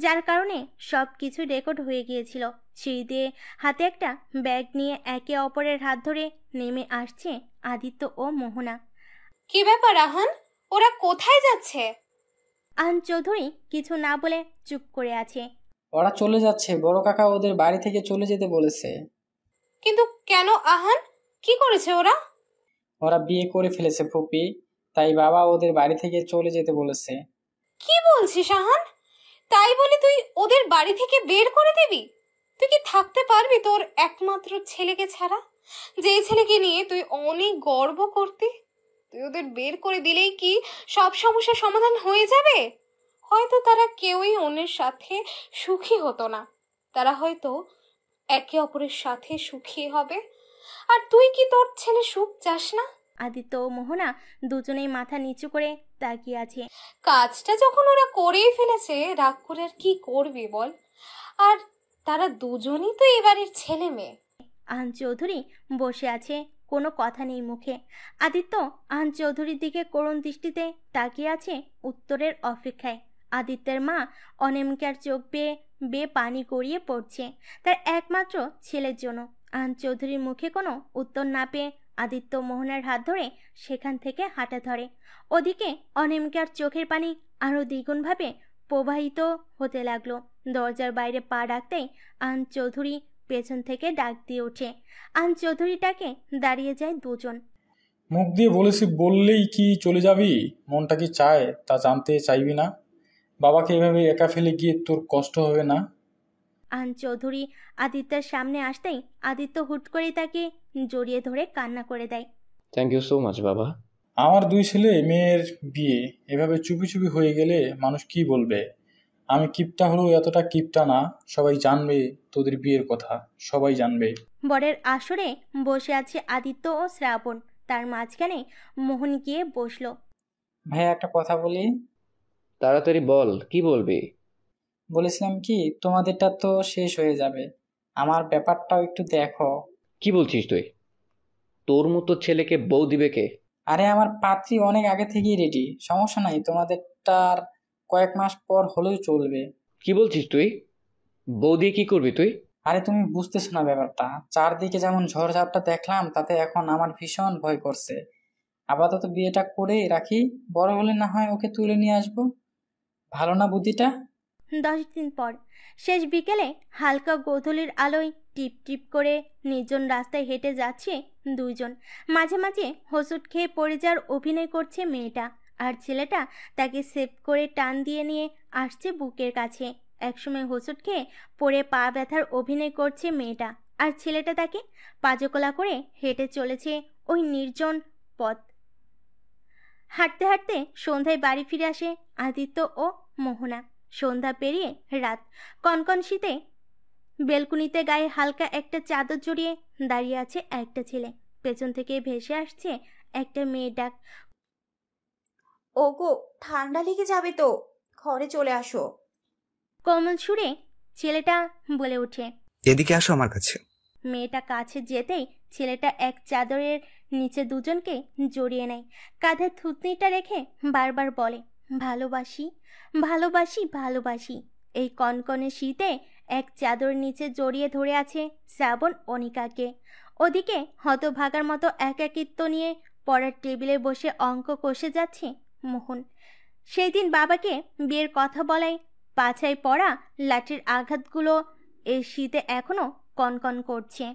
যার কারণে সব কিছু রেকর্ড হয়ে গিয়েছিল। সেই দিয়ে হাতে একটা ব্যাগ নিয়ে একে অপরের হাত ধরে নেমে আসছে আদিত্য ও মোহনা। কি ব্যাপার আহান, ওরা কোথায় যাচ্ছে? আহান চৌধুরী কিছু না বলে চুপ করে আছে। ওরা চলে যাচ্ছে, বড় কাকা ওদের বাড়ি থেকে চলে যেতে বলেছে। কিন্তু কেন আহান, কি করেছে ওরা? ওরা বিয়ে করে ফেলেছে ফুপি, তাই বাবা ওদের বাড়ি থেকে চলে যেতে বলেছে। কি বলছিস আহান? তাই বলে তুই ওদের বাড়ি থেকে বের করে দিবি? তুই কি থাকতে পারবি তোর একমাত্র ছেলেকে ছাড়া, যে ছেলেকে নিয়ে তুই অনেক গর্ব করতি? তুই ওদের বের করে দিলেই কি সব সমস্যার সমাধান হয়ে যাবে? হয়তো তারা কেউই অন্যের সাথে সুখী হতো না, তারা হয়তো একে অপরের সাথে সুখী হবে। আর তুই কি তোর ছেলে সুখ চাস না? আদিত্য ও মোহনা দুজনেই মাথা নিচু করে তাকিয়ে আছে। কাজটা যখন ওরা করেই ফেলেছে, রাগ করে আর কি করবি বল? আর তারা দুজনই তো এবারের ছেলে মেয়ে। আহান চৌধুরী বসে আছে, কোনো কথা নেই মুখে। আদিত্য আহান চৌধুরীর দিকে করুণ দৃষ্টিতে তাকিয়ে আছে উত্তরের অপেক্ষায়। আদিত্যের মা অনামিকার চোখ বেয়ে বেয়ে পানি গড়িয়ে পড়ছে তার একমাত্র ছেলের জন্য। আহান চৌধুরীর মুখে কোনো উত্তর না পেয়ে আদিত্য মোহনার হাত ধরে সেখান থেকে হাঁটা ধরে। ওদিকে অনামিকার চোখের পানি আরো দ্বিগুণভাবে প্রবাহিত হতে লাগলো। দরজার বাইরে পা রাখতেই আহান চৌধুরী পেছন থেকে ডাক দিয়ে ওঠে। আহান চৌধুরীটাকে দাঁড়িয়ে যায় দুজন। মুখ দিয়ে বলেছি বললেই কি চলে যাবি? মনটা কি চায় তা জানতে চাইবি না? বাবাকে এভাবে একা ফেলে গিয়ে তোর কষ্ট হবে না? আহান চৌধুরী আদিত্যের সামনে আসতেই আদিত্য হুট করে তাকে জড়িয়ে ধরে কান্না করে দেয়। থ্যাংক ইউ সো মাচ বাবা। আমার 2 ছেলে মেয়ের বিয়ে এভাবে চুপি চুপি হয়ে গেলে মানুষ কি বলবে? আমি কিপটা হলেও এতটা কিপটা না। সবাই জানবে তোদের বিয়ের কথা, সবাই জানবে। বরের আসরে বসে আছে আদিত্য ও শ্রাবণ, তার মাঝখানে মোহন গিয়ে বসলো। ভাইয়া একটা কথা বলি। তাড়াতাড়ি বল, কি বলবি? বলেছিলাম কি, তোমাদেরটা তো শেষ হয়ে যাবে, আমার ব্যাপারটাও একটু দেখো। কি বলছিস তুই? তোর মতো ছেলেকে বউ দিবে কে? আরে আমার পাত্রী অনেক আগে থেকেই রেডি, সমস্যা নাই, তোমাদেরটা আর কয়েক মাস পর হলেও চলবে। কি বলছিস তুই? বউ দিয়ে কি করবি তুই? আরে তুমি বুঝতেছো না ব্যাপারটা, চারদিকে যেমন ঝড়ঝাপটা দেখলাম, তাতে এখন আমার ভীষণ ভয় করছে। আপাতত বিয়েটা করেই রাখি, বড় হলে না হয় ওকে তুলে নিয়ে আসবো। ভালো না বুদ্ধিটা? 10 দিন পর শেষ বিকেলে হালকা গোধূলির আলোয় টিপ টিপ করে নির্জন রাস্তায় হেঁটে যাচ্ছে দুইজন। মাঝে মাঝে হোঁচট খেয়ে পড়ে যাওয়ার অভিনয় করছে মেয়েটা, আর ছেলেটা তাকে সেভ করে টান দিয়ে নিয়ে আসছে বুকের কাছে। একসময় হোঁচট খেয়ে পড়ে পা ব্যথার অভিনয় করছে মেয়েটা, আর ছেলেটা তাকে পাজকলা করে হেঁটে চলেছে ওই নির্জন পথ। হাঁটতে হাঁটতে সন্ধ্যায় বাড়ি ফিরে আসে আদিত্য ও মোহনা। সন্ধ্যা পেরিয়ে রাত, কনকন শীতে বেলকুনিতে গায়ে হালকা একটা চাদর জড়িয়ে দাঁড়িয়ে আছে একটা ছেলে। পেছন থেকে ভেসে আসছে একটা মেয়ের ডাক। ওগো, ঠান্ডা লেগে যাবে তো, ঘরে চলে আসো। কোমল সুরে ছেলেটা বলে ওঠে। এদিকে আসো আমার কাছে। মেয়েটা কাছে যেতেই ছেলেটা এক চাদরের নিচে দুজনকে জড়িয়ে নেয়। কাঁধে থুতনিটা রেখে বারবার বলে, ভালোবাসি ভালোবাসি ভালোবাসি। এই কনকনে শীতে এক চাদর নিচে জড়িয়ে ধরে আছে শ্রাবণ অনিকাকে। ওদিকে হতভাগার মতো একাকিত্ব নিয়ে পড়ার টেবিলে বসে অঙ্ক কষে যাচ্ছে মোহন। সেই দিন বাবাকে বিয়ের কথা বলায় পাছায় পড়া লাঠির আঘাতগুলো এই শীতে এখনো কনকন করছে।